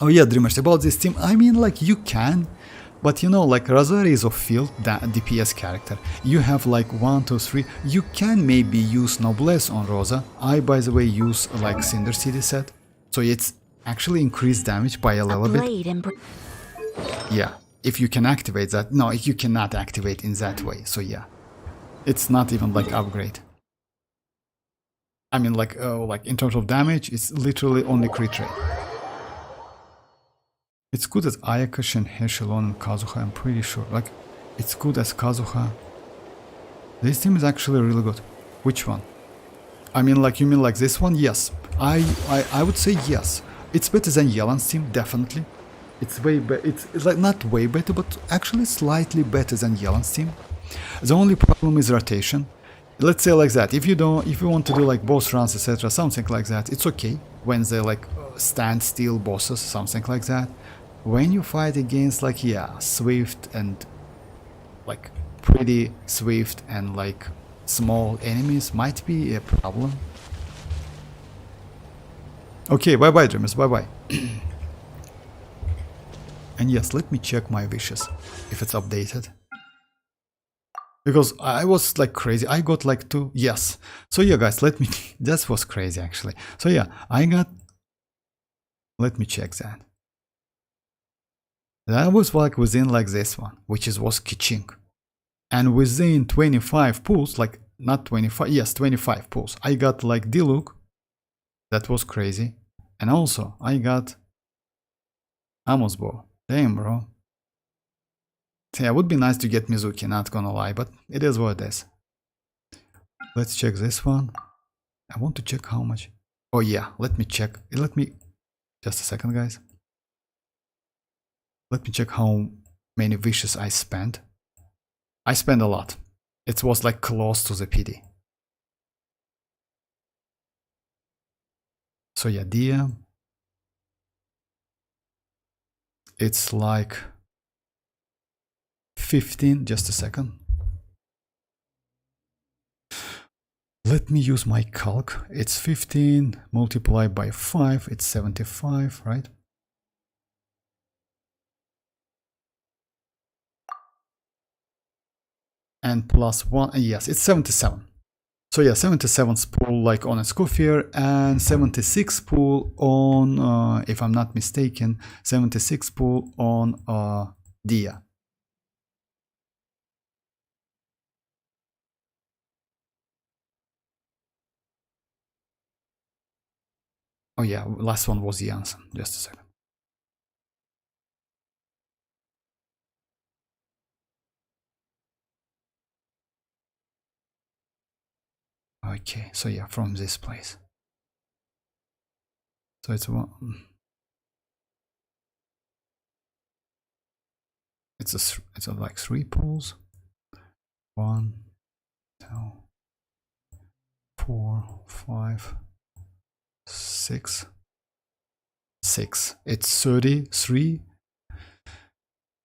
Speaker 1: Oh yeah, Dreamers, about this team, I mean like you can, but you know, like Razari is of field, that DPS character. You have like 1, 2, 3, you can maybe use Noblesse on Rosa. I, by the way, use like Cinder City set, so it's actually increased damage by a little bit. Yeah, if you can activate that. No, you cannot activate in that way, so yeah. It's not even like upgrade. I mean like in terms of damage, it's literally only crit rate. It's good as Ayaka, Shenhe, Xilonen, and Kazuha, I'm pretty sure. Like, it's good as Kazuha. This team is actually really good. Which one? I mean, like, you mean like this one? Yes. I would say yes. It's better than Yelan's team, definitely. It's way better. It's like not way better, but actually slightly better than Yelan's team. The only problem is rotation. let's say like that. If you want to do like boss runs, etc., something like that, it's okay. When they like stand still bosses, something like that. When you fight against like, yeah, swift and like pretty swift and like small enemies, might be a problem. Okay, bye bye dreamers, bye bye. And yes, let me check my wishes if it's updated, because I was like crazy. I got like 2, yes. So yeah guys, let me, that was crazy actually. So yeah, I got, let me check that. That was like within like this one, which was kitching. And within 25 pulls, like not 25, yes, 25 pulls, I got like Diluc. That was crazy. And also I got Amos Bow. Damn, bro. Yeah, it would be nice to get Mizuki, not gonna lie, but it is what it is. Let's check this one. I want to check how much. Oh yeah, let me check. Let me, just a second guys. Let me check how many wishes I spent. I spent a lot. It was like close to the PD. So yeah, Dia. It's like 15, just a second. Let me use my calc. It's 15 multiplied by 5, it's 75, right? And plus 1, yes, it's 77. So yeah, 77 spool like on Escoffier and 76 spool on, if I'm not mistaken, 76 spool on Dia. Oh yeah, last one was iansan, just a second. Okay, so yeah, from this place. So it's one. It's like 3 pools. 1, 2, 4, 5, 6. 6. It's 33,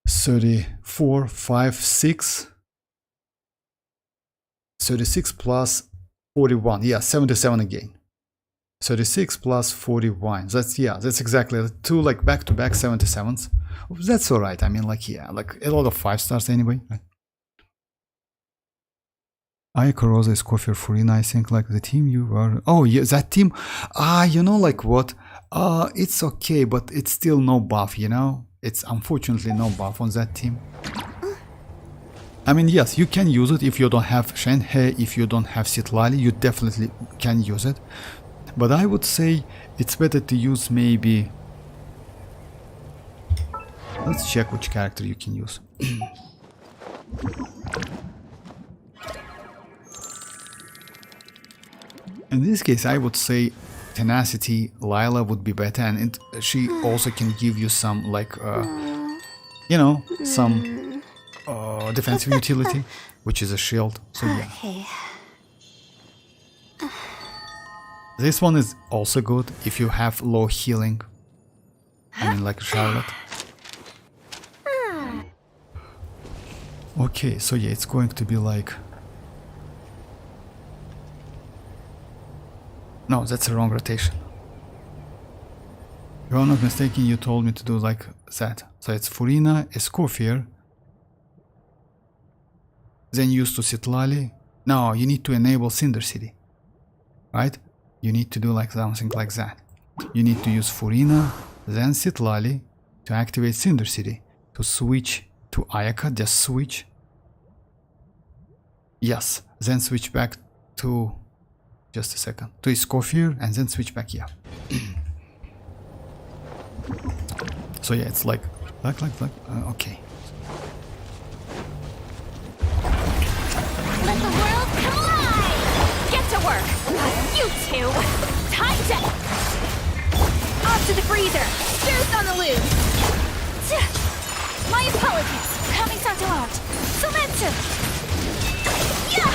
Speaker 1: 34, 5, 6. 36 plus 41. Yeah, 77 again. 36 plus 41. That's, yeah, that's exactly 2 like back-to-back 77s. That's alright. I mean, like, yeah, like a lot of 5 stars anyway. Right? Rosa is Escoffier Furina, I think, like the team you are. Oh, yeah, that team. You know, like what? It's okay, but it's still no buff, you know? It's unfortunately no buff on that team. I mean, yes, you can use it if you don't have Shenhe, if you don't have citlali, you definitely can use it. But I would say it's better to use maybe... Let's check which character you can use. In this case, I would say Tenacity, Lila would be better, and she also can give you some, like, you know, some defensive utility, which is a shield. So yeah.
Speaker 6: Okay.
Speaker 1: This one is also good if you have low healing. I mean, like Charlotte. Okay, so yeah, it's going to be like... No, that's a wrong rotation. If I'm not mistaken, you told me to do like that. So it's Furina, Escoffier. Then use to citlali. No, you need to enable Cinder City. Right? You need to do like something like that. You need to use Furina, then citlali to activate Cinder City. To switch to Ayaka, just switch. Yes, then switch back to... Just a second. To Escoffier and then switch back, yeah. So yeah, it's like... okay.
Speaker 4: Let the world come alive! Get to work! You two! Time to... Off to the freezer! Spirit's on the loose!
Speaker 2: My apologies. Coming out. So let's...
Speaker 4: Yeah!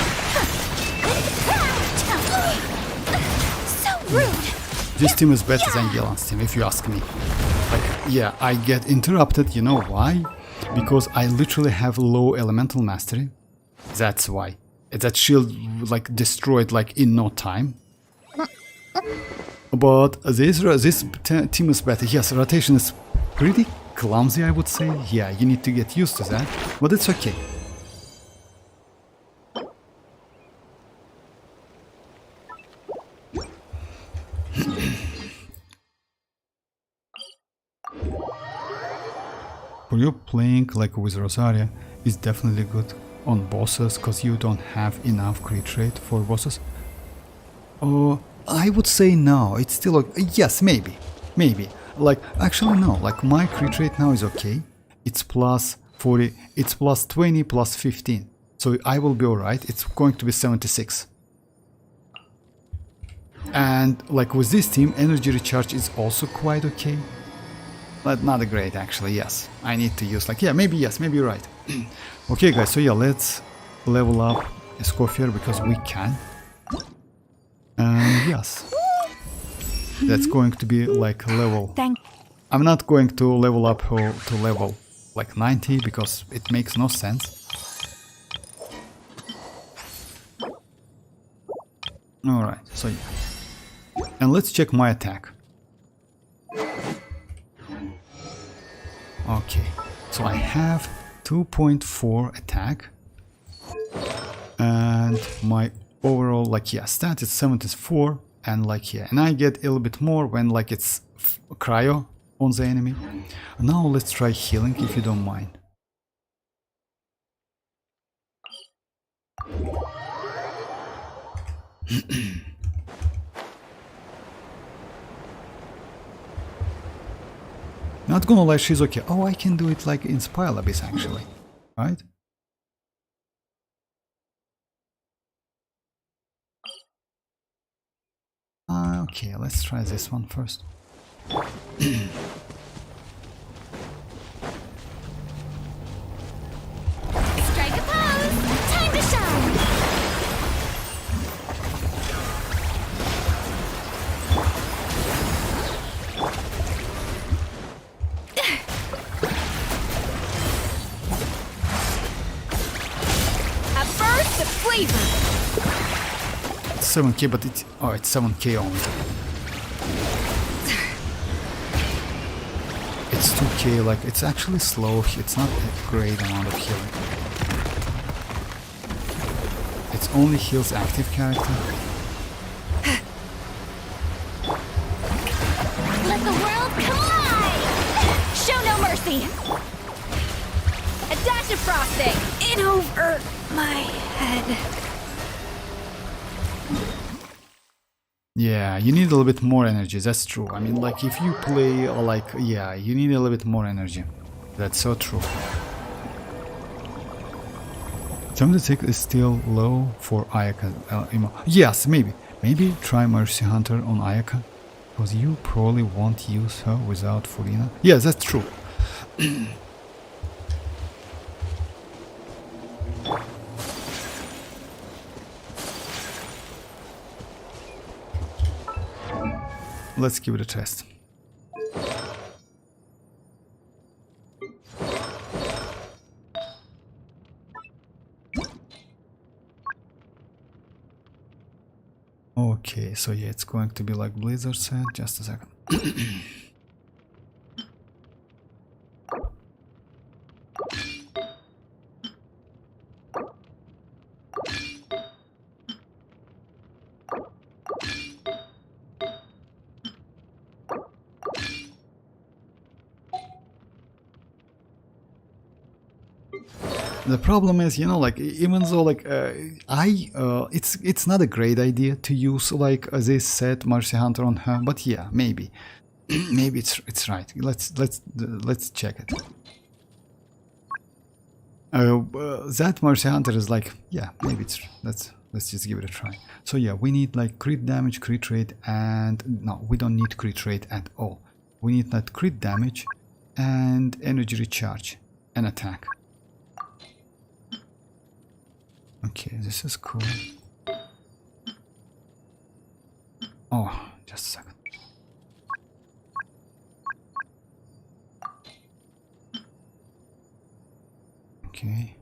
Speaker 1: This team is better than Yelan's team, if you ask me. Like, yeah, I get interrupted, you know why? Because I literally have low elemental mastery. That's why. That shield like destroyed like in no time. But this team is better. Yes, rotation is pretty clumsy, I would say. Yeah, you need to get used to that, but it's okay. For you, playing like with Rosaria is definitely good on bosses because you don't have enough crit rate for bosses. Oh, I would say no. It's still okay. Yes, maybe. Like, actually no. Like, my crit rate now is okay. It's plus 40. It's plus 20 plus 15. So I will be alright. It's going to be 76. And like with this team, energy recharge is also quite okay. But not great actually, yes. I need to use like, yeah, maybe yes, maybe you're right. Okay guys, so yeah, let's level up Escoffier because we can. And yes. That's going to be like level. I'm not going to level up to level like 90 because it makes no sense. Alright, so yeah. And let's check my attack. Okay, so I have 2.4 attack. And my overall, like, yeah, stat is 74. And like, yeah, and I get a little bit more when like it's cryo on the enemy. Now let's try healing if you don't mind. Not gonna lie, she's okay. Oh, I can do it like in Spile Abyss actually, right? Okay, let's try this one first.
Speaker 5: Strike a pose! Time to shine!
Speaker 4: A burst of flavor!
Speaker 1: 7k, but it's 7k only. It's 2k, like it's actually slow. It's not a great amount of healing. It only heals active character.
Speaker 5: Let the world collide!
Speaker 4: Show no mercy! A dash of frosting! In over my head.
Speaker 1: Yeah, you need a little bit more energy, that's true. I mean, like, if you play, like, yeah, you need a little bit more energy. That's so true. 76 is still low for Ayaka. Yes, maybe. Maybe try Mercy Hunter on Ayaka. Because you probably won't use her without Furina. Yeah, that's true. Let's give it a test. Okay, so yeah, it's going to be like Blizzard said. Just a second. The problem is, you know, like, even though, like, it's not a great idea to use, like, this set Mercy Hunter on her, but yeah, maybe. Maybe it's right. Let's check it. That Mercy Hunter is like, yeah, maybe it's, let's just give it a try. So yeah, we need like crit damage, crit rate, and no, we don't need crit rate at all. We need that crit damage and energy recharge and attack. Okay, this is cool. Oh, just a second. Okay.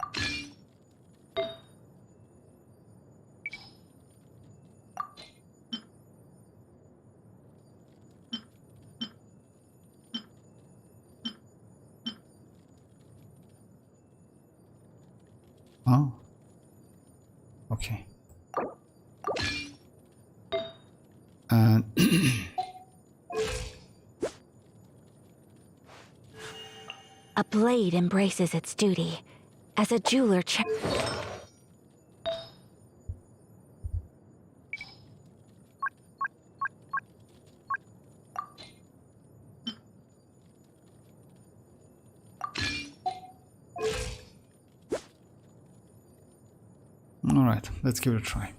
Speaker 1: Oh. Okay. And
Speaker 4: A blade embraces its duty. As a jeweler
Speaker 1: all right, let's give it a try.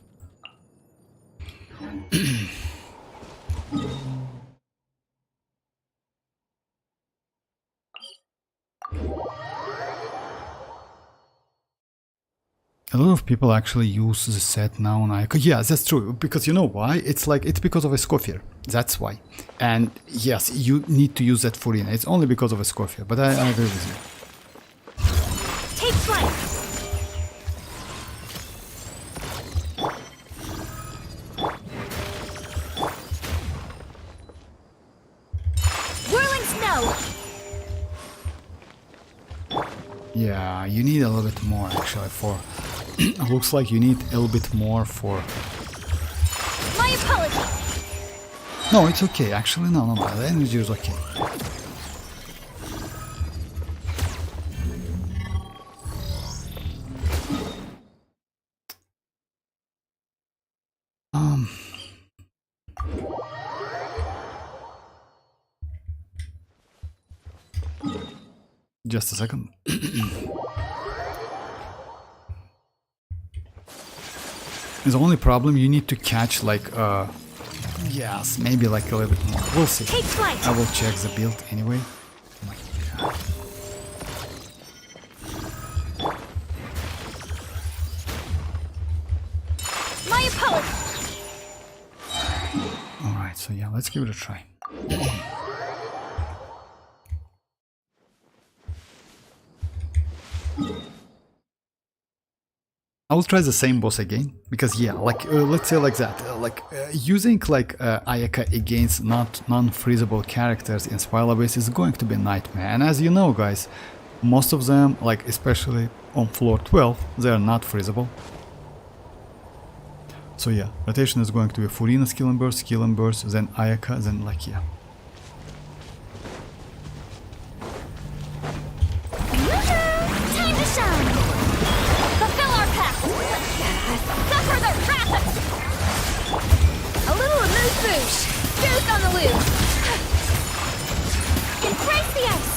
Speaker 1: A lot of people actually use the set now on Icon. Yeah, that's true, because you know why? It's because of Escoffier. That's why. And yes, you need to use that for Furina. It's only because of Escoffier, but I agree with you.
Speaker 4: take flight. Whirling snow.
Speaker 1: Yeah, you need a little bit more actually for... Looks like you need a little bit more for...
Speaker 4: My apologies.
Speaker 1: No, it's okay. Actually, no, the energy is okay. Just a second. The only problem, you need to catch like yes, maybe like a little bit more. We'll see.
Speaker 4: Take flight.
Speaker 1: I will check the build anyway. Oh my God.
Speaker 4: My apologies.
Speaker 1: All right, so yeah, let's give it a try. I will try the same boss again, because yeah, like let's say like that, using like Ayaka against non-freezable characters in Spiral Base is going to be a nightmare. And as you know, guys, most of them, like especially on floor 12, they are not freezable. So yeah, rotation is going to be Furina skill and burst, then Ayaka, then like yeah.
Speaker 4: Time to shine. Fulfill our pact. Suffer the wrath. A little amuse-bouche. Goose on the loose. Embrace the ice.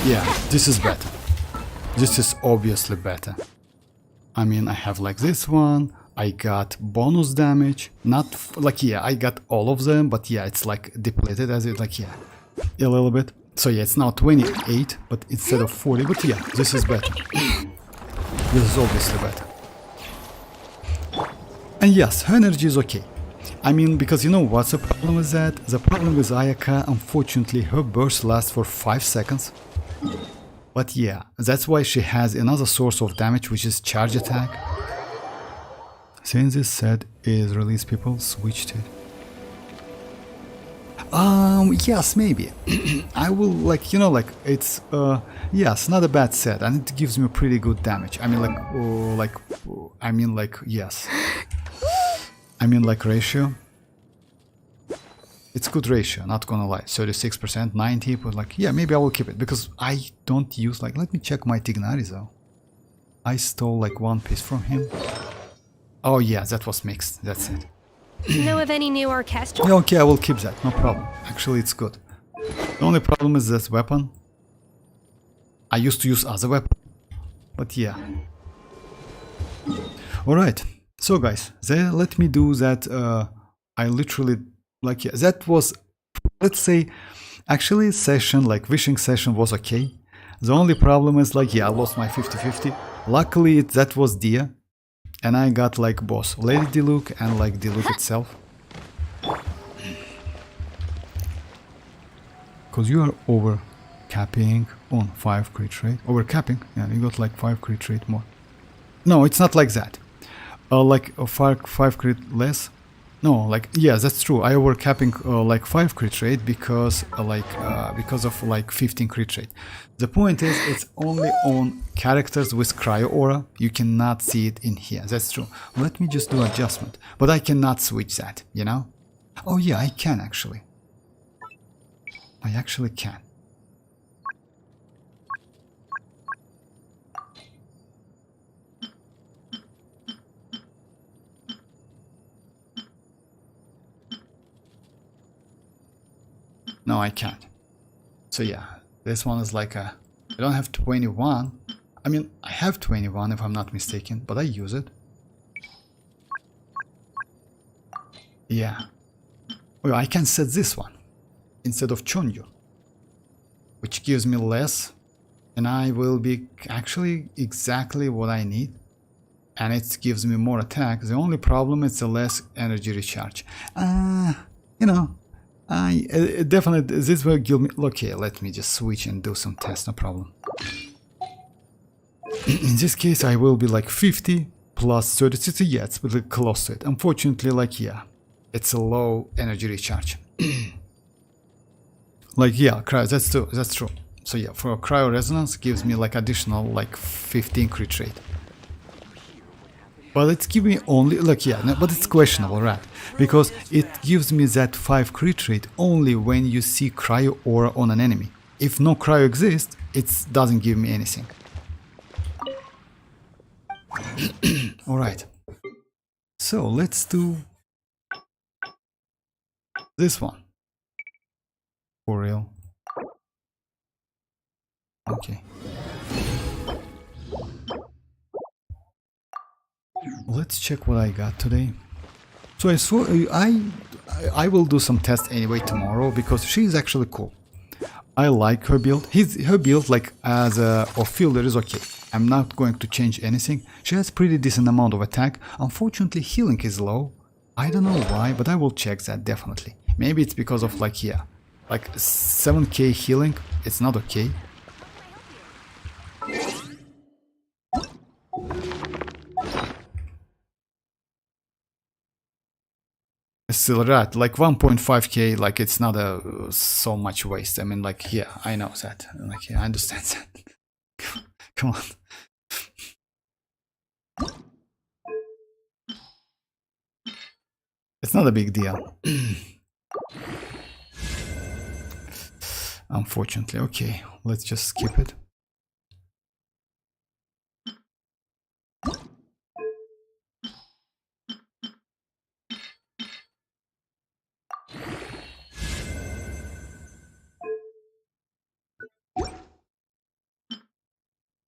Speaker 1: Yeah, this is better. This is obviously better. I mean, I have like this one, I got bonus damage, not like, yeah, I got all of them, but yeah, it's like depleted as it, like, yeah, a little bit. So yeah, it's now 28, but instead of 40, but yeah, this is better. This is obviously better. And yes, her energy is okay. I mean, because you know what's the problem with that? The problem with Ayaka, unfortunately, her burst lasts for 5 seconds. But yeah, that's why she has another source of damage, which is charge attack. Since this set is released, people switched it. Yes, maybe. I will, like, you know, like, it's, yes, not a bad set, and it gives me pretty good damage. I mean, like, yes. I mean, like, ratio. It's good ratio, not gonna lie. 36%, 90, but like, yeah, maybe I will keep it, because I don't use, like, let me check my Tignari though. I stole, like, one piece from him. Oh yeah, that was mixed, that's it.
Speaker 6: Know of any new orchestra?
Speaker 1: Yeah, okay, I will keep that, no problem. Actually, it's good. The only problem is this weapon. I used to use other weapon, but yeah. Alright, so guys, let me do that. I literally, like, yeah, that was, let's say, actually session, like wishing session was okay. The only problem is, like, yeah, I lost my 50-50. Luckily, that was Dia. And I got like both Lady Diluc and like Diluc itself. Because you are over capping on 5 crit rate. Over capping, yeah, you got like 5 crit rate more. No, it's not like that. Like 5 crit less. No, like, yeah, that's true. I over capping like 5 crit rate because because of like 15 crit rate. The point is, it's only on characters with cryo aura. You cannot see it in here. That's true. Let me just do adjustment. But I cannot switch that, you know? Oh yeah, I can actually. I actually can. No, I can't. So yeah, this one is like a... I don't have 21. I mean, I have 21 if I'm not mistaken, but I use it. Yeah. Well, I can set this one instead of Chonyu, which gives me less, and I will be actually exactly what I need. And it gives me more attack. The only problem is the less energy recharge. You know, I definitely, this will give me... Okay, let me just switch and do some tests, no problem. In this case, I will be like 50 plus 30, yeah, it's really close to it. Unfortunately, like, yeah, it's a low energy recharge. Like, yeah, cryo, that's true. So yeah, for cryo resonance, gives me like additional like 15 crit rate. But it's giving me only, like, yeah, no, but it's questionable, right? Because it gives me that 5 crit rate only when you see cryo aura on an enemy. If no cryo exists, it doesn't give me anything. Alright. So let's do this one. For real. Okay. Let's check what I got today. So I saw I will do some tests anyway tomorrow because she is actually cool. I like her build. Her build, like, as a off-fielder, is okay. I'm not going to change anything. She has pretty decent amount of attack. Unfortunately, healing is low. I don't know why, but I will check that definitely. Maybe it's because of, like, yeah, like 7k healing. It's not okay. Still right, like 1.5k, like it's not a so much waste. I mean, like, yeah, I know that. Like, yeah, I understand that. Come on. It's not a big deal. Unfortunately, okay, let's just skip it.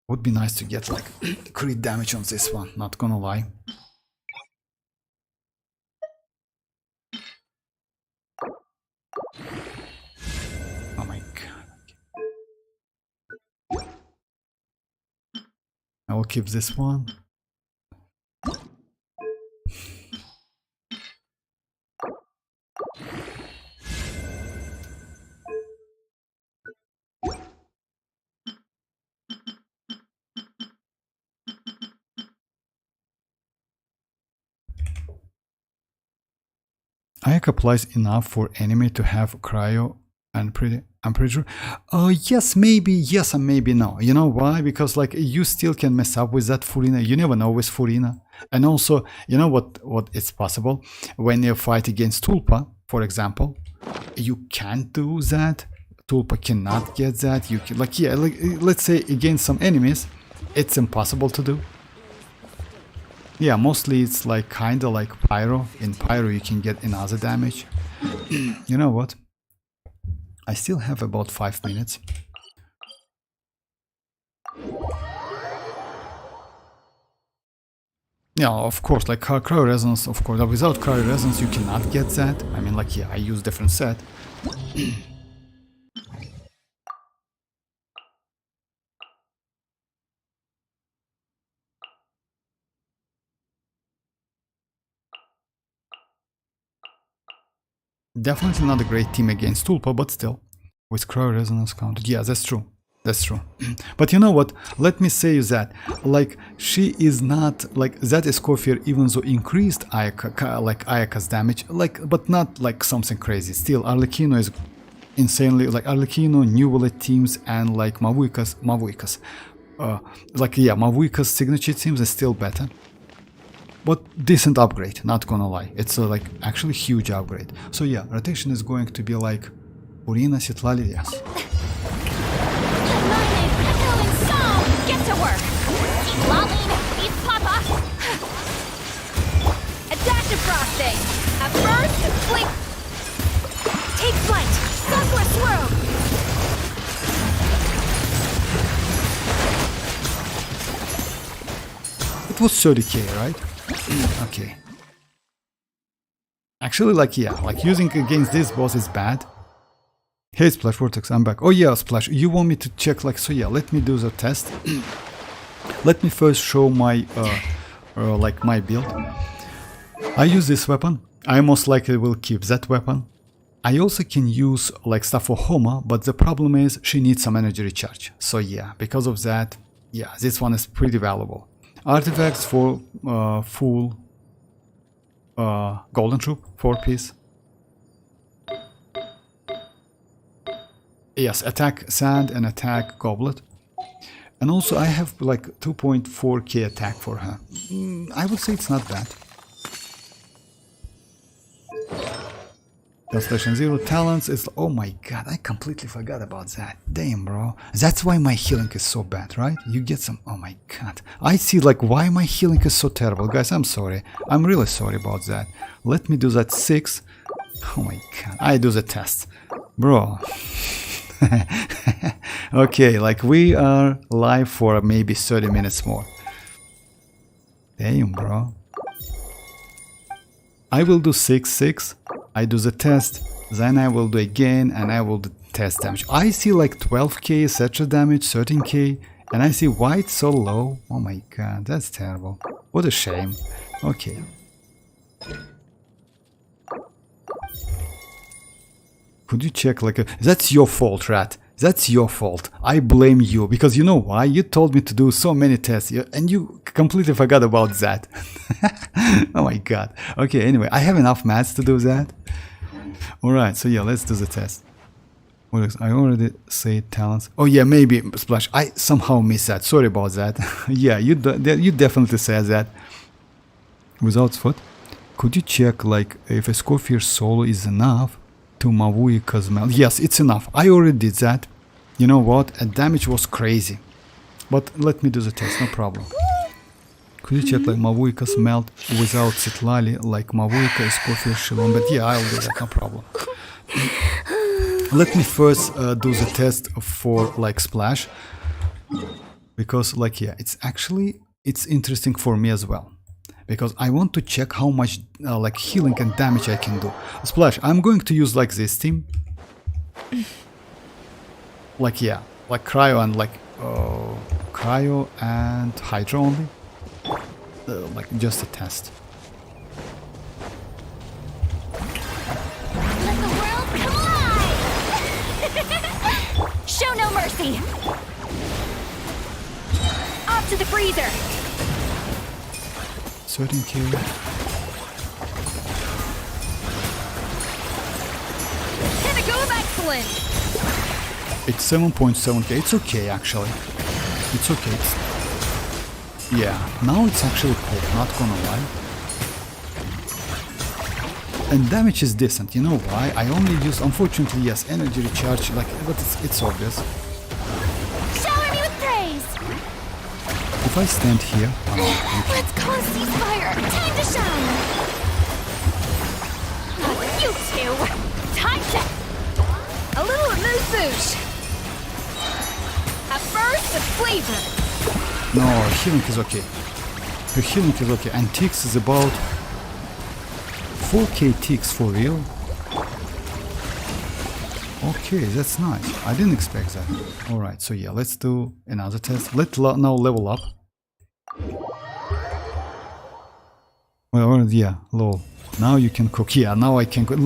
Speaker 1: Would be nice to get like crit damage on this one, not gonna lie. Oh my god. I will keep this one. Ayak applies enough for enemy to have cryo and I'm pretty sure. Yes, maybe yes and maybe no. You know why? Because like you still can mess up with that Furina. You never know with Furina. And also, you know what is possible? When you fight against Tulpa, for example, you can't do that. Tulpa cannot get that. You can, like, yeah, like, let's say against some enemies, it's impossible to do. Yeah, mostly it's like kinda like Pyro. In Pyro you can get another damage. You know what? I still have about 5 minutes. Yeah, of course, like cryo resonance, of course. Without cryo resonance you cannot get that. I mean, like, yeah, I use different set. Definitely not a great team against Tulpa, but still. With Crow Resonance counted. Yeah, that's true. That's true. But you know what? Let me say that, like, she is not, like, that Escoffier even though increased Ayaka's damage, like, but not like something crazy. Still, Arlecchino is insanely, like, Arlecchino, New Wallet teams, and like Mavuika's, like, yeah, Mavuika's signature teams is still better. But decent upgrade, not gonna lie. It's a, like, actually huge upgrade. So yeah, rotation is going to be like Urina, Citlali, yes.
Speaker 4: Get to work! Lumine, eat Papa! A dash of frosting! At first, blink! Take flight! Sunward swirl!
Speaker 1: It was 30k, right? Okay. Actually, like, yeah, like using against this boss is bad. Hey, Splash Vortex, I'm back. Oh yeah, Splash, you want me to check, like, so yeah, let me do the test. Let me first show my, like, my build. I use this weapon. I most likely will keep that weapon. I also can use, like, stuff for Homa, but the problem is she needs some energy recharge. So yeah, because of that, yeah, this one is pretty valuable. Artifacts for full Golden Troop, 4-piece. Yes, attack sand and attack goblet. And also I have like 2.4k attack for her. I would say it's not bad. Translation 0 talents is, oh my god, I completely forgot about that. Damn, bro. That's why my healing is so bad, right? You get some, oh my god. I see, like, why my healing is so terrible. Guys, I'm sorry. I'm really sorry about that. Let me do that 6. Oh my god. I do the test. Bro. Okay, like, we are live for maybe 30 minutes more. Damn, bro. I will do 6. I do the test, then I will do again, and I will do test damage. I see like 12k etc damage, 13k, and I see why it's so low. Oh my god, that's terrible. What a shame. Okay. Could you check, like, that's your fault, Rat. That's your fault. I blame you, because you know why? You told me to do so many tests, and you completely forgot about that. Oh my god. Okay, anyway, I have enough mats to do that. Alright, so yeah, let's do the test. I already say talents. Oh yeah, maybe, Splash. I somehow missed that. Sorry about that. Yeah, you definitely said that. Without foot. Could you check, like, if Escoffier solo is enough to Mavuika's melt? Yes, it's enough. I already did that. You know what? The damage was crazy. But let me do the test, no problem. Could you check, like, Mavuika's melt without citlali, like Mavuika, Escoffier, xilonen? But yeah, I'll do that, no problem. Let me first do the test for, like, Splash. Because, like, yeah, it's interesting for me as well. Because I want to check how much like healing and damage I can do. Splash, I'm going to use, like, this team. Like, yeah, like cryo and, like, cryo and hydro only. Like, just a test.
Speaker 4: Let the world come alive! Show no mercy! Off to the freezer!
Speaker 1: 13k.
Speaker 4: Pinnacle of excellence!
Speaker 1: It's 7.7k. It's okay, actually. It's okay. Yeah, now it's actually cool, not gonna lie. And damage is decent, you know why? I only use, unfortunately, yes, energy recharge, like, but it's obvious.
Speaker 4: Shower me with praise!
Speaker 1: If I stand here,
Speaker 4: Let's call a ceasefire! Time to shine! You two! Time to... A little amuse-bouche! A burst of flavor!
Speaker 1: no, her healing is okay. Her healing is okay. And Tix is about 4k Tix for real. Okay, that's nice. I didn't expect that. Alright, so yeah, let's do another test. Let's now level up. Well, yeah, lol. Now you can cook. Yeah, now I can cook.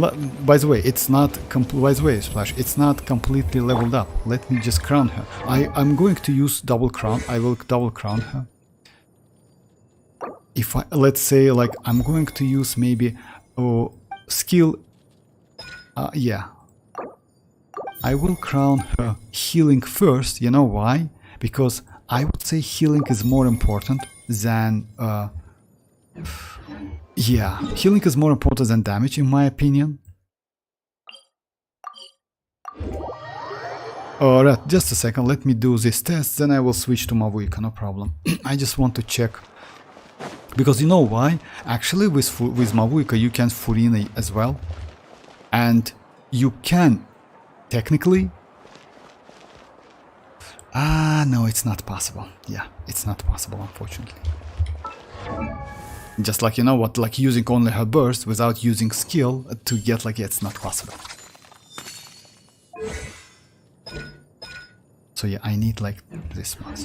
Speaker 1: By the way, it's not by the way, Splash, it's not completely leveled up. Let me just crown her. I'm going to use double crown. I will double crown her. If I, let's say, like, I'm going to use maybe skill. Yeah. I will crown her healing first. You know why? Because I would say healing is more important than yeah, healing is more important than damage, in my opinion. Alright, just a second, let me do this test, then I will switch to mavuika, no problem. I just want to check. Because you know why? Actually, with mavuika you can furine as well. And you can, technically... no, it's not possible. Yeah, it's not possible, unfortunately. Just like, you know what, like using only her burst without using skill to get, like, yeah, it's not possible. So yeah, I need like this much.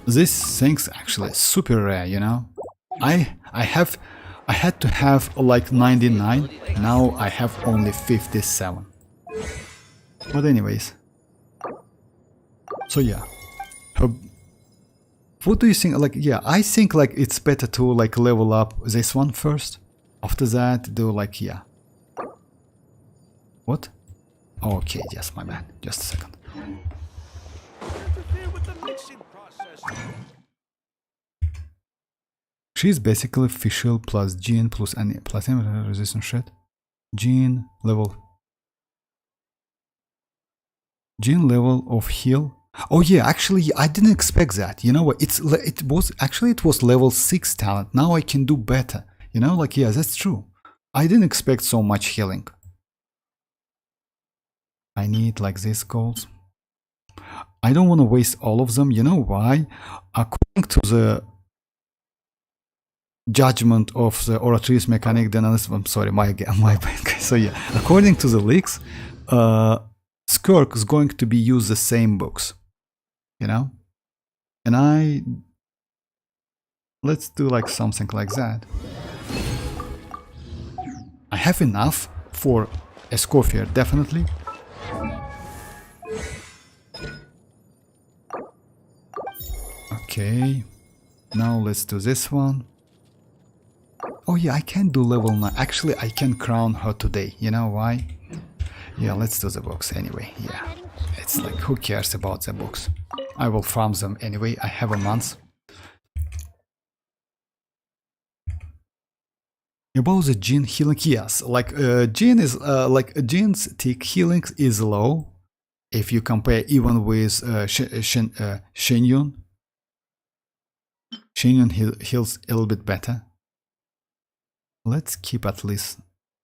Speaker 1: This thing's actually super rare, you know. I had to have like 99. Now I have only 57. But anyways. So yeah. What do you think? Like, yeah, I think like it's better to like level up this one first. After that, do like, yeah. What? Okay, yes, my bad. Just a second. She's basically official plus gene plus any plus any resistance shit. Gene level of heal. Oh yeah, actually I didn't expect that. You know what? It was level 6 talent. Now I can do better. You know, like, yeah, that's true. I didn't expect so much healing. I need like these goals. I don't want to waste all of them. You know why? According to the judgment of the Oratrice mechanic, then I'm sorry, my bad. So yeah, according to the leaks, Skirk is going to be use the same books, you know, and let's do like something like that. I have enough for Escoffier, definitely. Okay, now let's do this one. Oh yeah, I can do level 9. Actually, I can crown her today. You know why? Yeah, let's do the books anyway. Yeah, it's like, who cares about the books? I will farm them anyway. I have a month. About the gene healing, yes, like gene is like gene's tick healing is low if you compare even with Shenyun. Shenyun heals a little bit better. Let's keep at least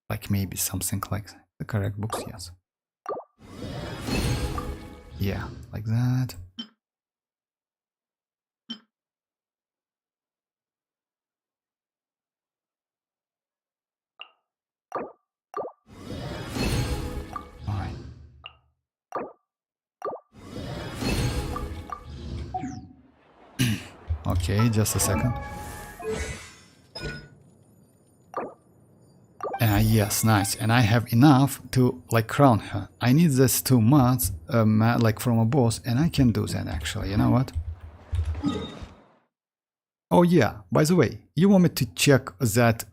Speaker 1: like maybe something like the correct books, yes. Yeah, like that. Alright. Okay, just a second. Yes, nice. And I have enough to like crown her. I need this 2 months like from a boss, and I can do that actually. You know what? Oh yeah, by the way, you want me to check that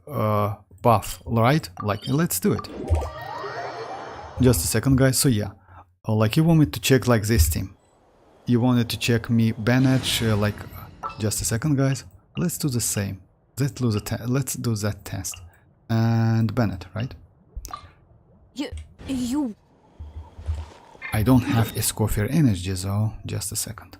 Speaker 1: buff, right? Like, let's do it. Just a second, guys. So yeah, like you want me to check like this team. You wanted to check me Bennett, like, just a second, guys. Let's do the same. Let's do that test. And Bennett, right?
Speaker 2: You...
Speaker 1: I don't have Escoffier energy, though. Just a second.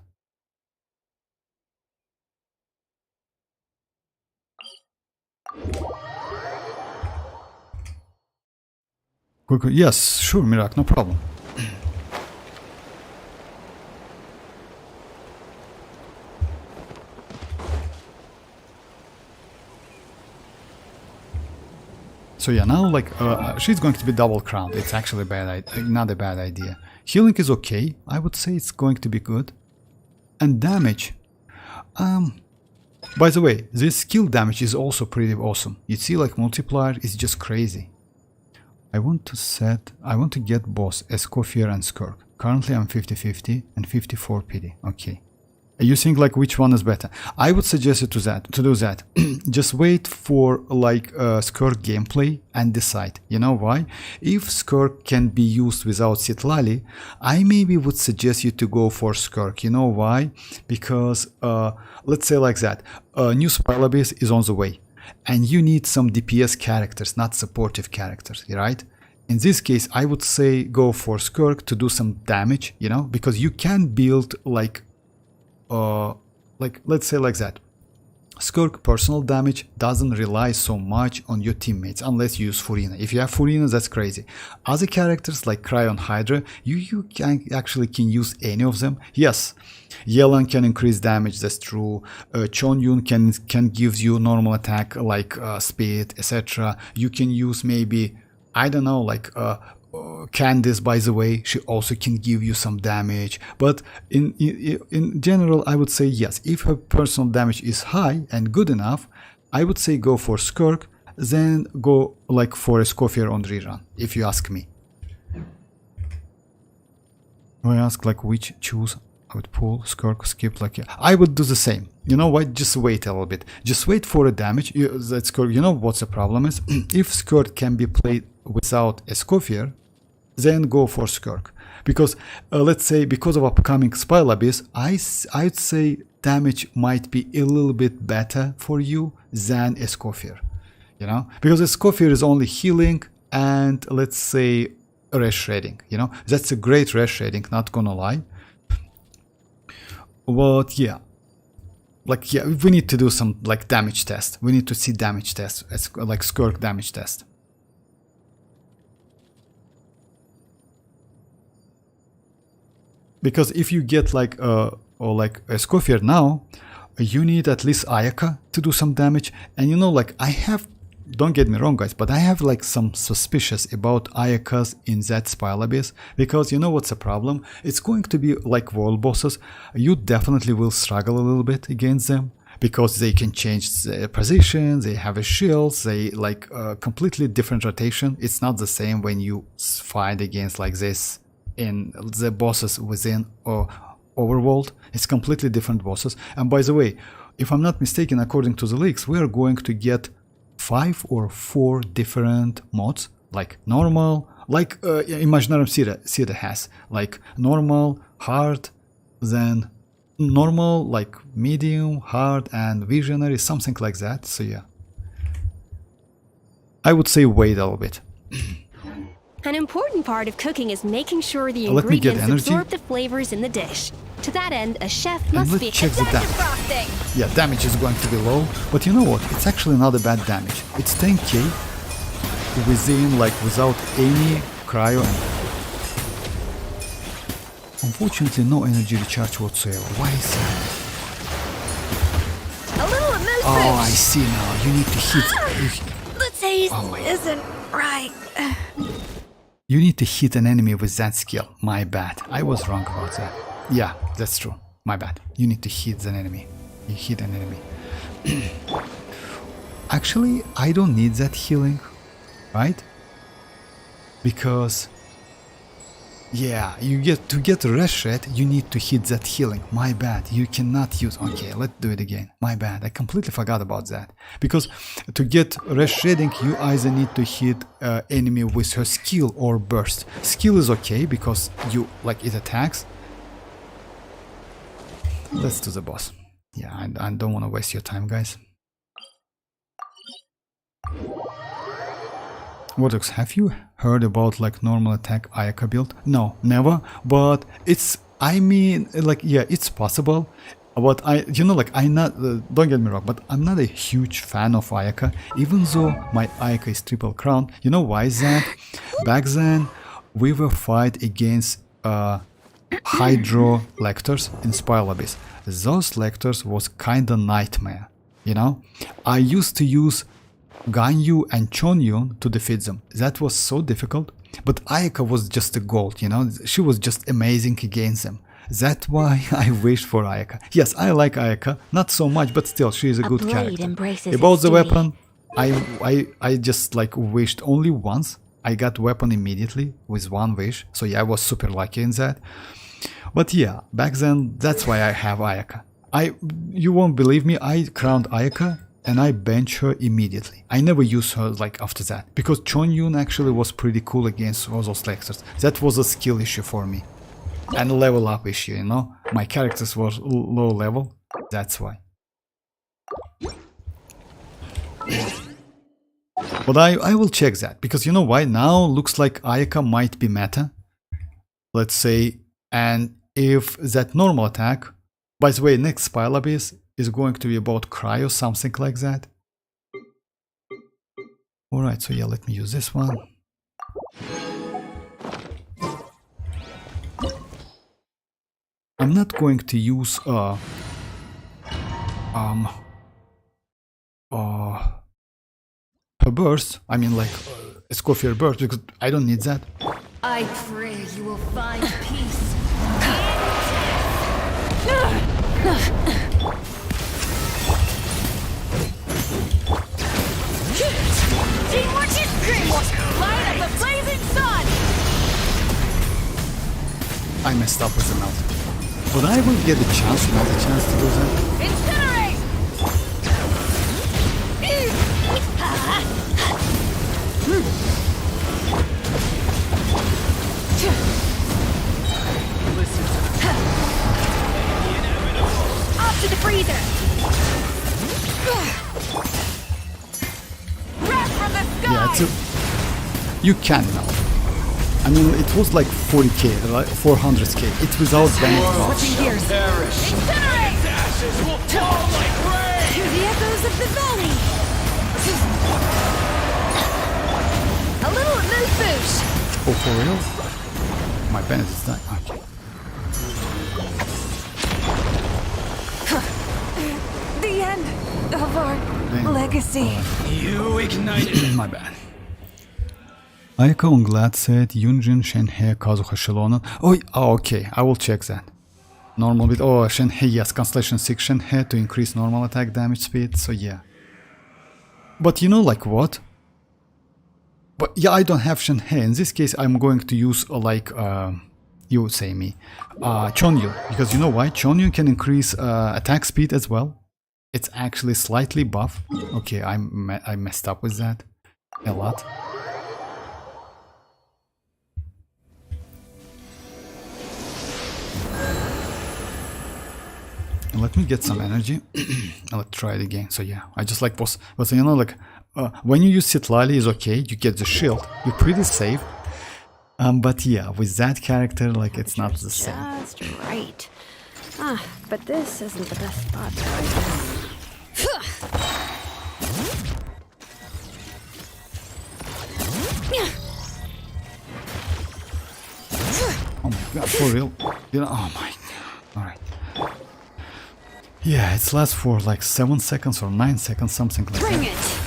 Speaker 1: Yes, sure, Mirak, no problem. So yeah, now like she's going to be double crowned. It's actually not a bad idea. Healing is okay. I would say it's going to be good. And damage. By the way, this skill damage is also pretty awesome. You see, like multiplier is just crazy. I want to get both Escoffier and Skirk. Currently I'm 50-50 and 54 PD. Okay. You think like which one is better? I would suggest you to do that. Just wait for like Skirk gameplay and decide. You know why? If Skirk can be used without citlali, I maybe would suggest you to go for Skirk. You know why? Because let's say like that, new Spylabase is on the way, and you need some DPS characters, not supportive characters, right? In this case, I would say go for Skirk to do some damage, you know, because you can build like let's say like that. Skirk personal damage doesn't rely so much on your teammates unless you use Furina. If you have Furina, that's crazy. Other characters like Cryon Hydra, you can use any of them. Yes, Yelan can increase damage, that's true. Chonyun can give you normal attack like speed, etc. You can use maybe, I don't know, like Candice, by the way, she also can give you some damage, but in general I would say yes, if her personal damage is high and good enough, I would say go for Skirk, then go like for Escoffier on rerun, if you ask me. I ask like which choose, I would pull, Skirk, skip, like yeah. I would do the same. You know what, just wait a little bit, just wait for a damage. That Skirk, you know what's the problem is? If Skirk can be played without Escoffier, then go for Skirk, because let's say because of upcoming Spylabase, I'd say damage might be a little bit better for you than Escoffier, you know, because Escoffier is only healing and let's say rash shredding, you know, that's a great rash shredding, not gonna lie. But yeah, like yeah, we need to do some like damage test. We need to see damage test, like Skirk damage test. Because if you get like or like Escoffier now, you need at least Ayaka to do some damage. And you know, like I have, don't get me wrong guys, but I have like some suspicious about Ayakas in that Spylabase, because you know what's the problem? It's going to be like world bosses. You definitely will struggle a little bit against them, because they can change their position, they have a shield, they like completely different rotation. It's not the same when you fight against like this in the bosses within Overworld. It's completely different bosses. And by the way, if I'm not mistaken, according to the leaks, we are going to get 5 or 4 different mods, like normal, like Imaginarum Cida has, like normal, hard, then normal, like medium, hard, and visionary, something like that. So yeah, I would say wait a little bit.
Speaker 6: An important part of cooking is making sure the
Speaker 1: Let me get
Speaker 6: ingredients
Speaker 1: energy.
Speaker 6: absorb the flavors in the dish. To that end, a chef must
Speaker 1: let's
Speaker 6: be
Speaker 1: check the damage.
Speaker 4: Frosting.
Speaker 1: Yeah, damage is going to be low, but you know what? It's actually not a bad damage. It's 10k within, like, without any cryo. Unfortunately, no energy recharge whatsoever. Why is that?
Speaker 4: A little amuse
Speaker 1: Oh, I see now. You need to hit.
Speaker 5: The taste
Speaker 1: Oh my.
Speaker 5: isn't right.
Speaker 1: You need to hit an enemy with that skill. My bad. I was wrong about that. Yeah, that's true. My bad. You need to hit an enemy. You hit an enemy. Actually, I don't need that healing, right? Because yeah, you get rash red, you need to hit that healing. My bad. You cannot use. Okay, let's do it again. My bad. I completely forgot about that. Because to get rash shredding, you either need to hit enemy with her skill or burst. Skill is okay because you like it attacks. Let's do the boss. Yeah, I don't want to waste your time, guys. Vortex, have you heard about like normal attack Ayaka build? No, never. But it's, I mean, like, yeah, it's possible. But you know, like, don't get me wrong, but I'm not a huge fan of Ayaka, even though my Ayaka is triple crown. You know why is that? Back then, we were fight against Hydro Lectors in Spylabase. Those Lectors was kinda nightmare, you know? I used to use Ganyu and Chonyun to defeat them. That was so difficult. But Ayaka was just a gold, you know, she was just amazing against them. That's why I wished for Ayaka. Yes, I like Ayaka, not so much, but still, she is a good
Speaker 2: blade
Speaker 1: character.
Speaker 2: embraces
Speaker 1: About
Speaker 2: its
Speaker 1: the
Speaker 2: duty.
Speaker 1: weapon, I just like wished only once. I got weapon immediately with one wish, so yeah, I was super lucky in that. But yeah, back then, that's why I have Ayaka. You won't believe me, I crowned Ayaka and I bench her immediately. I never use her like after that, because Chonyun actually was pretty cool against all those Lexers. That was a skill issue for me. And a level up issue, you know? My characters were low level, that's why. But I will check that, because you know why? Now looks like Ayaka might be meta. Let's say, and if that normal attack, by the way, next Spile Abyss is going to be about cryo, something like that. Alright, so yeah, let me use this one. I'm not going to use her burst, I mean like Escoffier burst, because I don't need that.
Speaker 4: I pray you will find peace.
Speaker 5: Teamwork is great! Light up the blazing sun!
Speaker 1: I messed up with the melt. But I will get a chance, not a chance to do that.
Speaker 5: Incinerate!
Speaker 4: Off to the freezer!
Speaker 5: Breath from the sky!
Speaker 1: Yeah, it's a, you can now. I mean, it was like 40k, like 400k. It's without banning buffs.
Speaker 4: Switching gears.
Speaker 5: Incinerate!
Speaker 3: Ashes will fall like rain!
Speaker 4: Hear the echoes of the valley. A little moose.
Speaker 1: Oh, for real? My bandit is dying. Okay.
Speaker 4: The end of our
Speaker 1: Dang.
Speaker 4: legacy.
Speaker 3: You ignited
Speaker 1: My bad. Ayaka Unglat said Yunjin Shenhe Kazuha Xilonen. Oh, okay, I will check that. Normal bit. Oh, Shenhe, yes, Constellation 6 Shenhe to increase normal attack damage speed, so yeah. But you know, like what? But yeah, I don't have Shenhe. In this case, I'm going to use you would say me, Chonyun. Because you know why? Chonyun can increase attack speed as well. It's actually slightly buff. Okay, I messed up with that a lot. Let me get some energy. Let's try it again. So yeah, I just like was you know, like when you use citlali is okay, you get the shield, you're pretty safe. But yeah, with that character, like it's not the same.
Speaker 6: Just right. But this isn't the best spot to hide.
Speaker 1: Oh my god, for real? You know, oh my god. Alright. Yeah, it's lasts for like 7 seconds or 9 seconds, something like
Speaker 4: Bring
Speaker 1: that.
Speaker 4: it.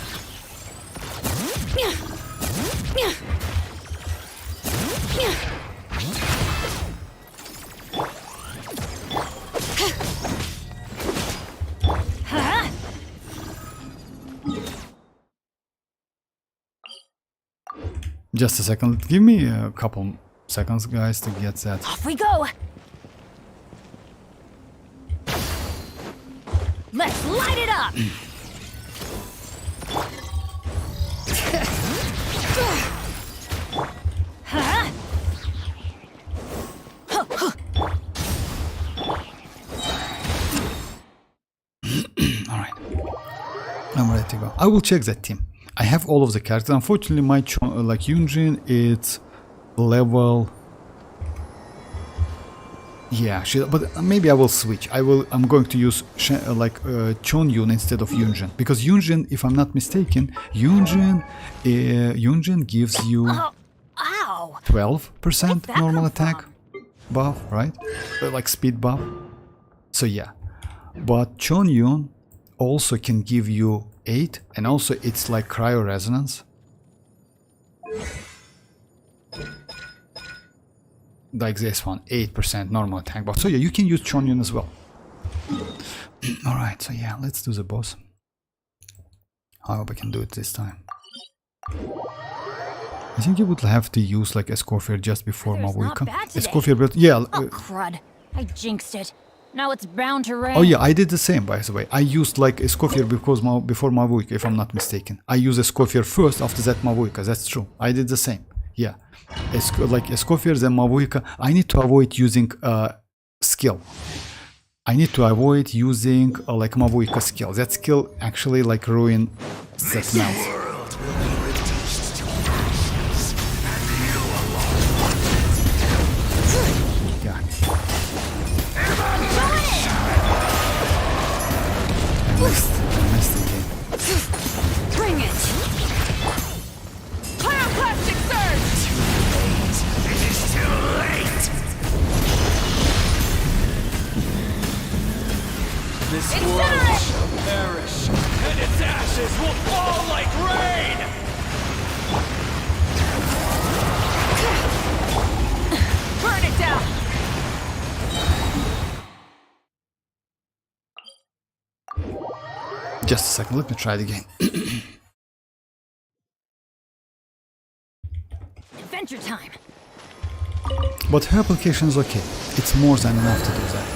Speaker 1: Just a second, give me a couple seconds, guys, to get that.
Speaker 4: Off we go. Let's light it up.
Speaker 1: Alright. I'm ready to go. I will check that team. I have all of the characters. Unfortunately, my like Yunjin, it's level. Yeah, but maybe I will switch. I'm going to use Chonyun instead of Yunjin, because Yunjin, if I'm not mistaken, Yunjin gives you
Speaker 4: Ow.
Speaker 1: 12% normal attack buff, right? Like speed buff. So yeah, but Chonyun also can give you 8, and also it's like cryo resonance. Like this one, 8% normal attack buff. So yeah, you can use Chongyun as well. Alright, so yeah, let's do the boss. I hope I can do it this time. I think you would have to use like Escoffier just before Mavuika. Escoffier, but yeah.
Speaker 2: Oh crud! I jinxed it. Now it's bound to rain.
Speaker 1: Oh yeah, I did the same by the way. I used like Escoffier before Mavuika, if I'm not mistaken. I used Escoffier first, after that Mavuika. That's true. I did the same. Yeah, like Escoffier then Mavuika. I need to avoid using skill. I need to avoid using like Mavuika skill. That skill actually like ruin that melt. I missed the game.
Speaker 4: Bring it! Pyroclastic surge!
Speaker 3: It is too late! This world shall perish, and its ashes will fall like rain!
Speaker 4: Burn it down!
Speaker 1: Just a second, let me try it again.
Speaker 2: Adventure time.
Speaker 1: But her application is okay. It's more than enough to do that.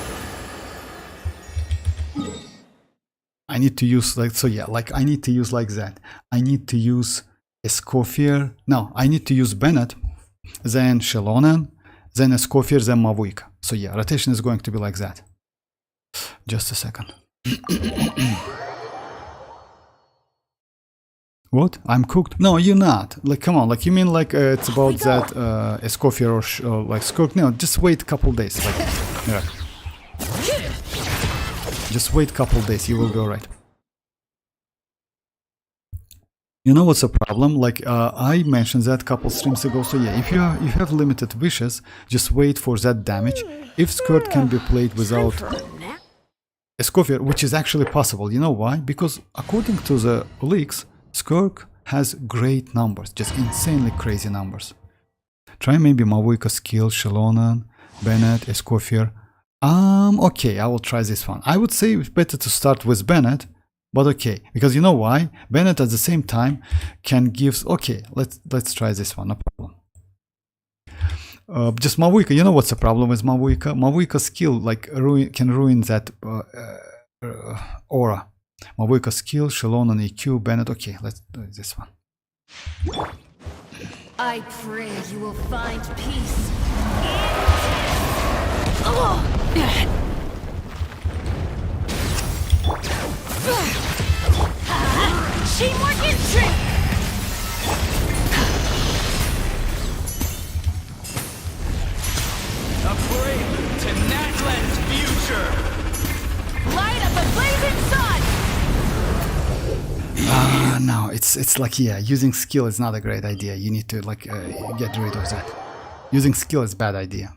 Speaker 1: I need to use like, so yeah, like I need to use like that. I need to use Escoffier. No, I need to use Bennett, then xilonen, then Escoffier, then Mavuika. So yeah, rotation is going to be like that. Just a second. What? I'm cooked? No, you're not. Like, come on. Like, you mean like it's about that Escoffier or like Skirk? No, just wait a couple days. Like, yeah. Just wait a couple days. You will be alright. You know what's the problem? Like, I mentioned that a couple streams ago. So yeah, if you have limited wishes, just wait for that damage. If Skirt can be played without Escoffier, which is actually possible. You know why? Because according to the leaks, Skirk has great numbers, just insanely crazy numbers. Try maybe Mavuika skill, xilonen, Bennett, Escoffier. Okay, I will try this one. I would say it's better to start with Bennett, but okay, because you know why? Bennett at the same time can give. Okay, let's try this one. No problem. Just Mavuika. You know what's the problem with Mavuika? Mavuika skill like can ruin that aura. Mavuika skill, xilonen, EQ, Bennett. Okay, let's do this one.
Speaker 4: I pray you will find peace.
Speaker 2: Teamwork is trick.
Speaker 3: A prelude to Natlan's future!
Speaker 4: Light up a blazing sun!
Speaker 1: No, it's like, yeah, using skill is not a great idea. You need to like get rid of that. Using skill is bad idea.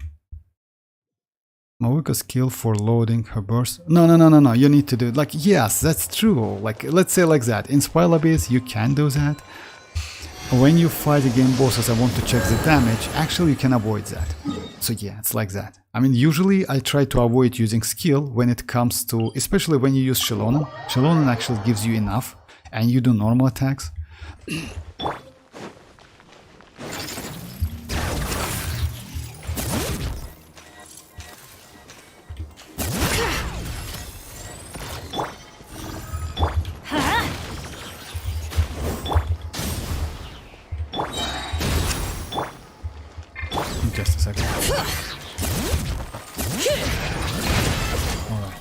Speaker 1: Mavuika skill for loading her burst. No. You need to do it. Like, yes, that's true. Like, let's say like that. In Spell Abyss, you can do that. When you fight against bosses, I want to check the damage. Actually, you can avoid that. So yeah, it's like that. I mean, usually I try to avoid using skill when it comes to, especially when you use xilonen. Xilonen actually gives you enough, and you do normal attacks. Just a second. Alright.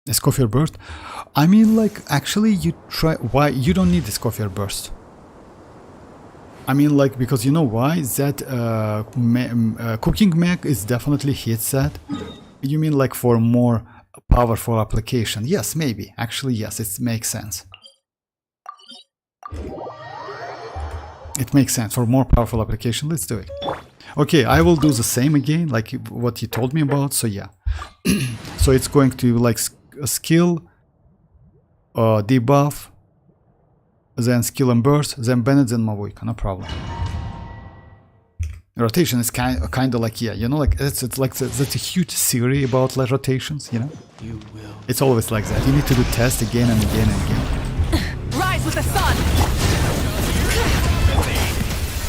Speaker 1: Escoffier burst? I mean, like, actually you try. Why? You don't need Escoffier burst. I mean, like, because you know why? That cooking mech is definitely hits that. You mean like for more powerful application? Yes, maybe. Actually, yes, it makes sense. It makes sense for more powerful application. Let's do it. Okay, I will do the same again, like what you told me about. So yeah, So it's going to like a skill, debuff, then skill and burst, then Bennett, then mavuika. No problem. Rotation is kind of like, yeah, you know, like it's like that's a huge theory about like rotations, you know.
Speaker 3: You will.
Speaker 1: It's always like that. You need to do tests again and again and again.
Speaker 4: Rise with the sun!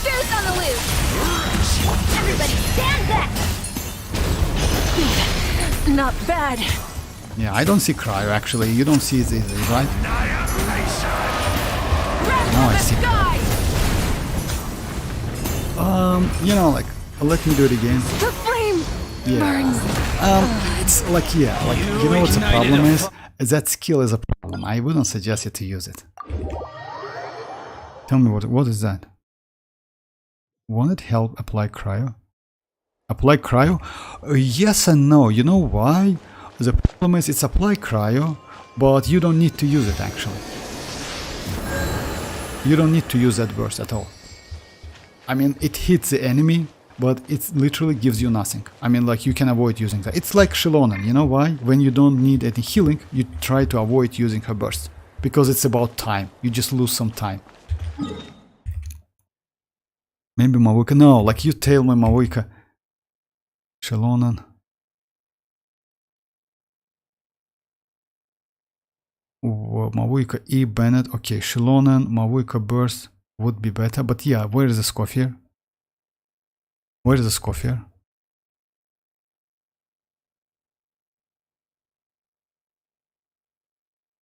Speaker 4: Zeus on the loose!
Speaker 5: Everybody stand back!
Speaker 4: Not bad.
Speaker 1: Yeah, I don't see cryo actually. You don't see it either, right? Now I see. You know, like let me do it again.
Speaker 4: The flame
Speaker 1: Yeah.
Speaker 4: burns.
Speaker 1: It's like, yeah, like you know what the problem is? That skill is a problem. I wouldn't suggest you to use it. Tell me what is that? Won't it help apply cryo? Apply cryo? Yes and no. You know why? The problem is it's apply cryo, but you don't need to use it actually. You don't need to use that burst at all. I mean, it hits the enemy, but it literally gives you nothing. I mean, like, you can avoid using that. It's like xilonen, you know why? When you don't need any healing, you try to avoid using her burst. Because it's about time. You just lose some time. Maybe mavuika. No, like, you tail my mavuika. Xilonen. Mavuika E Bennett. Okay, xilonen, mavuika burst would be better. But yeah, where is the Escoffier? Where is the Escoffier?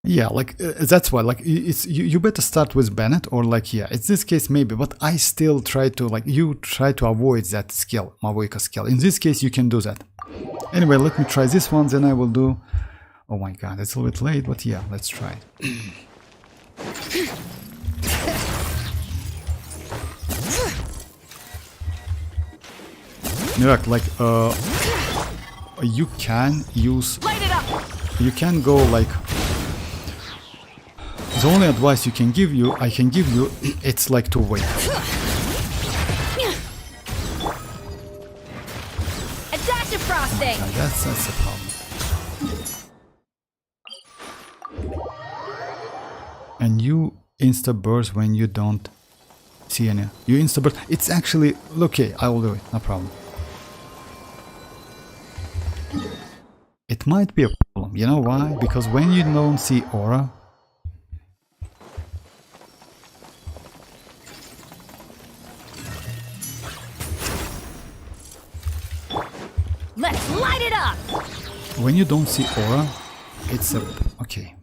Speaker 1: Yeah, like that's why, like, it's you better start with Bennett, or like, yeah, it's this case maybe, but I still try to, like, you try to avoid that skill, mavuika skill. In this case you can do that. Anyway, let me try this one, then I will do, oh my god, it's a little bit late, but yeah, let's try it. Like, you can use, you can go like, the only advice I can give you, it's like to wait.
Speaker 4: A dash of frosting!
Speaker 1: Yeah, that's the problem. And you insta burst when you don't see any. You insta burst. It's actually okay. I will do it. No problem. It might be a problem. You know why? Because when you don't see aura,
Speaker 4: Let's light it up!
Speaker 1: when you don't see aura, it's a okay.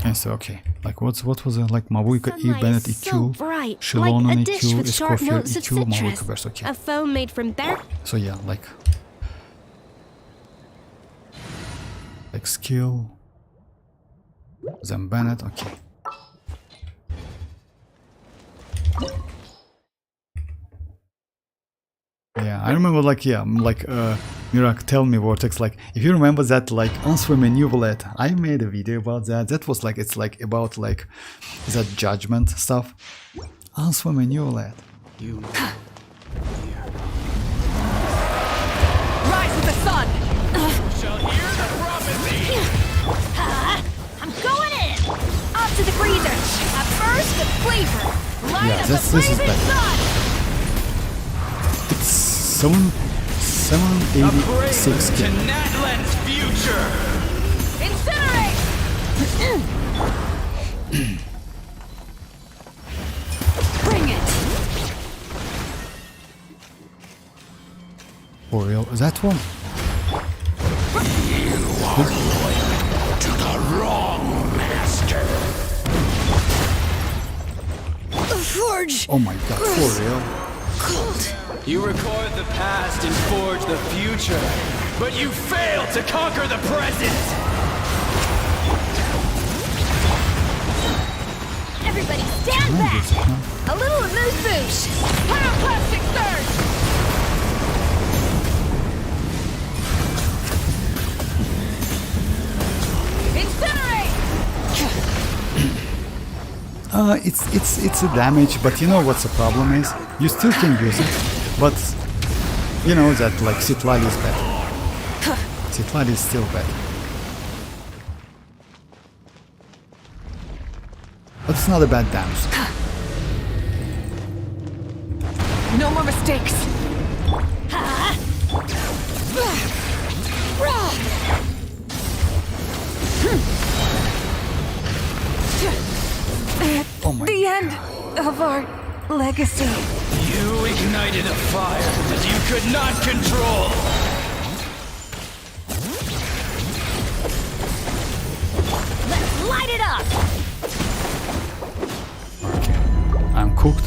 Speaker 1: And so okay, like what was it, like mavuika E Bennett EQ,
Speaker 6: bright,
Speaker 1: xilonen
Speaker 6: like a dish
Speaker 1: EQ,
Speaker 6: with sharp
Speaker 1: Escoffier
Speaker 6: notes of
Speaker 1: EQ, mavuika
Speaker 6: citrus.
Speaker 1: burst. Okay.
Speaker 6: A foam made from berry.
Speaker 1: So yeah, like skill, then Bennett. Okay. Yeah, I remember, like, yeah, like, Mirak, tell me, Vortex, like, if you remember that, like, unswimming nuvolet, I made a video about that. That was like, it's like about, like, that judgment stuff. Unswimming nuvolet.
Speaker 3: You
Speaker 4: Rise with the sun!
Speaker 3: shall hear the prophecy!
Speaker 4: I'm going in! Up to the freezer! A burst of flavor! Light
Speaker 1: Yeah,
Speaker 4: up
Speaker 1: this
Speaker 4: the
Speaker 1: is
Speaker 4: blazing
Speaker 1: better.
Speaker 4: sun!
Speaker 1: It's 786
Speaker 3: To
Speaker 1: K.
Speaker 3: Natlan's future!
Speaker 4: Incinerate! Bring it!
Speaker 1: For real, is that one?
Speaker 3: To the wrong master!
Speaker 5: The forge!
Speaker 1: Oh my god, for real?
Speaker 5: Cold!
Speaker 3: You record the past and forge the future, but you failed to conquer the present!
Speaker 5: Everybody stand back!
Speaker 4: A little amuse-bouche! Pyroclastic surge! Incinerate!
Speaker 1: It's a damage, but you know what's the problem is? You still can use it, but you know that like citlali is better. Citlali is still better. But it's not a bad damage.
Speaker 4: No more mistakes.
Speaker 1: Oh my
Speaker 4: The end of our legacy.
Speaker 3: You ignited a fire that you could not control.
Speaker 2: Let's light it up!
Speaker 1: I'm cooked.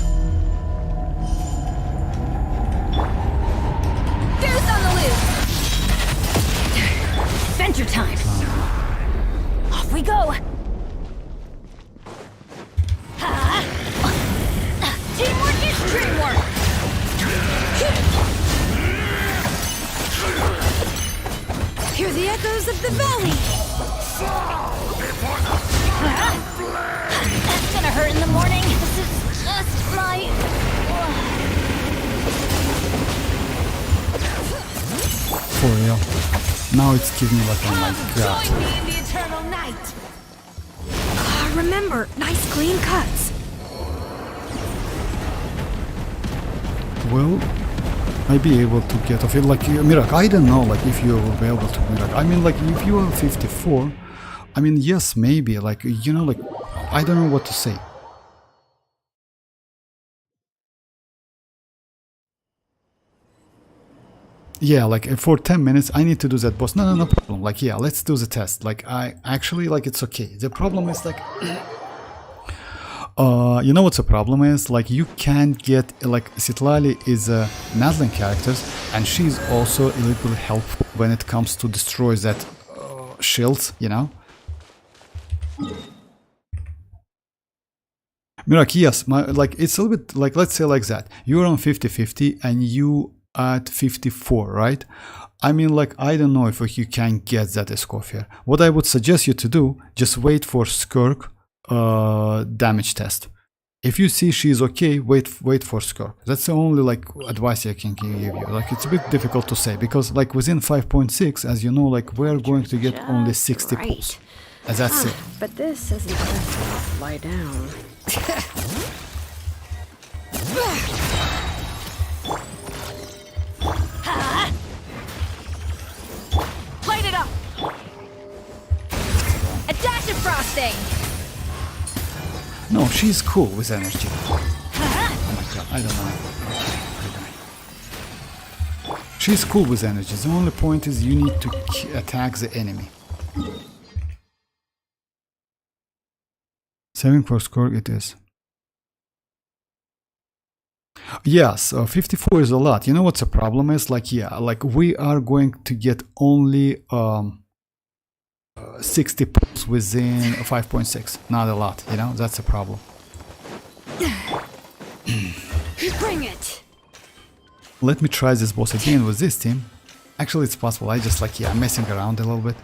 Speaker 2: Fuse on the loose! Adventure time! Off we go! Teamwork is dreamwork! Hear the echoes of the valley! That's gonna hurt in the morning. This is just my...
Speaker 1: For real. Now it's giving me like, oh my god.
Speaker 2: Join me in the eternal night!
Speaker 4: Remember, nice clean cuts.
Speaker 1: Will I be able to get off it? Like, Mirak, I don't know, like, if you will be able to, Mirak. I mean, like, if you are 54, I mean, yes, maybe, like, you know, like, I don't know what to say. Yeah, like, for 10 minutes, I need to do that boss. No, no problem. Like, yeah, let's do the test. Like, I actually, like, it's okay. The problem is, like... you know what's the problem is? Like, you can't get, like, Citlali is a natlan character, and she's also a little helpful when it comes to destroy that shields, you know? Mirak, yes, like, it's a little bit, like, let's say like that. You're on 50-50, and you at 54, right? I mean, like, I don't know if you can get that Escoffier. What I would suggest you to do, just wait for Skirk damage test. If you see she's okay, wait for Skirk. That's the only like advice I can give you. Like, it's a bit difficult to say because like within 5.6, as you know, like we're going to get only 60 pulls. And that's it.
Speaker 7: But this isn't the best place to lie down.
Speaker 2: Light it up! A dash of frosting!
Speaker 1: No, she's cool with energy. Oh my god, I don't know. She's cool with energy. The only point is you need to attack the enemy. Saving for score it is. Yes, 54 is a lot. You know what's the problem is? Like, yeah, like we are going to get only 60 pulls within 5.6. Not a lot, you know? That's a problem.
Speaker 2: Bring it!
Speaker 1: Let me try this boss again with this team. Actually, it's possible. I just like, yeah, messing around a little bit.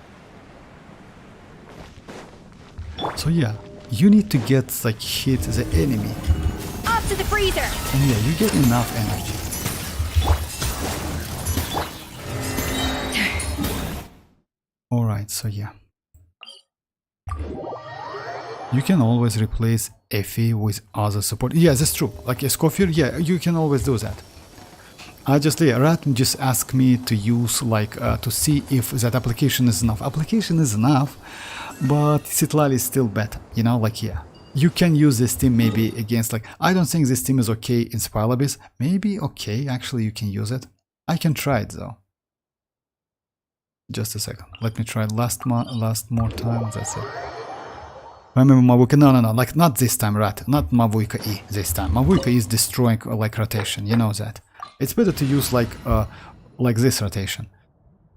Speaker 1: So yeah, you need to get like hit the enemy.
Speaker 2: Off to the freezer!
Speaker 1: And yeah, you get enough energy. Alright, so yeah. You can always replace Effie with other support. Yeah, that's true. Like Escoffier, yeah, you can always do that. I just, yeah, Rat just asked me to use, like, to see if that application is enough. Application is enough, but citlali is still better, you know, like, yeah. You can use this team maybe against, like, I don't think this team is okay in Spiral Abyss. Maybe okay, actually you can use it. I can try it though. Just a second. Let me try last more time. That's it. Remember Mavuika? No, like not this time, Rat. Not Mavuika E this time. Mavuika is destroying like rotation. You know that. It's better to use like this rotation.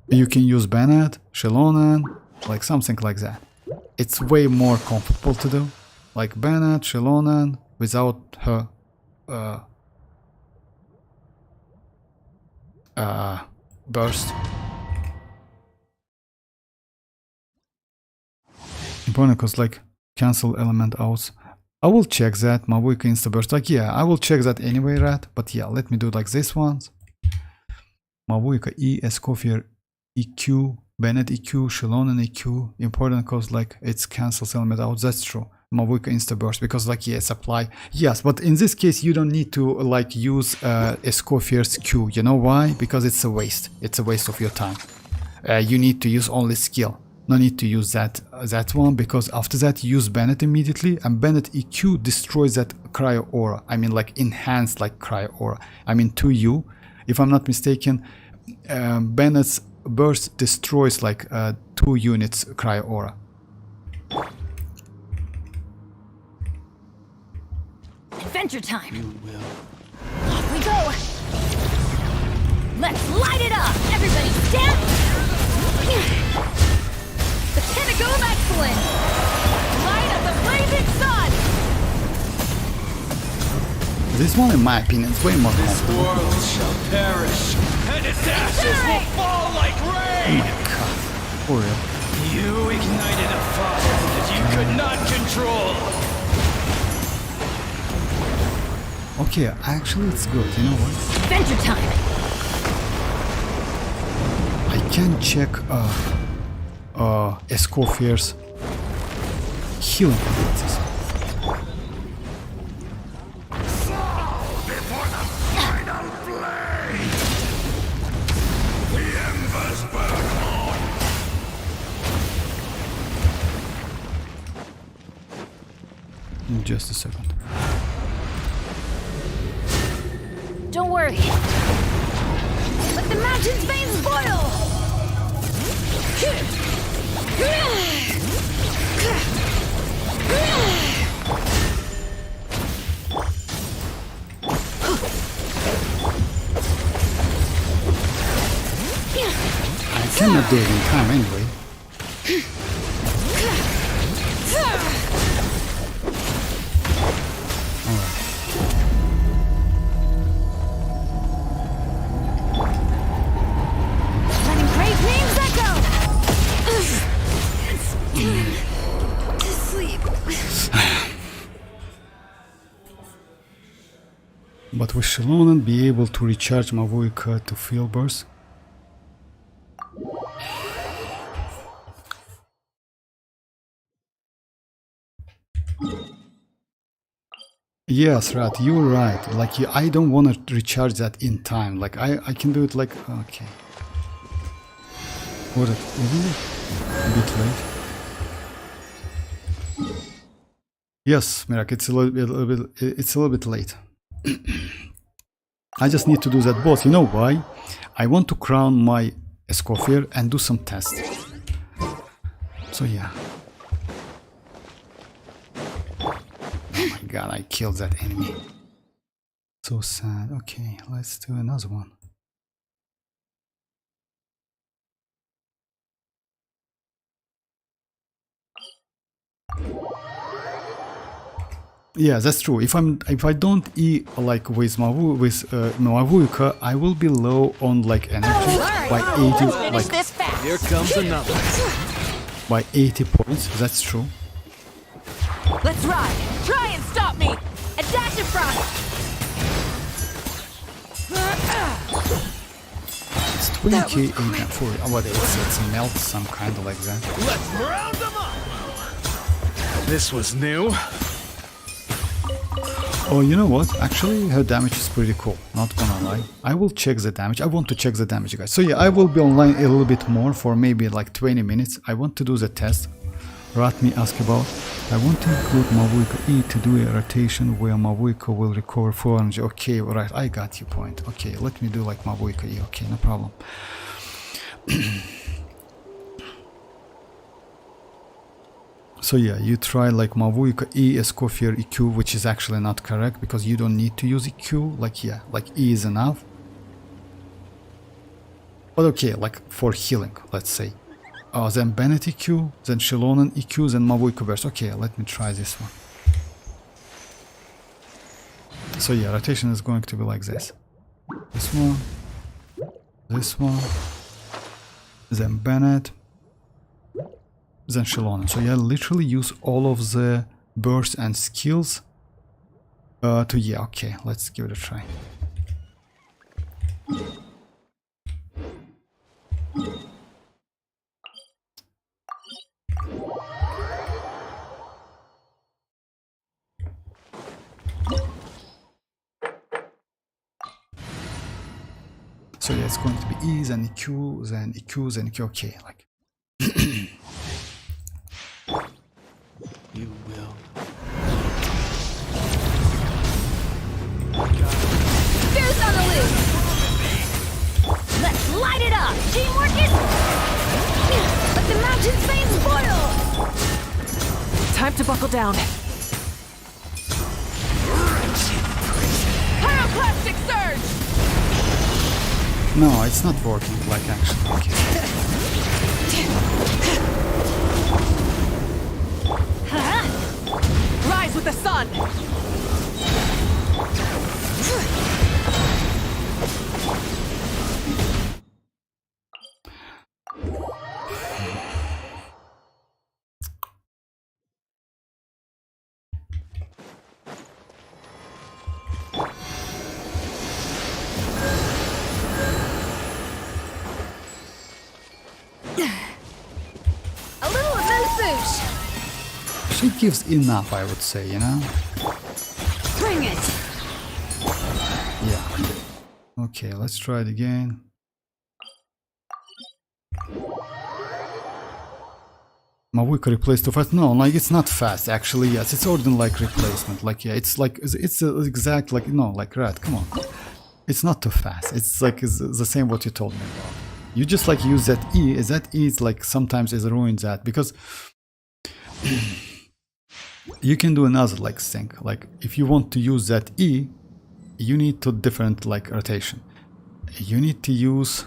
Speaker 1: You can use Bennett, xilonen, like something like that. It's way more comfortable to do. Like Bennett, xilonen, without her burst. Important because like cancel element outs. I will check that mavuika instaburst. Like, yeah, I will check that anyway, Rat. But yeah, let me do like this ones. Mavuika E, Escoffier EQ, Bennett EQ, xilonen EQ. Important cause like it's cancels element out. That's true. Mavuika instaburst because like yeah, supply. Yes, but in this case you don't need to like use Escoffier's Q. You know why? Because it's a waste. It's a waste of your time. You need to use only skill. No need to use that one because after that you use Bennett immediately, and Bennett EQ destroys that cryo aura. I mean like enhanced like cryo aura. I mean 2U. If I'm not mistaken, Bennett's burst destroys like 2 units cryo aura.
Speaker 2: Adventure time! You will. Off we go! Let's light it up! Everybody stand! The pinnacle of excellence! Light of the blazing sun!
Speaker 1: This one, in my opinion, is way more
Speaker 3: This
Speaker 1: comfortable.
Speaker 3: world shall perish, and its ashes will fall like
Speaker 1: Oh
Speaker 3: rain!
Speaker 1: my god, for real.
Speaker 3: You ignited a fire that you could not control!
Speaker 1: Okay, actually it's good, you know what?
Speaker 2: Adventure time!
Speaker 1: I can check Escoffier's healing abilities.
Speaker 8: Before the final blade, the embers burn on.
Speaker 1: In just a second.
Speaker 2: Don't worry. Let the mountain's veins boil!
Speaker 1: I cannot do it in time anyway.
Speaker 2: Letting brave names echo! To sleep.
Speaker 1: But will xilonen be able to recharge mavuika to field burst? Yes, Rat, you're right. Like, I don't want to recharge that in time. Like, I can do it like, okay. What, isn't it a bit late? Yes, Mirak, it's a little bit late. I just need to do that boss. You know why? I want to crown my Escoffier and do some tests. So yeah. Oh my god, I killed that enemy. So sad. Okay, let's do another one. Yeah, that's true. If I don't eat like with mavuika, I will be low on like energy by 80 like
Speaker 3: Here comes another.
Speaker 1: by 80 points. That's true.
Speaker 2: Let's ride! Try and stop me! A dash in front!
Speaker 1: It's 20k in for what it's melt some kind of like that.
Speaker 3: Let's round them up! This was new.
Speaker 1: Oh, you know what? Actually, her damage is pretty cool. Not gonna lie. I will check the damage. I want to check the damage, guys. So yeah, I will be online a little bit more for maybe like 20 minutes. I want to do the test. Ratmi asked about. I want to include mavuika E to do a rotation where mavuika will recover 400. Okay, right. I got your point. Okay, let me do like mavuika E. Okay, no problem. So yeah, you try like mavuika E, Escoffier EQ, which is actually not correct because you don't need to use EQ. Like yeah, like E is enough. But okay, like for healing, let's say. Then Bennett EQ, then xilonen EQ, then mavuika burst. Okay, let me try this one. So yeah, rotation is going to be like this. This one, then Bennett, then xilonen. So yeah, literally use all of the burst and skills to, yeah, okay, let's give it a try. So yeah, it's going to be E's and EQs and EQs and EQ. Okay, like.
Speaker 3: You will.
Speaker 4: Goose on the loose! Let's light it up! Teamwork is... Let the mountain's veins boil!
Speaker 7: Time to buckle down.
Speaker 4: Pyroclastic surge!
Speaker 1: No, it's not working, like, actually. Okay.
Speaker 7: Rise with the sun!
Speaker 4: A little amuse-bouche!
Speaker 1: She gives enough, I would say, you know?
Speaker 2: Bring it!
Speaker 1: Yeah. Okay, let's try it again. Mavuika replaced too fast. No, like it's not fast. Actually, yes, it's ordinary like replacement. Like yeah, it's like it's a exact like no, like rat. Come on, it's not too fast. It's like it's the same what you told me about. You just like use that E. That E is like sometimes is ruins that because you can do another like thing. Like if you want to use that E, you need to different like rotation. You need to use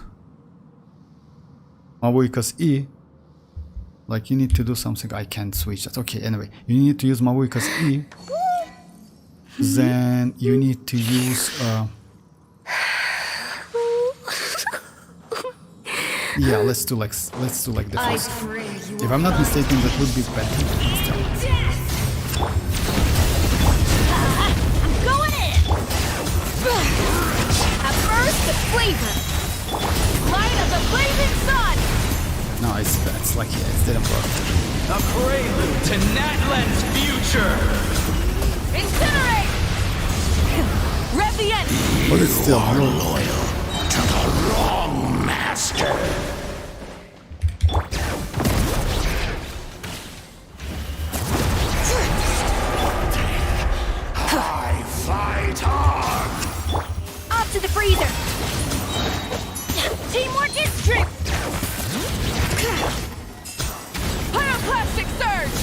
Speaker 1: Mavuika's E. Like you need to do something. I can't switch that. Okay, anyway, you need to use Mavuika's E. Then you need to use yeah, let's do like the first. If I'm not mistaken, that would be better.
Speaker 4: I'm going in! A burst of flavor! Light of the blazing sun!
Speaker 1: No, it's like yeah, it didn't work.
Speaker 3: A prelude to Natlan's future!
Speaker 4: Incinerate! Rev the end!
Speaker 1: But it's still
Speaker 8: Loyal to the wrong master. I fight on.
Speaker 4: Off to the freezer! Teamwork is strict! Pyroclastic surge!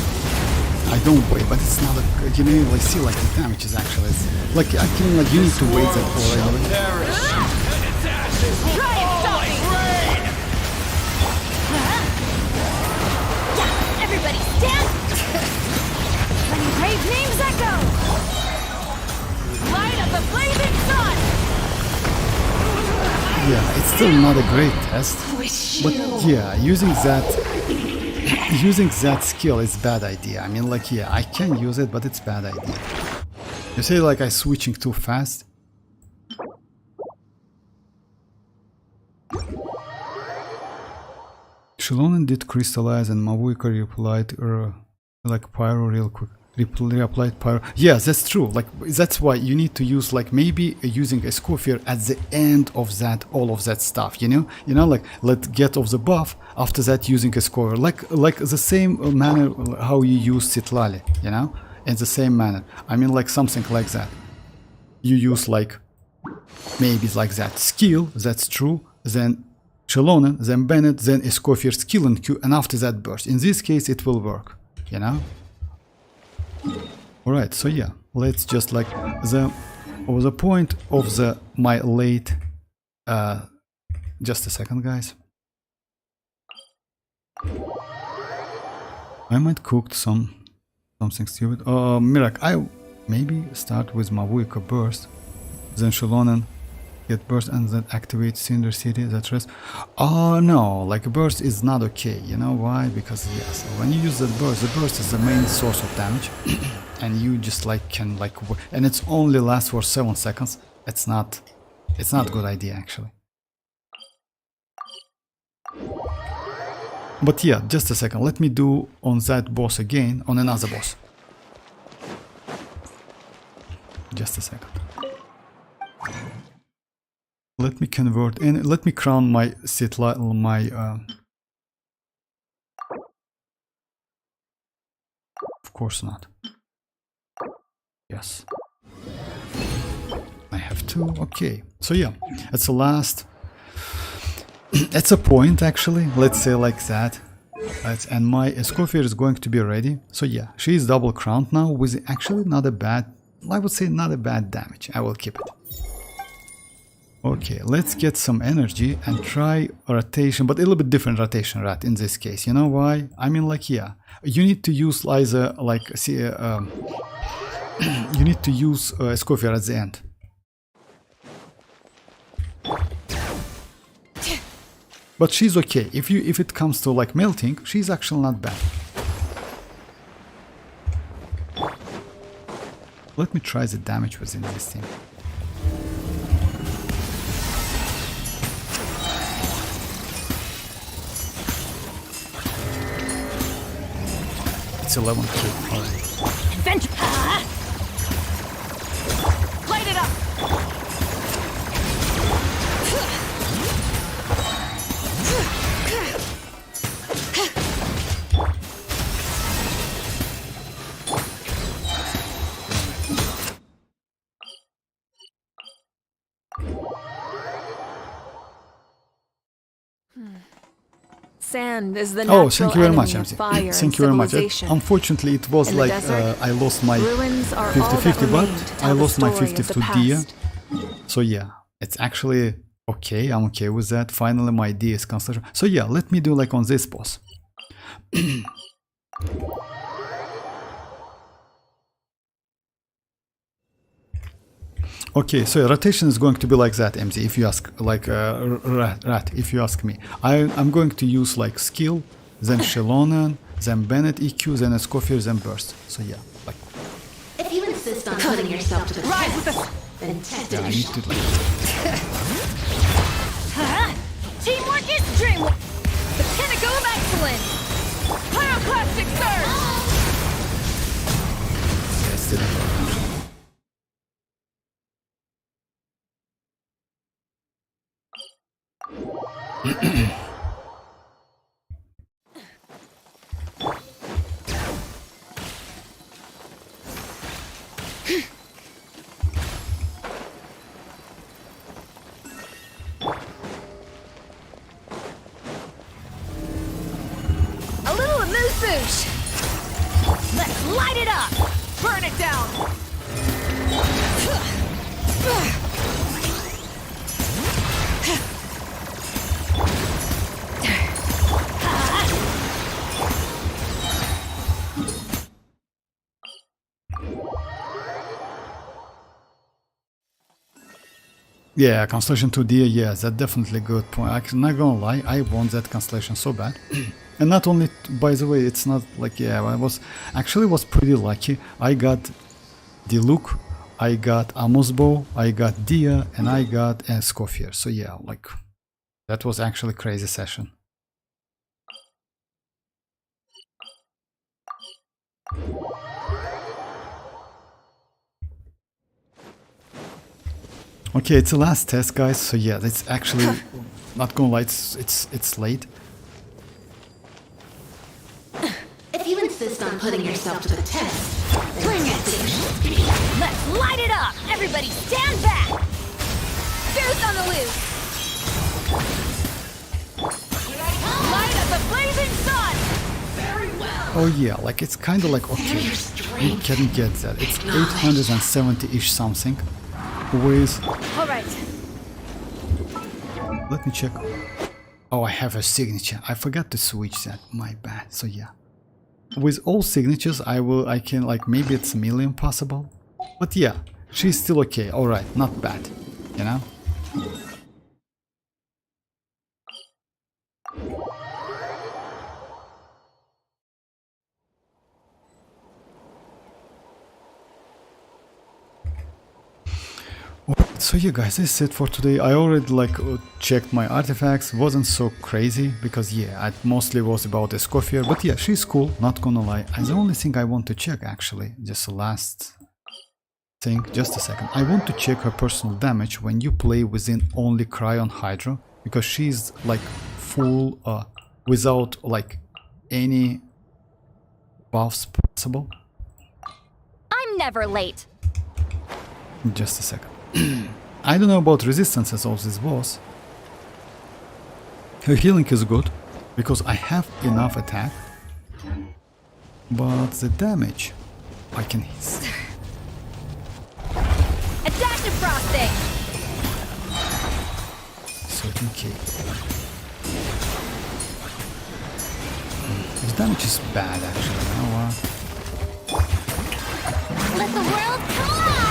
Speaker 1: I don't wait, but it's not a you know like see like the damage is actually it's, like I can like you need to wait that already.
Speaker 3: Perish, and its ashes will
Speaker 4: Try and
Speaker 3: fall
Speaker 4: stop
Speaker 3: like
Speaker 4: me.
Speaker 3: rain!
Speaker 4: Yeah, everybody stand! When brave names echo! Light of the blazing sun!
Speaker 1: Yeah, it's still not a great test, but yeah, using that skill is bad idea. I mean, like, yeah, I can use it, but it's bad idea. You say like I switching too fast. Xilonen did crystallize and Mavuika replied like pyro real quick. Reapplied pyro. Yeah, that's true. Like that's why you need to use like maybe using Escoffier at the end of that all of that stuff. You know, like let get off the buff. After that, using Escoffier, like the same manner how you use citlali. You know, in the same manner. I mean, like something like that. You use like maybe like that skill. That's true. Then Xilonen, then Bennett, then Escoffier skill and Q, and after that burst. In this case, it will work. You know. Alright, so yeah, let's just like the point of my late just a second guys. I might cook something stupid. Mirak, I maybe start with Mavuika burst, then Xilonen, Get burst and then activate Cinder City that rest. Oh no, like burst is not okay. You know why? Because yes, when you use the burst is the main source of damage, and you just like can like, and it's only lasts for 7 seconds. It's not a good idea actually. But yeah, just a second. Let me do on that boss again, on another boss. Just a second. Let me convert and let me crown my citlali, of course not. Yes. I have to. Okay. So yeah, it's the last. It's a point actually. Let's say like that. And my Escoffier is going to be ready. So yeah, she is double crowned now with actually not a bad. I would say not a bad damage. I will keep it. Okay, let's get some energy and try rotation, but a little bit different rotation rat in this case. You know why? I mean, like, yeah, you need to use Liza, like, see, you need to use Escoffier at the end. But she's okay. If it comes to like melting, she's actually not bad. Let me try the damage within this team. It's 11k. All right.
Speaker 2: Adventure! Light it up!
Speaker 7: Sand is the
Speaker 1: Oh,
Speaker 7: natural
Speaker 1: thank you very much,
Speaker 7: enemy of
Speaker 1: MC.
Speaker 7: fire
Speaker 1: Thank
Speaker 7: and
Speaker 1: you very much.
Speaker 7: civilization.
Speaker 1: Unfortunately, it was
Speaker 7: In the
Speaker 1: like
Speaker 7: desert,
Speaker 1: I lost my
Speaker 7: ruins are all that
Speaker 1: 50-50,
Speaker 7: remain to
Speaker 1: but
Speaker 7: tell
Speaker 1: I
Speaker 7: the
Speaker 1: lost my
Speaker 7: story
Speaker 1: 50
Speaker 7: of the
Speaker 1: to Dia.
Speaker 7: past.
Speaker 1: So yeah, it's actually okay. I'm okay with that. Finally, my D is constellation. So yeah, let me do like on this boss. Okay, so rotation is going to be like that, MZ, if you ask, like rat, if you ask me. I'm going to use like skill, then xilonen, then Bennett EQ, then Escoffier, then burst. So yeah, like.
Speaker 5: If you insist on putting yourself to the test, then test
Speaker 1: Yeah,
Speaker 5: it
Speaker 1: I need
Speaker 5: yourself.
Speaker 1: to.
Speaker 2: Teamwork is dreamwork! The pinnacle of excellence! Pyroclastic surge!
Speaker 1: Yes, didn't work.
Speaker 2: A little amuse-bouche! Let's light it up! Burn it down!
Speaker 1: Yeah, Constellation 2D, yeah, that's definitely good point. I'm not gonna lie, I want that Constellation so bad. And not only, by the way, it's not like, yeah, I was pretty lucky. I got the Luke, I got Amos Bow, I got Dia, and I got Escoffier. So yeah, like, that was actually a crazy session. Okay, it's the last test, guys. So yeah, that's actually not gonna lie. It's late.
Speaker 5: If you insist on putting yourself to the test, then
Speaker 2: Bring it!
Speaker 5: test it yourself.
Speaker 2: Let's light it up! Everybody stand back! Goose on the loose! Light up the blazing sun!
Speaker 1: Oh yeah, like it's kind of like okay, you can get that. It's 870-ish something. With
Speaker 2: All right.
Speaker 1: let me check. Oh, I have a signature. I forgot to switch that. My bad. So yeah, with all signatures, I can like maybe it's a million possible, but yeah, she's still okay. All right, not bad. You know. So yeah guys, that's it for today. I already checked my artifacts, wasn't so crazy because yeah, it mostly was about Escoffier, but yeah, she's cool, not gonna lie. And the only thing I want to check actually, just the last thing, just a second. I want to check her personal damage when you play within only Cryon Hydra, because she's like full without like any buffs possible.
Speaker 4: I'm never late.
Speaker 1: Just a second. I don't know about resistances of this boss. Her healing is good, because I have enough attack. But the damage, I can hit.
Speaker 4: A dash of frosting!
Speaker 1: 13k. The damage is bad actually, you know what?
Speaker 5: Let the world collide!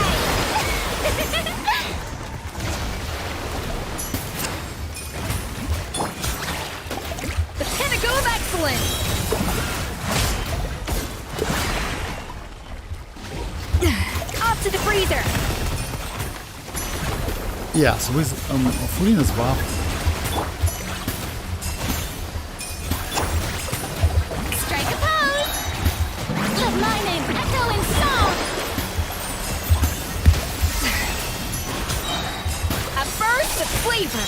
Speaker 4: The pinnacle of excellence! Off to the freezer!
Speaker 1: Yes, with Furina's buff.
Speaker 5: Strike a pose! Let my name echo in song!
Speaker 4: A burst of flavor!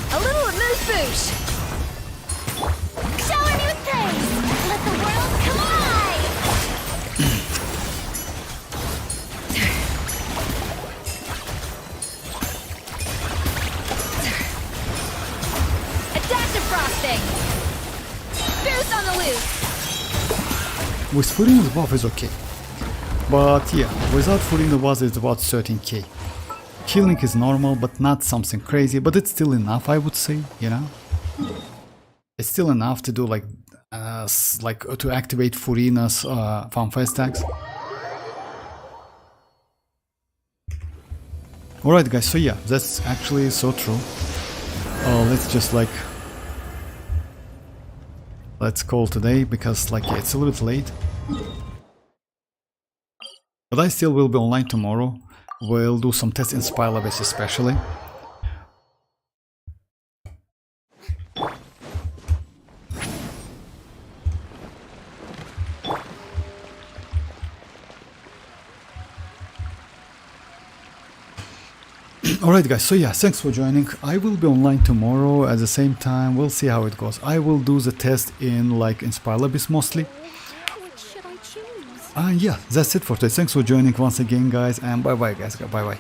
Speaker 4: A little amuse-bouche!
Speaker 5: Shower me with praise! Let the world collide!
Speaker 4: A dash of frosting! Boost on the loose!
Speaker 1: With Furina's buff is okay. But yeah, without Furina's buff it's about 13k. Healing is normal, but not something crazy, but it's still enough, I would say, you know? It's still enough to do to activate Furina's fanfare stacks. Alright guys, so yeah, that's actually so true. Let's just let's call today, because yeah, it's a little bit late. But I still will be online tomorrow. We'll do some tests in Spylabase especially. Alright guys, so yeah, thanks for joining. I will be online tomorrow at the same time. We'll see how it goes. I will do the test in Spylabase mostly.
Speaker 5: What should I choose?
Speaker 1: Yeah, that's it for today. Thanks for joining once again guys, and bye bye guys, bye bye.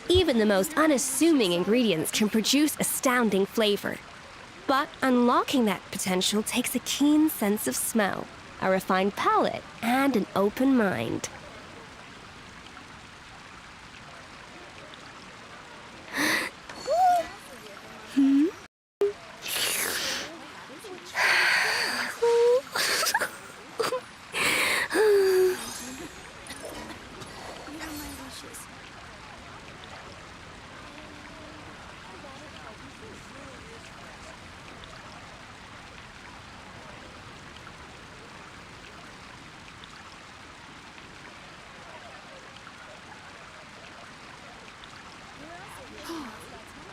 Speaker 6: Even the most unassuming ingredients can produce astounding flavor. But unlocking that potential takes a keen sense of smell, a refined palate, and an open mind.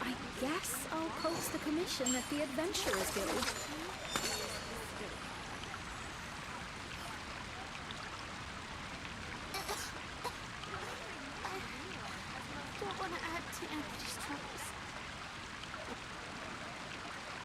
Speaker 5: I guess I'll post the commission at the Adventurers Guild.